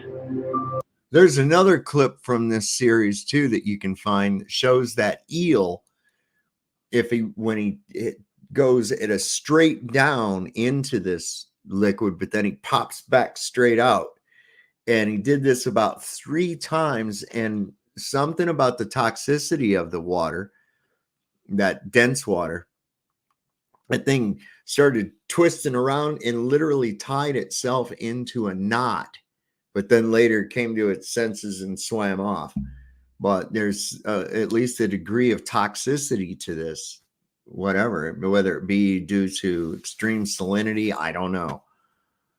There's another clip from this series too that you can find that shows that eel, when it goes at a straight down into this liquid, but then he pops back straight out. And he did this about 3 times, and something about the toxicity of the water, that dense water, that thing started twisting around and literally tied itself into a knot, but then later came to its senses and swam off. But there's at least a degree of toxicity to this whatever, whether it be due to extreme salinity, I don't know.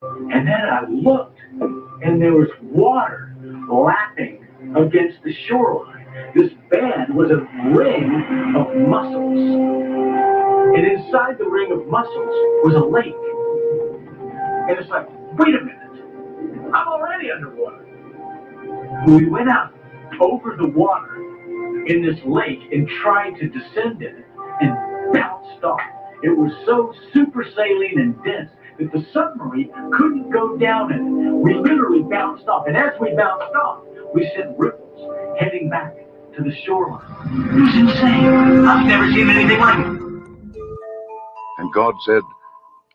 And then I looked, and there was water lapping against the shoreline. This band was a ring of mussels. And inside the ring of mussels was a lake. And it's like, wait a minute, I'm already underwater. We went out over the water in this lake and tried to descend in it and bounced off. It was so super saline and dense that the submarine couldn't go down in it. We literally bounced off. And as we bounced off, we sent ripples heading back to the shoreline. It was insane. I've never seen anything like it. And God said,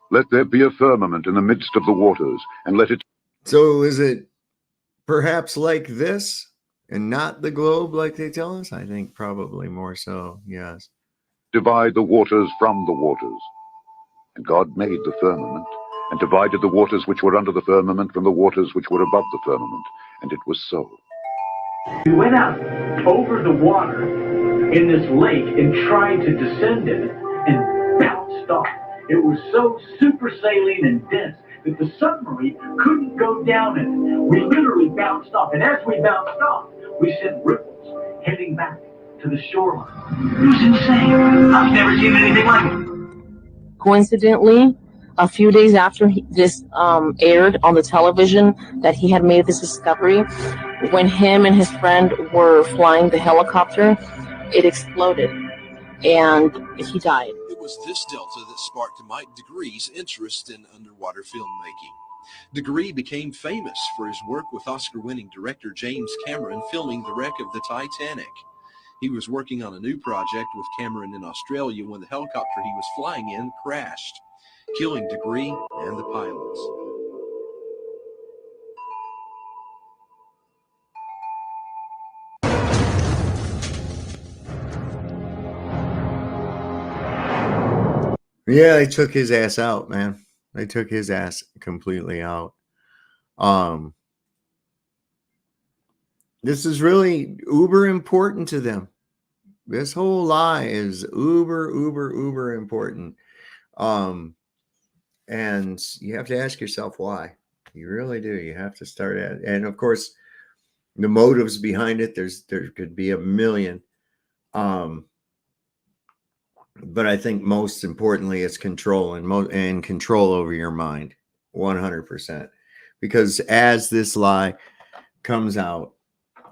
"Let there be a firmament in the midst of the waters, and let it..." So is it perhaps like this and not the globe like they tell us? I think probably more so, yes. "Divide the waters from the waters." And God made the firmament, and divided the waters which were under the firmament from the waters which were above the firmament. And it was so. We went out over the water in this lake and tried to descend in it and bounced off. It was so super saline and dense that the submarine couldn't go down in it. We literally bounced off. And as we bounced off, we sent ripples heading back to the shoreline. It was insane. I've never seen anything like it. Coincidentally, a few days after this aired on the television that he had made this discovery, when him and his friend were flying the helicopter, it exploded and he died. It was this delta that sparked Mike Degree's interest in underwater filmmaking. Degree became famous for his work with Oscar-winning director James Cameron filming the wreck of the Titanic. He was working on a new project with Cameron in Australia when the helicopter he was flying in crashed, killing Degree and the pilots. Yeah, they took his ass out, man. They took his ass completely out. This is really uber important to them. This whole lie is uber important. And you have to ask yourself why. You really do. You have to start at, and of course, the motives behind it. There could be a million. But I think most importantly, it's control and control over your mind, 100%. Because as this lie comes out,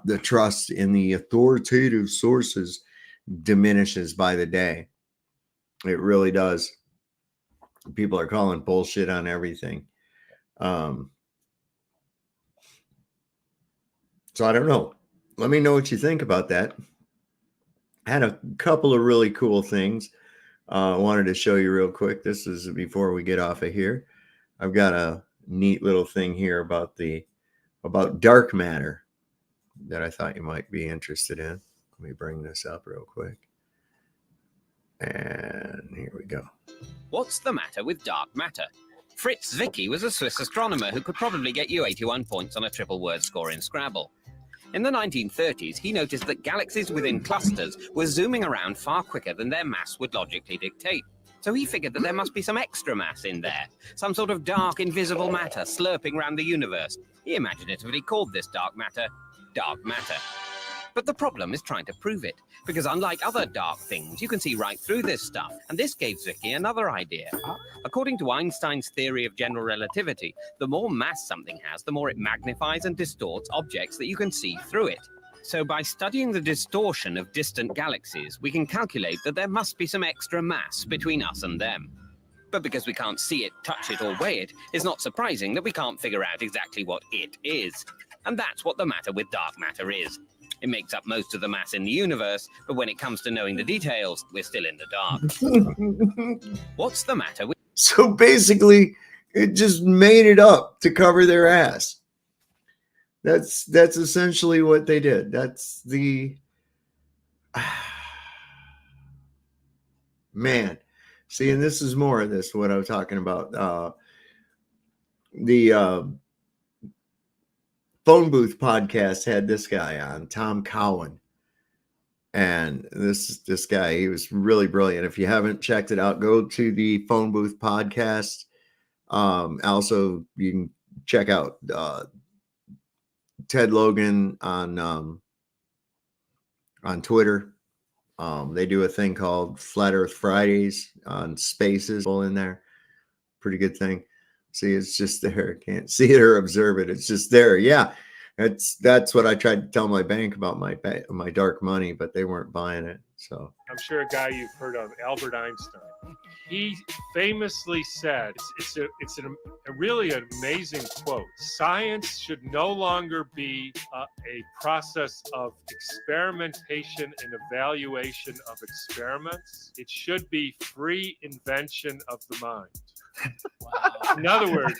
the trust in the authoritative sources diminishes by the day. It really does. People are calling bullshit on everything. So I don't know. Let me know what you think about that. I had a couple of really cool things I wanted to show you real quick. This is before we get off of here. I've got a neat little thing here about dark matter that I thought you might be interested in. Let me bring this up real quick. And here we go. What's the matter with dark matter? Fritz Zwicky was a Swiss astronomer who could probably get you 81 points on a triple word score in Scrabble. In the 1930s, he noticed that galaxies within clusters were zooming around far quicker than their mass would logically dictate. So he figured that there must be some extra mass in there, some sort of dark, invisible matter slurping around the universe. He imaginatively called this dark matter. But the problem is trying to prove it, because unlike other dark things, you can see right through this stuff, and this gave Zwicky another idea. According to Einstein's theory of general relativity, the more mass something has, the more it magnifies and distorts objects that you can see through it. So by studying the distortion of distant galaxies, we can calculate that there must be some extra mass between us and them. But because we can't see it, touch it, or weigh it, it's not surprising that we can't figure out exactly what it is. And that's what the matter with dark matter is. It makes up most of the mass in the universe, but when it comes to knowing the details, we're still in the dark. What's the matter with... So basically, it just made it up to cover their ass. That's essentially what they did. That's the... Man. See, and this is more of this, what I was talking about. The Phone Booth podcast had this guy on, Tom Cowan. And this guy, he was really brilliant. If you haven't checked it out, go to the Phone Booth podcast. Also, you can check out Ted Logan on Twitter. They do a thing called Flat Earth Fridays on Spaces in there. Pretty good thing. See, it's just there. Can't see it or observe it. It's just there. Yeah. That's what I tried to tell my bank about my dark money, but they weren't buying it. So I'm sure a guy you've heard of, Albert Einstein. He famously said, it's a really amazing quote. Science should no longer be a process of experimentation and evaluation of experiments. It should be free invention of the mind. Wow. In other words,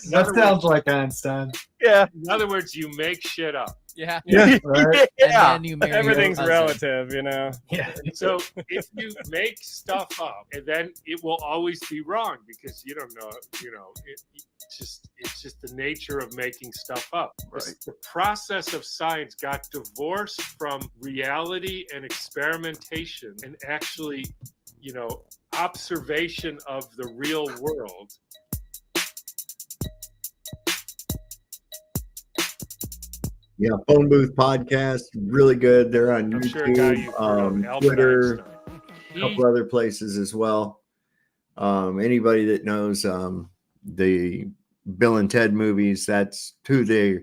that sounds like Einstein. Yeah. In other words, you make shit up. Yeah. Right. Yeah. And then you marry Everything's your cousin. relative, you know. Yeah. So if you make stuff up, and then it will always be wrong because you don't know. You know, it's just the nature of making stuff up. Right. The process of science got divorced from reality and experimentation, and actually, you know, observation of the real world. yeah, Phone Booth podcast, really good. They're on I'm YouTube, sure a guy you've heard of, Albert Twitter, Einstein. a couple other places as well. Anybody that knows the Bill and Ted movies, that's who they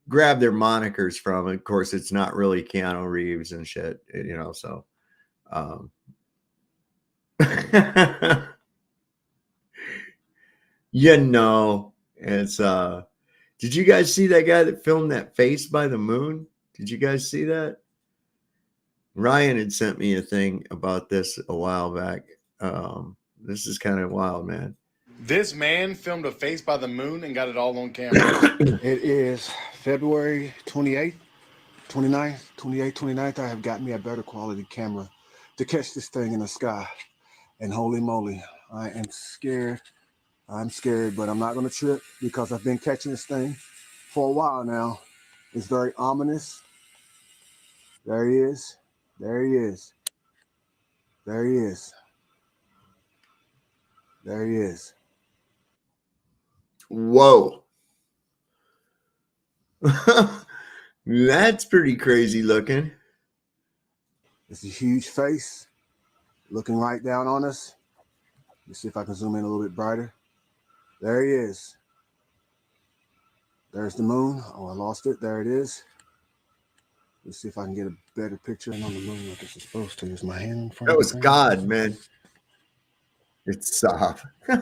grab their monikers from. Of course, it's not really Keanu Reeves and shit, you know, so you know, it's did you guys see that guy that filmed that face by the moon? Did you guys see that? Ryan had sent me a thing about this a while back. This is kind of wild, man. This man filmed a face by the moon and got it all on camera. It is February 28th, 29th, 28th, 29th. I have got me a better quality camera to catch this thing in the sky. And holy moly, I am scared. I'm scared, but I'm not going to trip because I've been catching this thing for a while now. It's very ominous. There he is. There he is. There he is. There he is. Whoa. That's pretty crazy looking. It's a huge face looking right down on us. Let's see if I can zoom in a little bit brighter. There he is. There's the moon. Oh, I lost it. There it is. Let's see if I can get a better picture on the moon like it's supposed to. Is my hand in front That of was the God, man. It's soft. There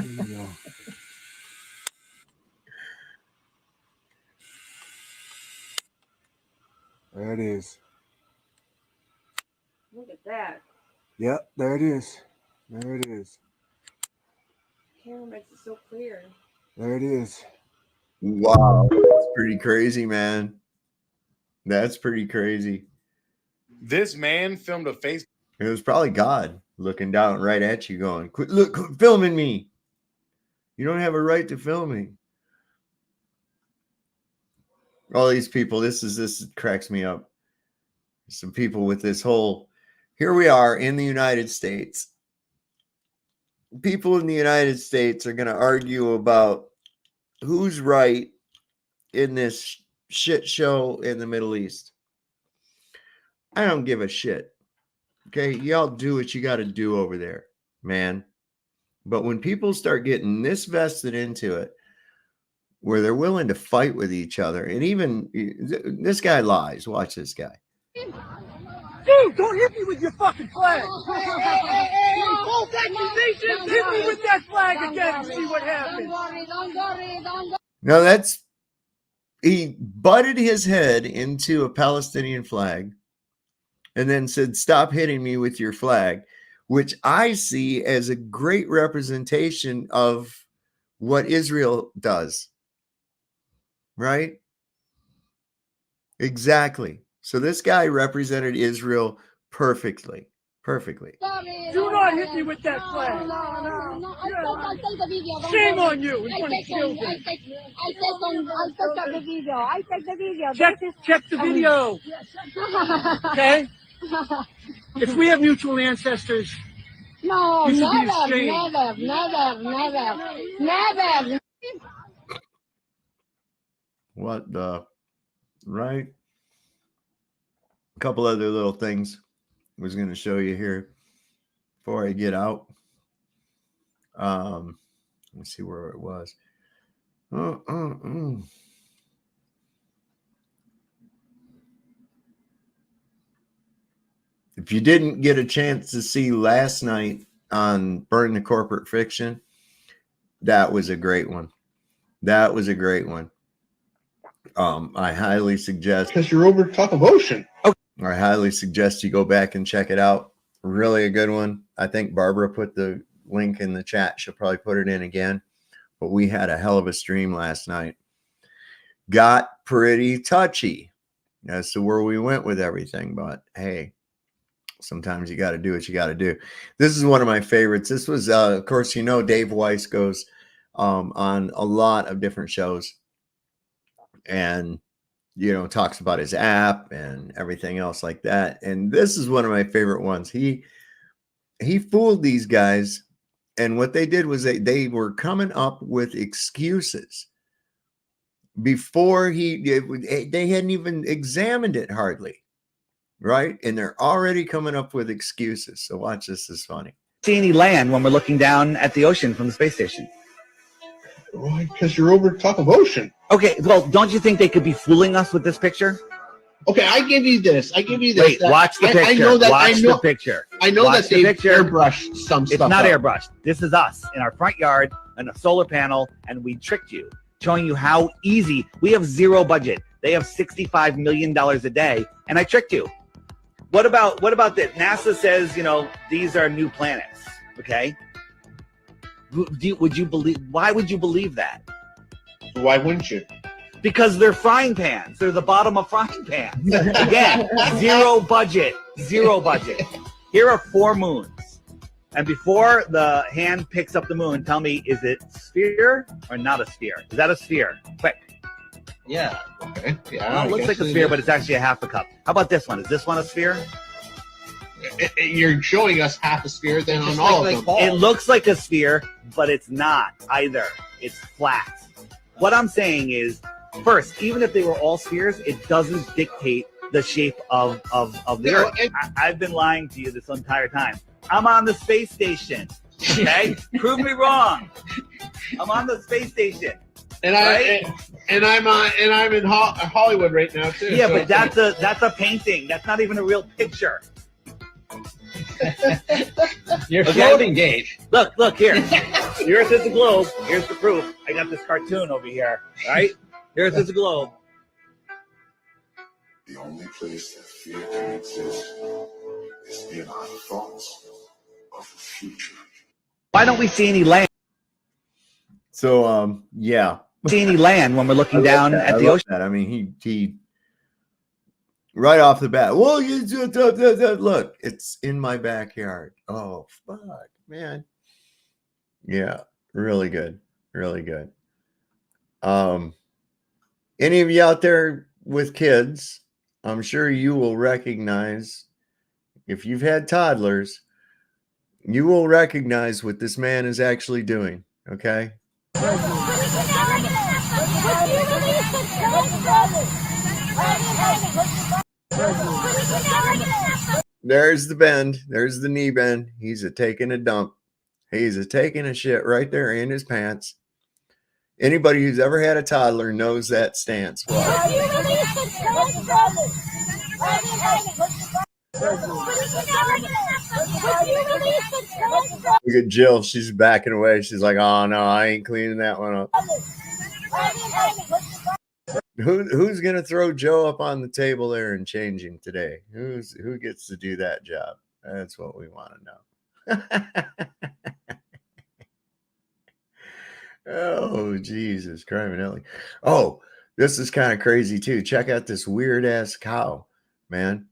you go. There it is. Look at that. Yep, there it is. There it is. Camera makes it so clear. There it is. Wow. That's pretty crazy, man. That's pretty crazy. This man filmed a face. It was probably God looking down right at you going, quit filming me. You don't have a right to film me. All these people, this cracks me up. Some people with this whole, here we are in the United States. People in the United States are going to argue about who's right in this shit show in the Middle East. I don't give a shit. Okay, y'all do what you got to do over there, man. But when people start getting this vested into it, where they're willing to fight with each other, and even this guy lies. Watch this guy. Dude, don't hit me with your fucking flag. False accusations. Hit me with that flag again and see what happens. Now he butted his head into a Palestinian flag and then said, stop hitting me with your flag, which I see as a great representation of what Israel does. Right? Exactly. So this guy represented Israel perfectly. perfectly. Do not hit me with that flag. I take the video. Shame on you in front of I children. take the video. I take the video. Check the video. Okay? If we have mutual ancestors, No, you should be never, ashamed. never. What the, right? A couple other little things I was going to show you here before I get out. Let's see where it was. If you didn't get a chance to see last night on Burn the Corporate Fiction, that was a great one. That was a great one. I highly suggest, because you're over top of ocean. I highly suggest you go back and check it out. Really a good one. I think Barbara put the link in the chat. She'll probably put it in again. But we had a hell of a stream last night. Got pretty touchy as to where we went with everything. But hey, sometimes you got to do what you got to do. This is one of my favorites. This was, of course, you know, Dave Weiss goes on a lot of different shows and, you know, talks about his app and everything else like that. And this is one of my favorite ones. He fooled these guys. And what they did was they were coming up with excuses before they hadn't even examined it hardly. Right? And they're already coming up with excuses. So watch this. This is funny. See any land when we're looking down at the ocean from the space station? Why? Because you're over top of ocean. Okay, well, don't you think they could be fooling us with this picture? Okay, I give you this. Wait, watch the picture. I know that. Watch the picture. I know Watch that they the picture. airbrushed some stuff. It's not up. airbrushed. This is us in our front yard and a solar panel, and we tricked you, showing you how easy. We have zero budget. They have $65 million a day, and I tricked you. What about that? NASA says, you know, these are new planets. Okay. Would you believe? Why would you believe that? Why wouldn't you? Because they're frying pans. They're the bottom of frying pans. Again, zero budget. Zero budget. Here are 4 moons. And before the hand picks up the moon, tell me, is it sphere or not a sphere? Is that a sphere? Quick. Yeah. Okay. Yeah. Well, it looks like a sphere, but it's actually a half a cup. How about this one? Is this one a sphere? You're showing us half a sphere then on all of them. It looks like a sphere, but it's not either. It's flat. What I'm saying is, first, even if they were all spheres, it doesn't dictate the shape of the Earth. I've been lying to you this entire time. I'm on the space station. Okay? Prove me wrong. I'm on the space station. And I'm in Hollywood right now too. Yeah, so but that's a painting. That's not even a real picture. You're floating, Gage. Look here. The Earth is a globe. Here's the proof. I got this cartoon over here. Right? The Earth is a globe. The only place that fear can exist is in our thoughts of the future. Why don't we see any land? So yeah. See any land when we're looking down at the ocean? I mean, he right off the bat. Well, you look, it's in my backyard. Oh fuck, man. Yeah, really good, really good. Any of you out there with kids, I'm sure you will recognize, if you've had toddlers, you will recognize what this man is actually doing. Okay. There's the bend. There's the knee bend. He's taking a dump. He's taking a shit right there in his pants. Anybody who's ever had a toddler knows that stance. Look at Jill. She's backing away. She's like, oh, no, I ain't cleaning that one up. Who's going to throw Joe up on the table there and change him today? Who gets to do that job? That's what we want to know. Oh, Jesus, criminelli. Oh, this is kind of crazy, too. Check out this weird-ass cow, man.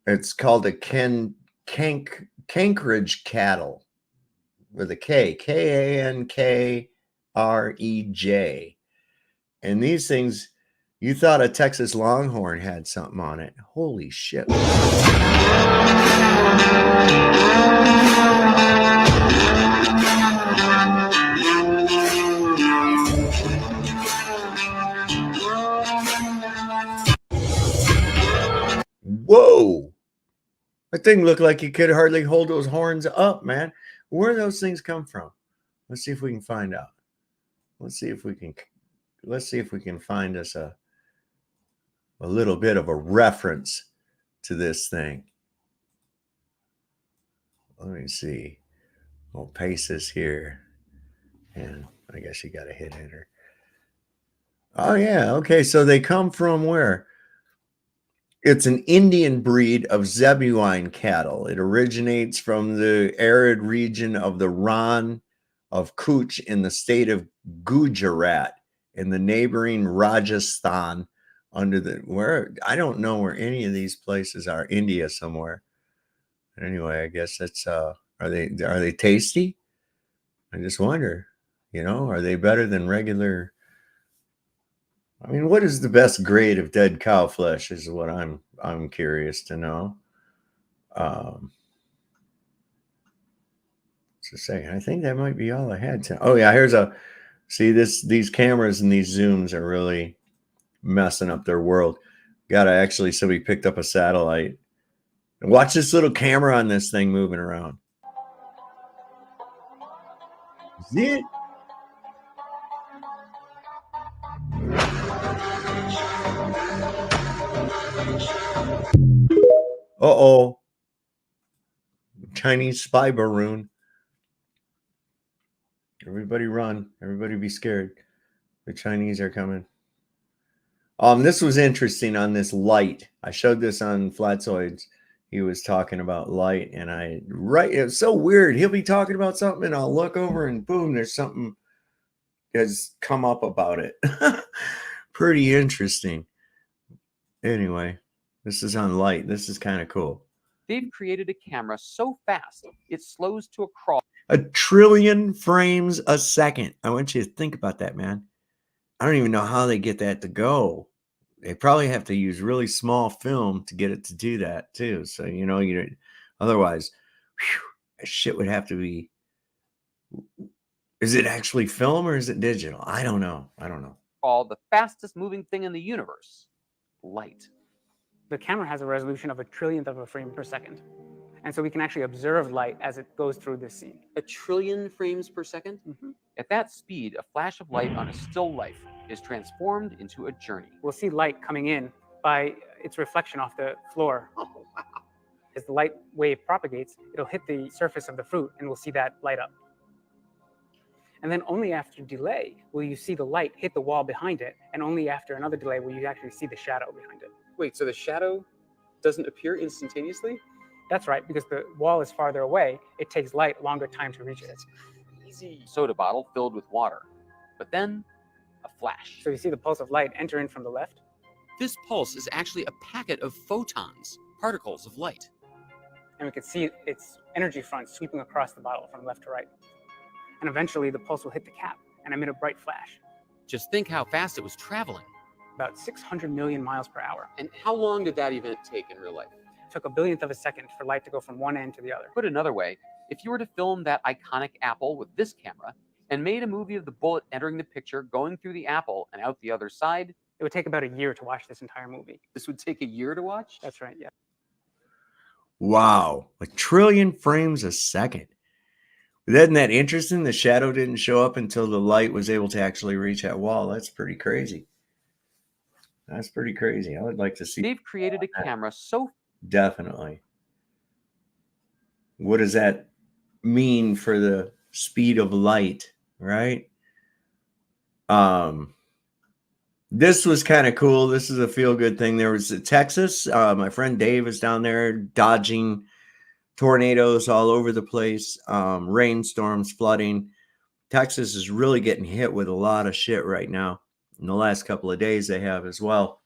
It's called a Kankrej cattle with a Kankrej. And these things, you thought a Texas Longhorn had something on it. Holy shit. Whoa. That thing looked like he could hardly hold those horns up, man. Where do those things come from? Let's see if we can find out. Let's see if we can find us a little bit of a reference to this thing. Let me see. We'll paste this here. And I guess you got to hit enter. Oh, yeah. Okay. So they come from where? It's an Indian breed of Zebulon cattle. It originates from the arid region of the Rann of Kutch in the state of Gujarat in the neighboring Rajasthan under the where I don't know where any of these places are. India somewhere. Anyway, I guess that's are they tasty? I just wonder, are they better than regular? I mean, what is the best grade of dead cow flesh is what I'm curious to know. Just a second. I think that might be all I had to. Oh yeah, these cameras and these zooms are really messing up their world. Somebody picked up a satellite. And watch this little camera on this thing moving around. See it? Uh-oh. Chinese spy balloon. Everybody run. Everybody be scared. The Chinese are coming. This was interesting on this light. I showed this on Flatzoids. He was talking about light, and it's so weird. He'll be talking about something, and I'll look over, and boom, there's something has come up about it. Pretty interesting. Anyway, this is on light. This is kind of cool. They've created a camera so fast it slows to a crawl. 1 trillion frames a second. I want you to think about that, man. I don't even know how they get that to go. They probably have to use really small film to get it to do that too. So, otherwise, shit would have to be. Is it actually film or is it digital? I don't know. The fastest moving thing in the universe, light. The camera has a resolution of 1/trillionth of a frame per second. And so we can actually observe light as it goes through this scene. 1 trillion frames per second? Mm-hmm. At that speed, a flash of light on a still life is transformed into a journey. We'll see light coming in by its reflection off the floor. Oh, wow. As the light wave propagates, it'll hit the surface of the fruit, and we'll see that light up. And then only after delay will you see the light hit the wall behind it, and only after another delay will you actually see the shadow behind it. Wait, so the shadow doesn't appear instantaneously? That's right, because the wall is farther away. It takes light longer time to reach it. Easy. Soda bottle filled with water, but then a flash. So you see the pulse of light enter in from the left. This pulse is actually a packet of photons, particles of light. And we can see its energy front sweeping across the bottle from left to right. And eventually the pulse will hit the cap and emit a bright flash. Just think how fast it was traveling. About 600 million miles per hour. And how long did that event take in real life? It took 1/1000th of a second for light to go from one end to the other. Put another way, if you were to film that iconic apple with this camera and made a movie of the bullet entering the picture, going through the apple and out the other side, it would take about a year to watch this entire movie. This would take a year to watch? That's right, yeah. Wow, 1 trillion frames a second. Isn't that interesting? The shadow didn't show up until the light was able to actually reach that wall. That's pretty crazy. That's pretty crazy. I would like to see. They've created a camera so... Definitely. What does that mean for the speed of light, right? This was kind of cool. This is a feel-good thing. There was Texas. My friend Dave is down there dodging tornadoes all over the place, rainstorms, flooding. Texas is really getting hit with a lot of shit right now. In the last couple of days, they have as well.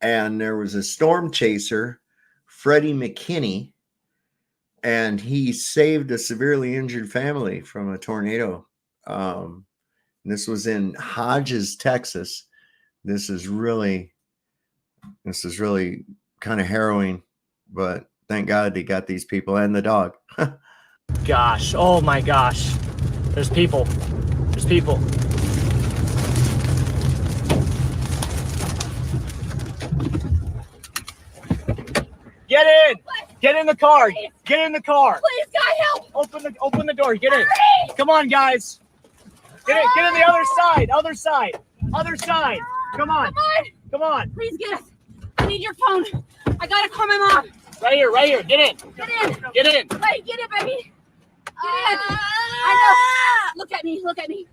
And there was a storm chaser, Freddie McKinney, and he saved a severely injured family from a tornado. This was in Hodges, Texas. This is really kind of harrowing, but thank God they got these people and the dog. Gosh, oh my gosh. There's people. There's people. Get in! Get in the car! Get in the car! Please, God, help! Open the door. Get in. Come on, guys. Get in the other side. Other side. Other side. Come on. Come on. Please get us. I need your phone. I gotta call my mom. Right here. Right here. Get in. Get in. Get in. Wait, get it, baby. Get in. I know. Look at me. Look at me.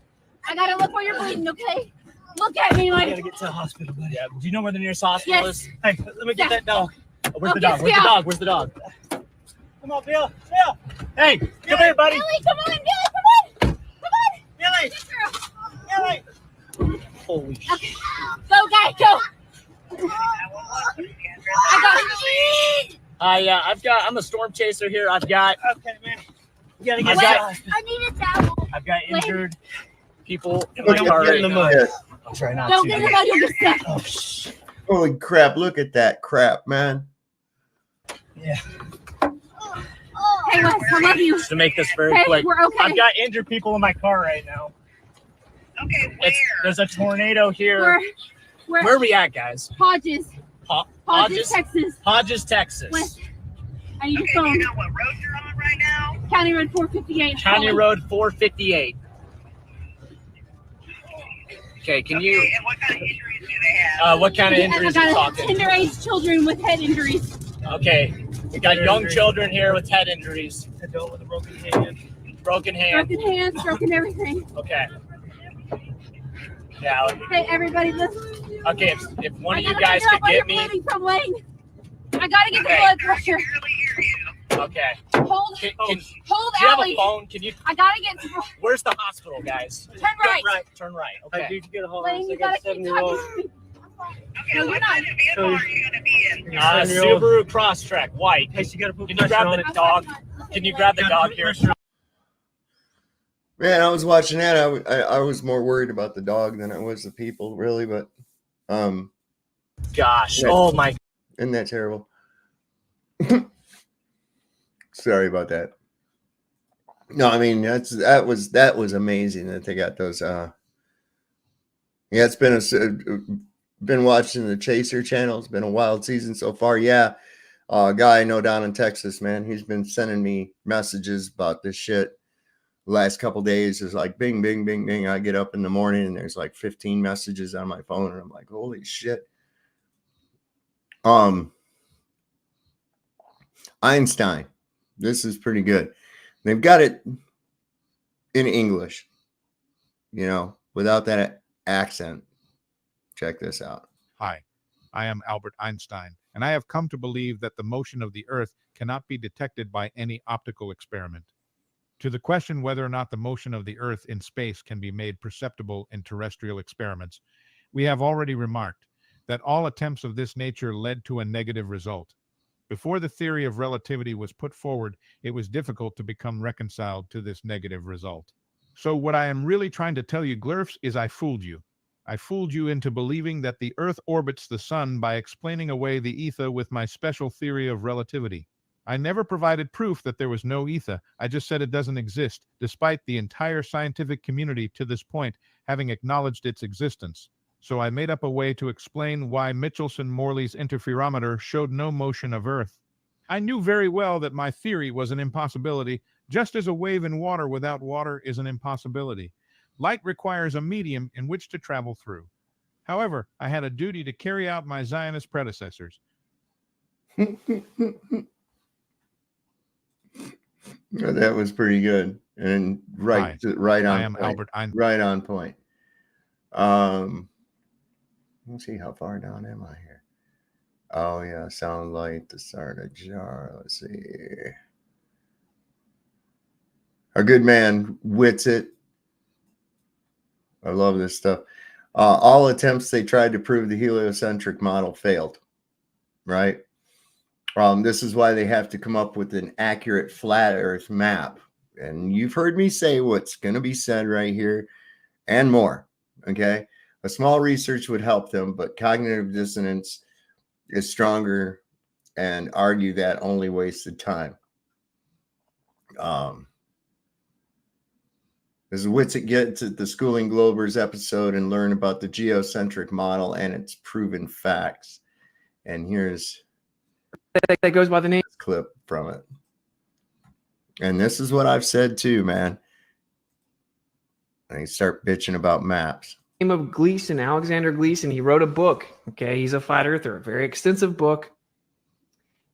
I gotta look where you're bleeding, okay? Look at me, I like. gotta get to the hospital, buddy. Yeah. Do you know where the nearest hospital Yes. is? Hey, let me get that dog. Where's the Okay, dog? Where's the Scout. dog? Where's the dog? Come on, Bill. Bill. Hey, come here, buddy. Billy, come on, Billy, come on. Come on. Billy. Good girl. Billy. Holy shit. Okay. Go, guy, go. I'm a storm chaser here. I've got. Okay, man. You gotta get. I need a towel. I've got injured people in Look my at car get right in the now. mud. I'll try not Don't to. get him out, you'll get sick. Oh, shh. Holy crap, look at that crap, man. Yeah. Hey, Wes, I love you. Just to make this very Hey, quick, we're okay. I've got injured people in my car right now. Okay, where? There's a tornado here. Where are we at, guys? Hodges. Hodges, Texas. Hodges, Texas. Wes, I need your phone. You know what road you're on right now? County Road 458. County Road 458. Okay, can you? And what kind of injuries do they have? What kind of injuries are we talking? Tender-age children with head injuries. Okay, we got young children here with head injuries. Adult with a broken hand. Broken hand. Broken hands, broken everything. Okay. Yeah. Hey, everybody, listen. Okay, if one of you I guys gotta could figure get out where me. you're bleeding from, Wayne. I gotta get Okay. the blood pressure. Okay. Hold, hold do you have Allie. a phone? Can you? I gotta get. Where's the hospital, guys? Turn right. Turn right. Okay. Wayne, you gotta keep talking to me. No, you're not. Subaru Crosstrek, white. Hey, you gotta put Can you grab the dog? Can you grab the dog here? Man, I was watching that. I was more worried about the dog than I was the people, really. But, Gosh, yeah. oh my! Isn't that terrible? Sorry about that. No, I mean that was amazing that they got those. Yeah, it's been watching the Chaser channel. It's been a wild season so far. Yeah, a guy I know down in Texas, man, he's been sending me messages about this shit. The last couple days is like bing, bing, bing, bing. I get up in the morning and there's like 15 messages on my phone, and I'm like, holy shit. Einstein. This is pretty good. They've got it in English, without that accent. Check this out. Hi, I am Albert Einstein, and I have come to believe that the motion of the Earth cannot be detected by any optical experiment. To the question whether or not the motion of the Earth in space can be made perceptible in terrestrial experiments, we have already remarked that all attempts of this nature led to a negative result. Before the theory of relativity was put forward, it was difficult to become reconciled to this negative result. So what I am really trying to tell you, Glurfs, is I fooled you. I fooled you into believing that the Earth orbits the Sun by explaining away the ether with my special theory of relativity. I never provided proof that there was no ether. I just said it doesn't exist, despite the entire scientific community to this point having acknowledged its existence. So I made up a way to explain why Michelson-Morley's interferometer showed no motion of Earth. I knew very well that my theory was an impossibility, just as a wave in water without water is an impossibility. Light requires a medium in which to travel through. However, I had a duty to carry out my Zionist predecessors. That was pretty good and right on. I am point. Albert Einstein. Right on point. Let's see, how far down am I here? Oh yeah, sound light, the start of jar. Let's see. Our good man wits it. I love this stuff. All attempts they tried to prove the heliocentric model failed. Right? This is why they have to come up with an accurate flat Earth map. And you've heard me say what's going to be said right here and more. Okay. A small research would help them, but cognitive dissonance is stronger, and argue that only wasted time. This is Wits It Gets at the Schooling Globers episode and learn about the geocentric model and its proven facts. And here's that goes by the name clip from it. And this is what I've said too, man. I start bitching about maps. Name of Gleason, Alexander Gleason. He wrote a book. Okay, he's a flat earther, a very extensive book.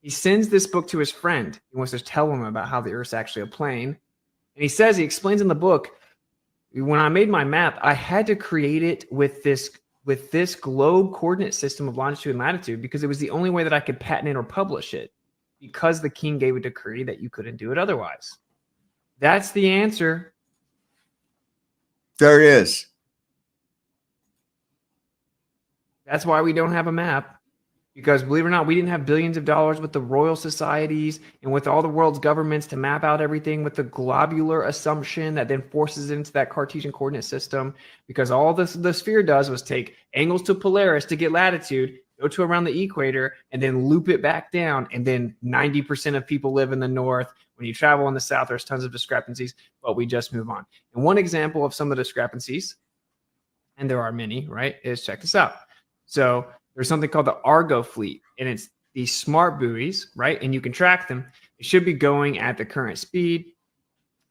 He sends this book to his friend. He wants to tell him about how the Earth's actually a plane. And he says, he explains in the book, when I made my map, I had to create it with this globe coordinate system of longitude and latitude because it was the only way that I could patent it or publish it, because the king gave a decree that you couldn't do it otherwise. That's the answer. There is. That's why we don't have a map. Because believe it or not, we didn't have billions of dollars with the royal societies and with all the world's governments to map out everything with the globular assumption that then forces it into that Cartesian coordinate system. Because all the sphere does was take angles to Polaris to get latitude, go to around the equator, and then loop it back down. And then 90% of people live in the north. When you travel in the south, there's tons of discrepancies, but we just move on. And one example of some of the discrepancies, and there are many, right, is check this out. So there's something called the Argo fleet, and it's these smart buoys, right? And you can track them. It should be going at the current speed,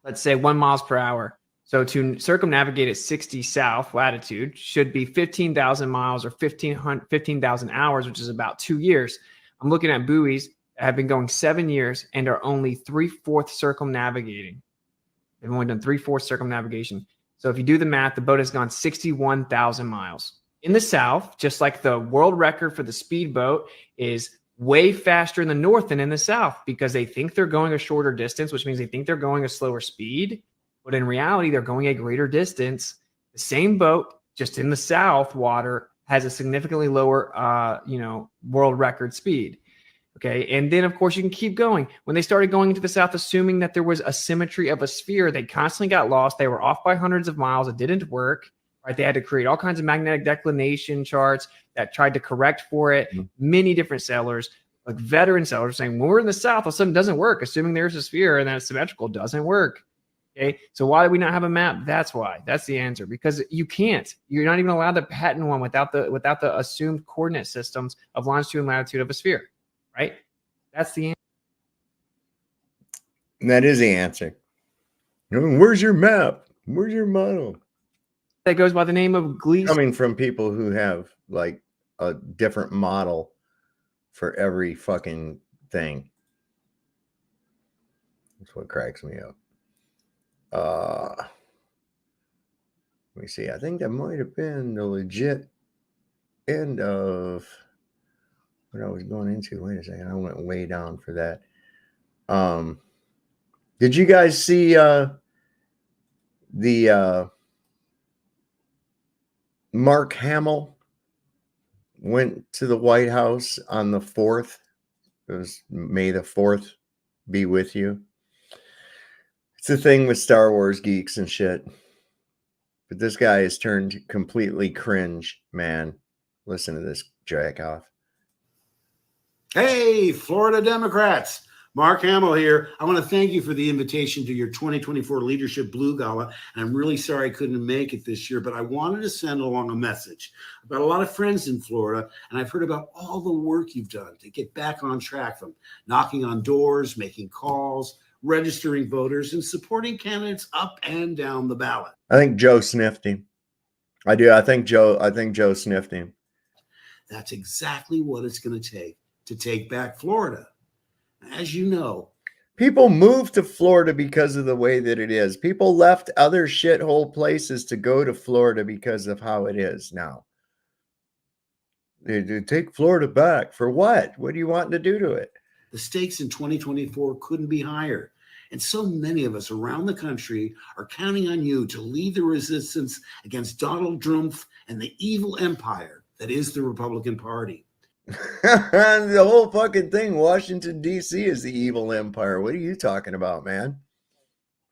let's say 1 miles per hour. So to circumnavigate at 60 south latitude should be 15,000 miles or 15,000 hours, which is about 2 years. I'm looking at buoys that have been going 7 years and are only 3/4 circumnavigating. They've only done 3/4 circumnavigation. So if you do the math, the boat has gone 61,000 miles. In the south, just like the world record for the speedboat is way faster in the north than in the south because they think they're going a shorter distance, which means they think they're going a slower speed. But in reality, they're going a greater distance. The same boat, just in the south water, has a significantly lower, world record speed. Okay. And then, of course, you can keep going. When they started going into the south, assuming that there was a symmetry of a sphere, they constantly got lost. They were off by hundreds of miles. It didn't work. Right, they had to create all kinds of magnetic declination charts that tried to correct for it. Many different sailors, like veteran sailors, saying, when we're in the south, all of a sudden it doesn't work. Assuming there's a sphere and that it's symmetrical doesn't work. Okay, so why do we not have a map? That's why. That's the answer. Because you can't. You're not even allowed to patent one without the assumed coordinate systems of longitude and latitude of a sphere. Right? That's the answer. And that is the answer. Where's your map? Where's your model? That goes by the name of Gleason. Coming from people who have like a different model for every fucking thing. That's what cracks me up. Let me see. I think that might have been the legit end of what I was going into. Wait a second. I went way down for that. Did you guys see the Mark Hamill went to the White House on the 4th. It was May the 4th be with you. It's a thing with Star Wars geeks and shit. But this guy has turned completely cringe, man. Listen to this jack off. Hey, Florida Democrats. Mark Hamill here. I want to thank you for the invitation to your 2024 Leadership Blue Gala. And I'm really sorry I couldn't make it this year, but I wanted to send along a message. I've got a lot of friends in Florida, and I've heard about all the work you've done to get back on track, from knocking on doors, making calls, registering voters, and supporting candidates up and down the ballot. I think Joe sniffed him. I do. I think Joe sniffed him. That's exactly what it's going to take back Florida. As you know, people moved to Florida because of the way that it is. People left other shithole places to go to Florida because of how it is now. They take Florida back for what? What do you want to do to it? The stakes in 2024 couldn't be higher. And so many of us around the country are counting on you to lead the resistance against Donald Trump and the evil empire that is the Republican Party. The whole fucking thing, Washington, D.C. is the evil empire. What are you talking about, man?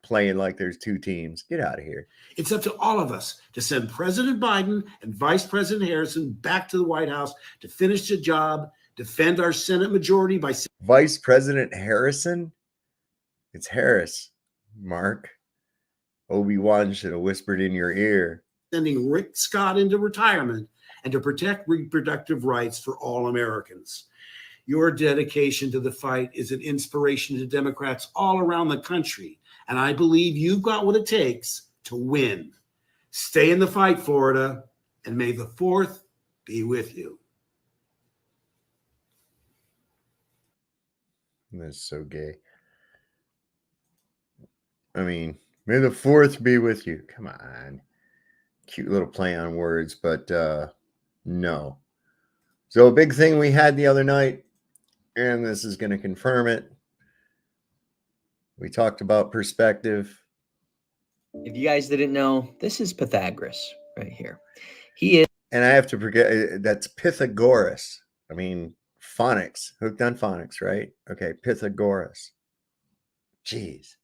Playing like there's two teams. Get out of here. It's up to all of us to send President Biden and Vice President Harrison back to the White House to finish the job, defend our Senate majority by Vice President Harrison? It's Harris, Mark. Obi-Wan should have whispered in your ear. sending Rick Scott into retirement and to protect reproductive rights for all Americans. Your dedication to the fight is an inspiration to Democrats all around the country, and I believe you've got what it takes to win. Stay in the fight, Florida, and may the 4th be with you. That's so gay. I mean, may the 4th be with you. Come on. Cute little play on words, but no. So a big thing we had the other night, and this is going to confirm it. We talked about perspective. If you guys didn't know, this is Pythagoras right here. He is. And I have to forget, that's Pythagoras. I mean, phonics, hooked on phonics, right? Okay, Pythagoras. Jeez.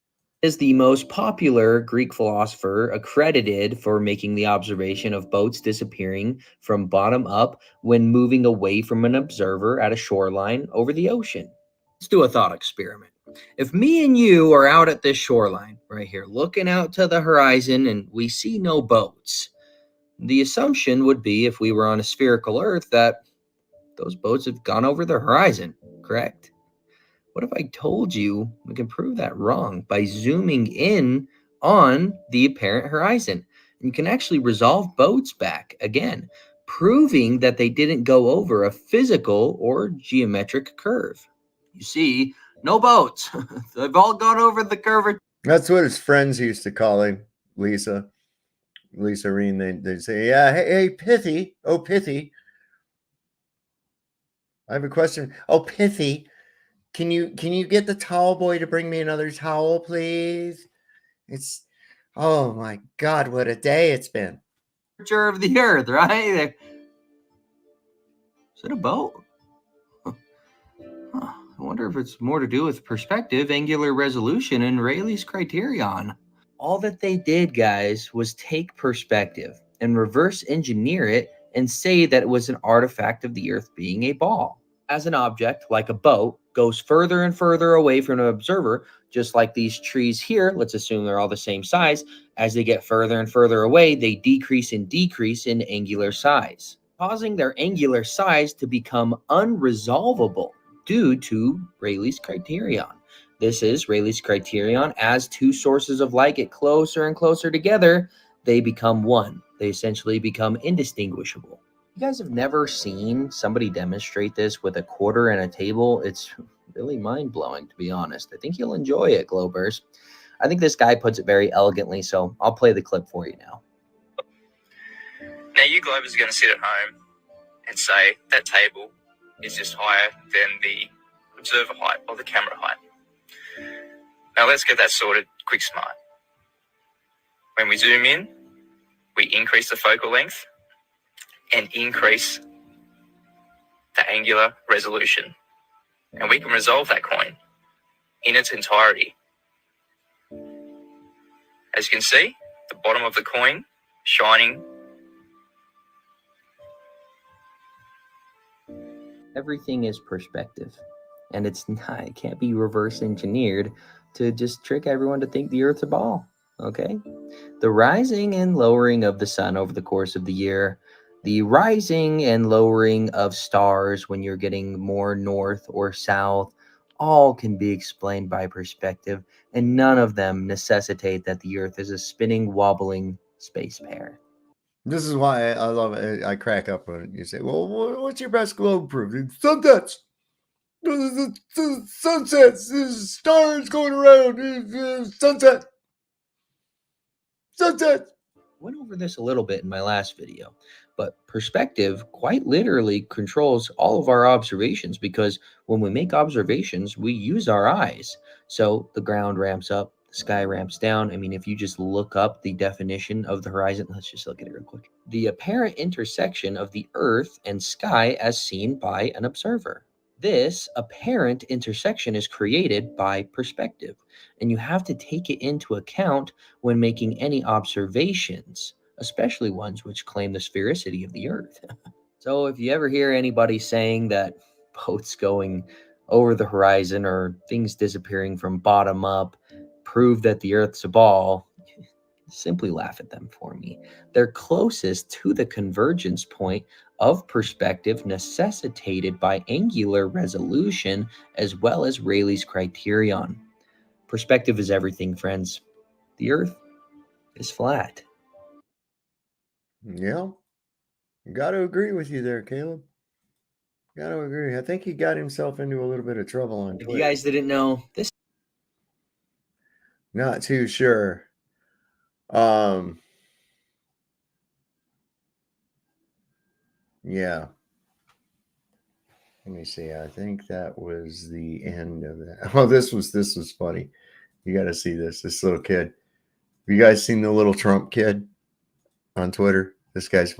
Is the most popular Greek philosopher accredited for making the observation of boats disappearing from bottom up when moving away from an observer at a shoreline over the ocean. Let's do a thought experiment. If me and you are out at this shoreline right here, looking out to the horizon and we see no boats, the assumption would be, if we were on a spherical Earth, that those boats have gone over the horizon, correct? What if I told you we can prove that wrong by zooming in on the apparent horizon? And you can actually resolve boats back again, proving that they didn't go over a physical or geometric curve. You see, no boats. They've all gone over the curvature. That's what his friends used to call him, Lisa Reen. They'd say, yeah, hey, Pithy. Oh, Pithy. I have a question. Oh, Pithy. Can you get the towel boy to bring me another towel, please? It's, oh my God, what a day it's been. Of the Earth, right? Is it a boat? Huh. I wonder if it's more to do with perspective, angular resolution, and Rayleigh's criterion. All that they did, guys, was take perspective and reverse engineer it and say that it was an artifact of the Earth being a ball. As an object, like a boat, goes further and further away from an observer, just like these trees here, let's assume they're all the same size. As they get further and further away, they decrease in angular size, causing their angular size to become unresolvable due to Rayleigh's criterion. This is Rayleigh's criterion. As two sources of light get closer and closer together, they become one. They essentially become indistinguishable. You guys have never seen somebody demonstrate this with a quarter and a table? It's really mind-blowing, to be honest. I think you'll enjoy it, Glowburst. I think this guy puts it very elegantly, so I'll play the clip for you now. Now, you Globers are going to sit at home and say that table is just higher than the observer height or the camera height. Now, let's get that sorted quick smart. When we zoom in, we increase the focal length and increase the angular resolution. And we can resolve that coin in its entirety. As you can see, the bottom of the coin shining. Everything is perspective. And it can't be reverse engineered to just trick everyone to think the Earth's a ball. Okay? The rising and lowering of the sun over the course of the year, the rising and lowering of stars when you're getting more north or south, all can be explained by perspective, and none of them necessitate that the Earth is a spinning, wobbling space pear. This is why I love it. I crack up when you say, well, what's your best globe proof? Sunsets. Sunsets. Stars going around. Sunset. Sunset. Went over this a little bit in my last video, but perspective quite literally controls all of our observations, because when we make observations, we use our eyes. So the ground ramps up, the sky ramps down. I mean, if you just look up the definition of the horizon, let's just look at it real quick. The apparent intersection of the Earth and sky as seen by an observer. This apparent intersection is created by perspective, and you have to take it into account when making any observations, especially ones which claim the sphericity of the Earth. So if you ever hear anybody saying that boats going over the horizon or things disappearing from bottom up prove that the Earth's a ball, simply laugh at them for me. They're closest to the convergence point of perspective necessitated by angular resolution as well as Rayleigh's criterion. Perspective is everything, friends. The Earth is flat. Yeah. Got to agree with you there, Caleb. Got to agree. I think he got himself into a little bit of trouble on If Twitter. you guys didn't know, this Not too sure. Yeah. Let me see. I think that was the end of that. Oh, this was funny. You got to see this. This little kid. Have you guys seen the little Trump kid on Twitter? This kid's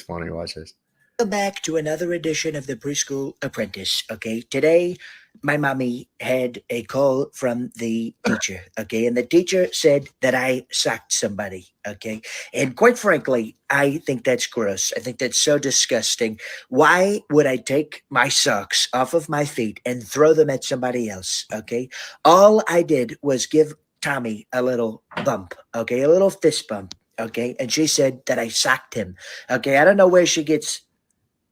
funny. Watch this. Welcome back to another edition of the Preschool Apprentice. Okay, today my mommy had a call from the teacher. Okay, and the teacher said that I socked somebody. Okay, and quite frankly, I think that's gross. I think that's so disgusting. Why would I take my socks off of my feet and throw them at somebody else? Okay, all I did was give Tommy a little bump. Okay, a little fist bump. Okay, and she said that I socked him. Okay, I don't know where she gets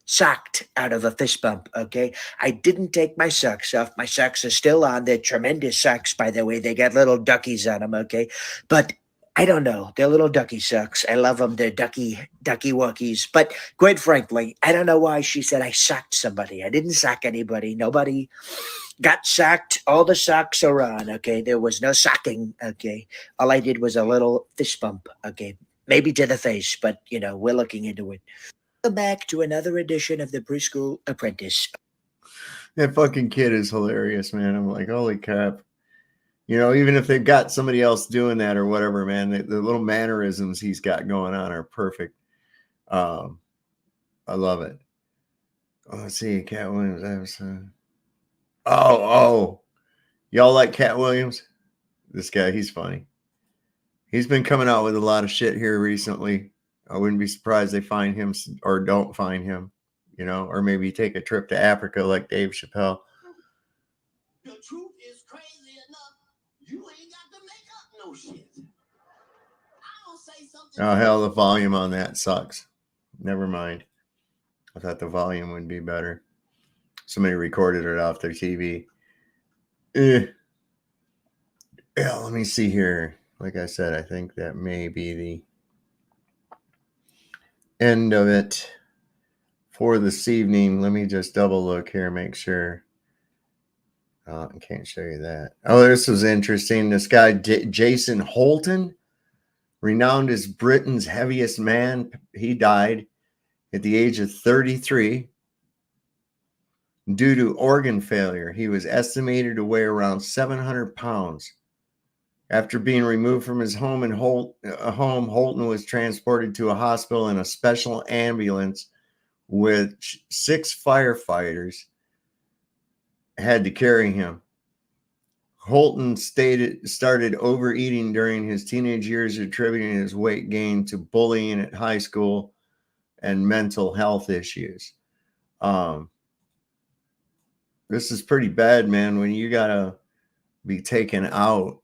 socked out of a fist bump. Okay, I didn't take my socks off. My socks are still on. They're tremendous socks, by the way. They got little duckies on them. Okay, but I don't know. They're little ducky socks. I love them. They're ducky walkies. But quite frankly, I don't know why she said I socked somebody. I didn't sock anybody. Nobody got socked. All the socks are on. Okay, there was no socking. Okay, all I did was a little fist bump. Okay, maybe to the face, but we're looking into it. Welcome back to another edition of the Preschool Apprentice. That fucking kid is hilarious, man. I'm like, holy crap. Even if they've got somebody else doing that or whatever, man, the little mannerisms he's got going on are perfect. I love it. Oh, let's see, Cat Williams. Y'all like Cat Williams? This guy, he's funny. He's been coming out with a lot of shit here recently. I wouldn't be surprised they find him or don't find him, or maybe take a trip to Africa like Dave Chappelle. The truth is crazy enough. You ain't got to make up no shit. I don't say something. Oh, hell, the volume on that sucks. Never mind. I thought the volume would be better. Somebody recorded it off their TV. Yeah, let me see here. Like I said, I think that may be the end of it for this evening. Let me just double look here, make sure. I can't show you that. Oh, this was interesting. This guy, Jason Holton, renowned as Britain's heaviest man, he died at the age of 33 due to organ failure. He was estimated to weigh around 700 pounds. After being removed from his home in Holton was transported to a hospital in a special ambulance with 6 firefighters had to carry him. Holton started overeating during his teenage years, attributing his weight gain to bullying at high school and mental health issues. This is pretty bad, man, when you gotta be taken out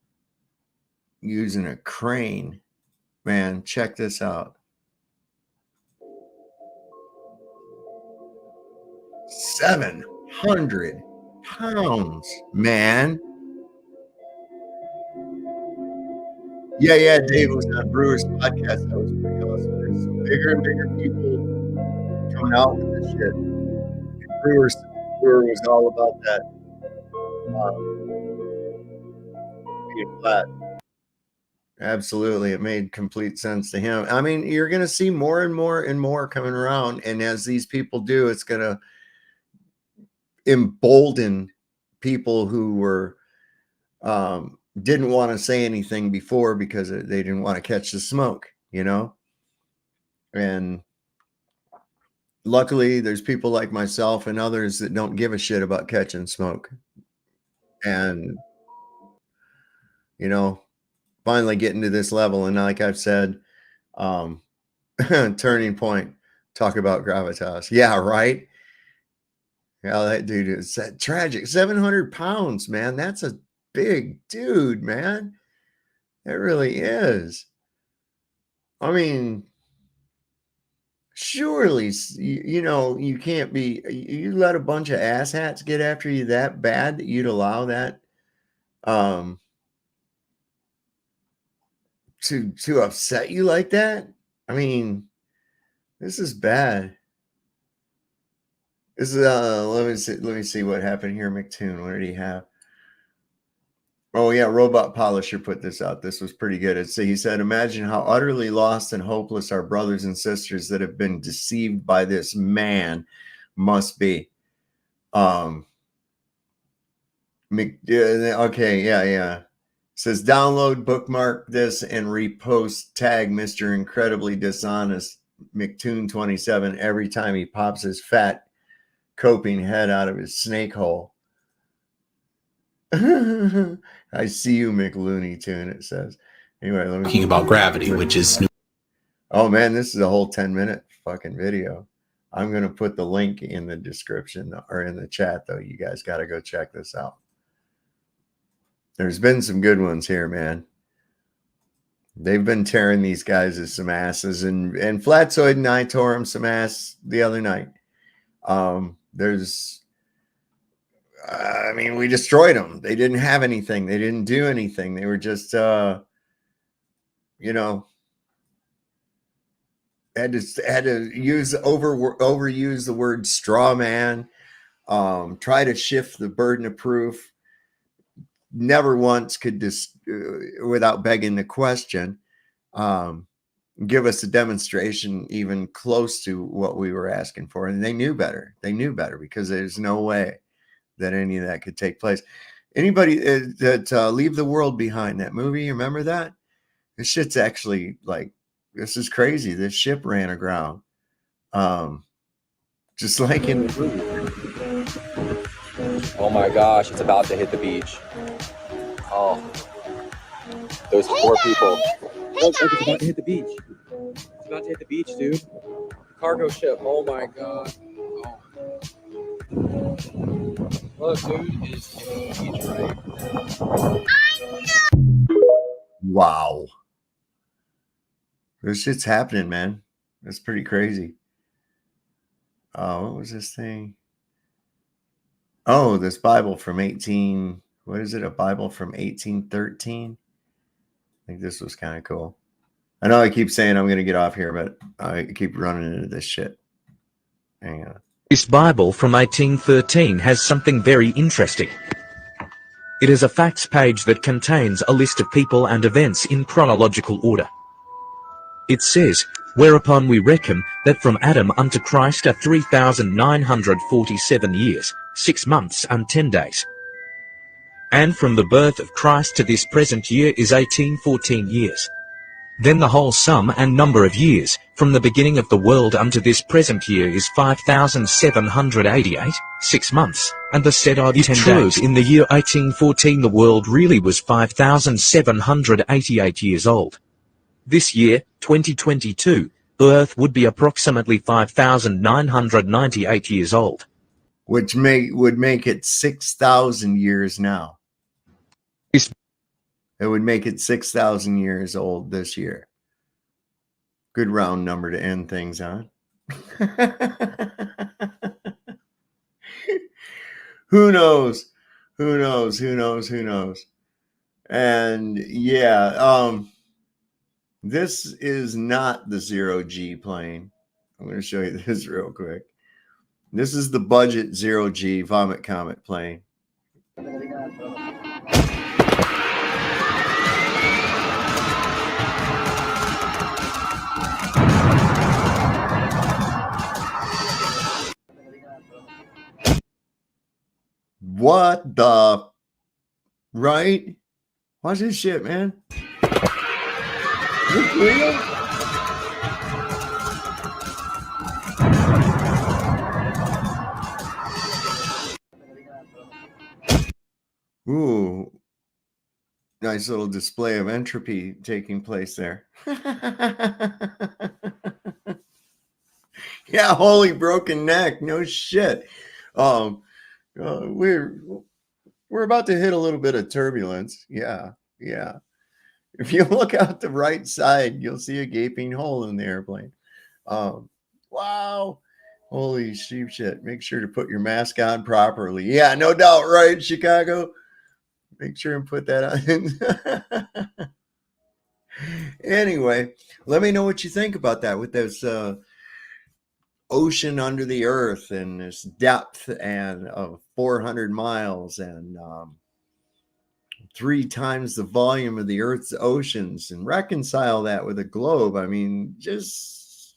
using a crane. Man, check this out. 700 pounds, man. Yeah, Dave was on Brewer's podcast. That was pretty awesome. There's some bigger and bigger people coming out with this shit. And Brewer was all about that. Being flat. Absolutely. It made complete sense to him. I mean, you're going to see more and more and more coming around. And as these people do, it's going to embolden people who were didn't want to say anything before because they didn't want to catch the smoke, you know? And luckily, there's people like myself and others that don't give a shit about catching smoke. And, you know, finally getting to this level. And like I've said, turning point, talk about gravitas. Yeah, right. Yeah, that dude is that tragic. 700 pounds, man. That's a big dude, man. It really is. I mean, surely, you know, you can't be, you let a bunch of asshats get after you that bad that you'd allow that to upset you like that. I mean, this is bad. This is let me see what happened here. McToon, what did he have? Oh yeah, Robot Polisher put this out. This was pretty good. He said, imagine how utterly lost and hopeless our brothers and sisters that have been deceived by this man must be. Okay, yeah. Says download, bookmark this, and repost, tag Mr. Incredibly Dishonest McToon27 every time he pops his fat coping head out of his snake hole. I see you, McLooney Tune, it says. Anyway, let me Talking about gravity, which is new. Oh man, this is a whole 10-minute fucking video. I'm gonna put the link in the description or in the chat, though. You guys got to go check this out. There's been some good ones here, man. They've been tearing these guys some asses, and Flatzoid and I tore them some ass the other night. I mean, we destroyed them. They didn't have anything. They didn't do anything. They were just, you know, had to overuse the word straw man, try to shift the burden of proof. Never once could without begging the question, give us a demonstration even close to what we were asking for. And they knew better. They knew better because there's no way that any of that could take place. Anybody that Leave the World Behind, that movie, remember that? This shit's actually like, this is crazy. This ship ran aground. Just like in the movie. Oh my gosh, it's about to hit the beach. Oh, those poor people. Look, it's about to hit the beach. It's about to hit the beach, dude. Cargo ship. Oh my god. Oh. Look, dude, it's hitting the beach right. Wow. This shit's happening, man. That's pretty crazy. What was this thing? Oh, this Bible from what is it? A Bible from 1813? I think this was kind of cool. I know I keep saying I'm going to get off here, but I keep running into this shit. Hang on. This Bible from 1813 has something very interesting. It is a facts page that contains a list of people and events in chronological order. It says, whereupon we reckon that from Adam unto Christ are 3,947 years, 6 months and 10 days. And from the birth of Christ to this present year is 1814 years. Then the whole sum and number of years, from the beginning of the world unto this present year is 5,788, 6 months, and the said are 10 days. In the year 1814 the world really was 5,788 years old. This year, 2022, the Earth would be approximately 5,998 years old. Which would make it 6,000 years now. It would make it 6,000 years old this year. Good round number to end things on. Who knows? Who knows? Who knows? Who knows? And yeah, this is not the 0G plane. I'm going to show you this real quick. This is the budget 0G Vomit Comet plane. What the, right? Watch this shit, man. Is this real? Ooh, nice little display of entropy taking place there. Yeah, holy broken neck. No shit. We're about to hit a little bit of turbulence. Yeah. If you look out the right side, you'll see a gaping hole in the airplane. Wow. Holy sheep shit. Make sure to put your mask on properly. Yeah, no doubt, right, Chicago? Make sure and put that on. Anyway, let me know what you think about that with this ocean under the earth and this depth and of 400 miles and 3 times the volume of the earth's oceans, and reconcile that with a globe. I mean, just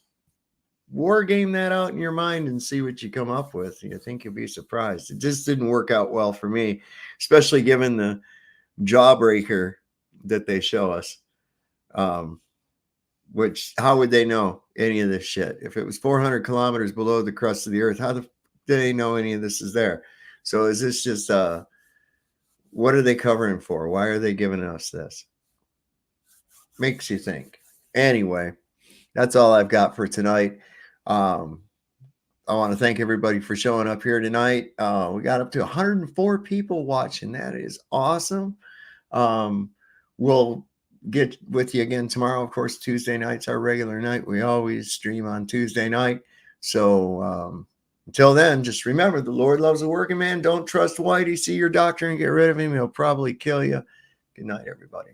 war game that out in your mind and see what you come up with. You think you'll be surprised. It just didn't work out well for me, especially given the jawbreaker that they show us. Which, how would they know any of this shit? If it was 400 kilometers below the crust of the earth, how do they know any of this is there? So is this just, what are they covering for? Why are they giving us this? Makes you think. Anyway, that's all I've got for tonight. I want to thank everybody for showing up here tonight. We got up to 104 people watching. That is awesome. We'll get with you again tomorrow. Of course, Tuesday night's our regular night. We always stream on Tuesday night. So until then, just remember, the Lord loves a working man. Don't trust Whitey. See your doctor and get rid of him. He'll probably kill you. Good night, everybody.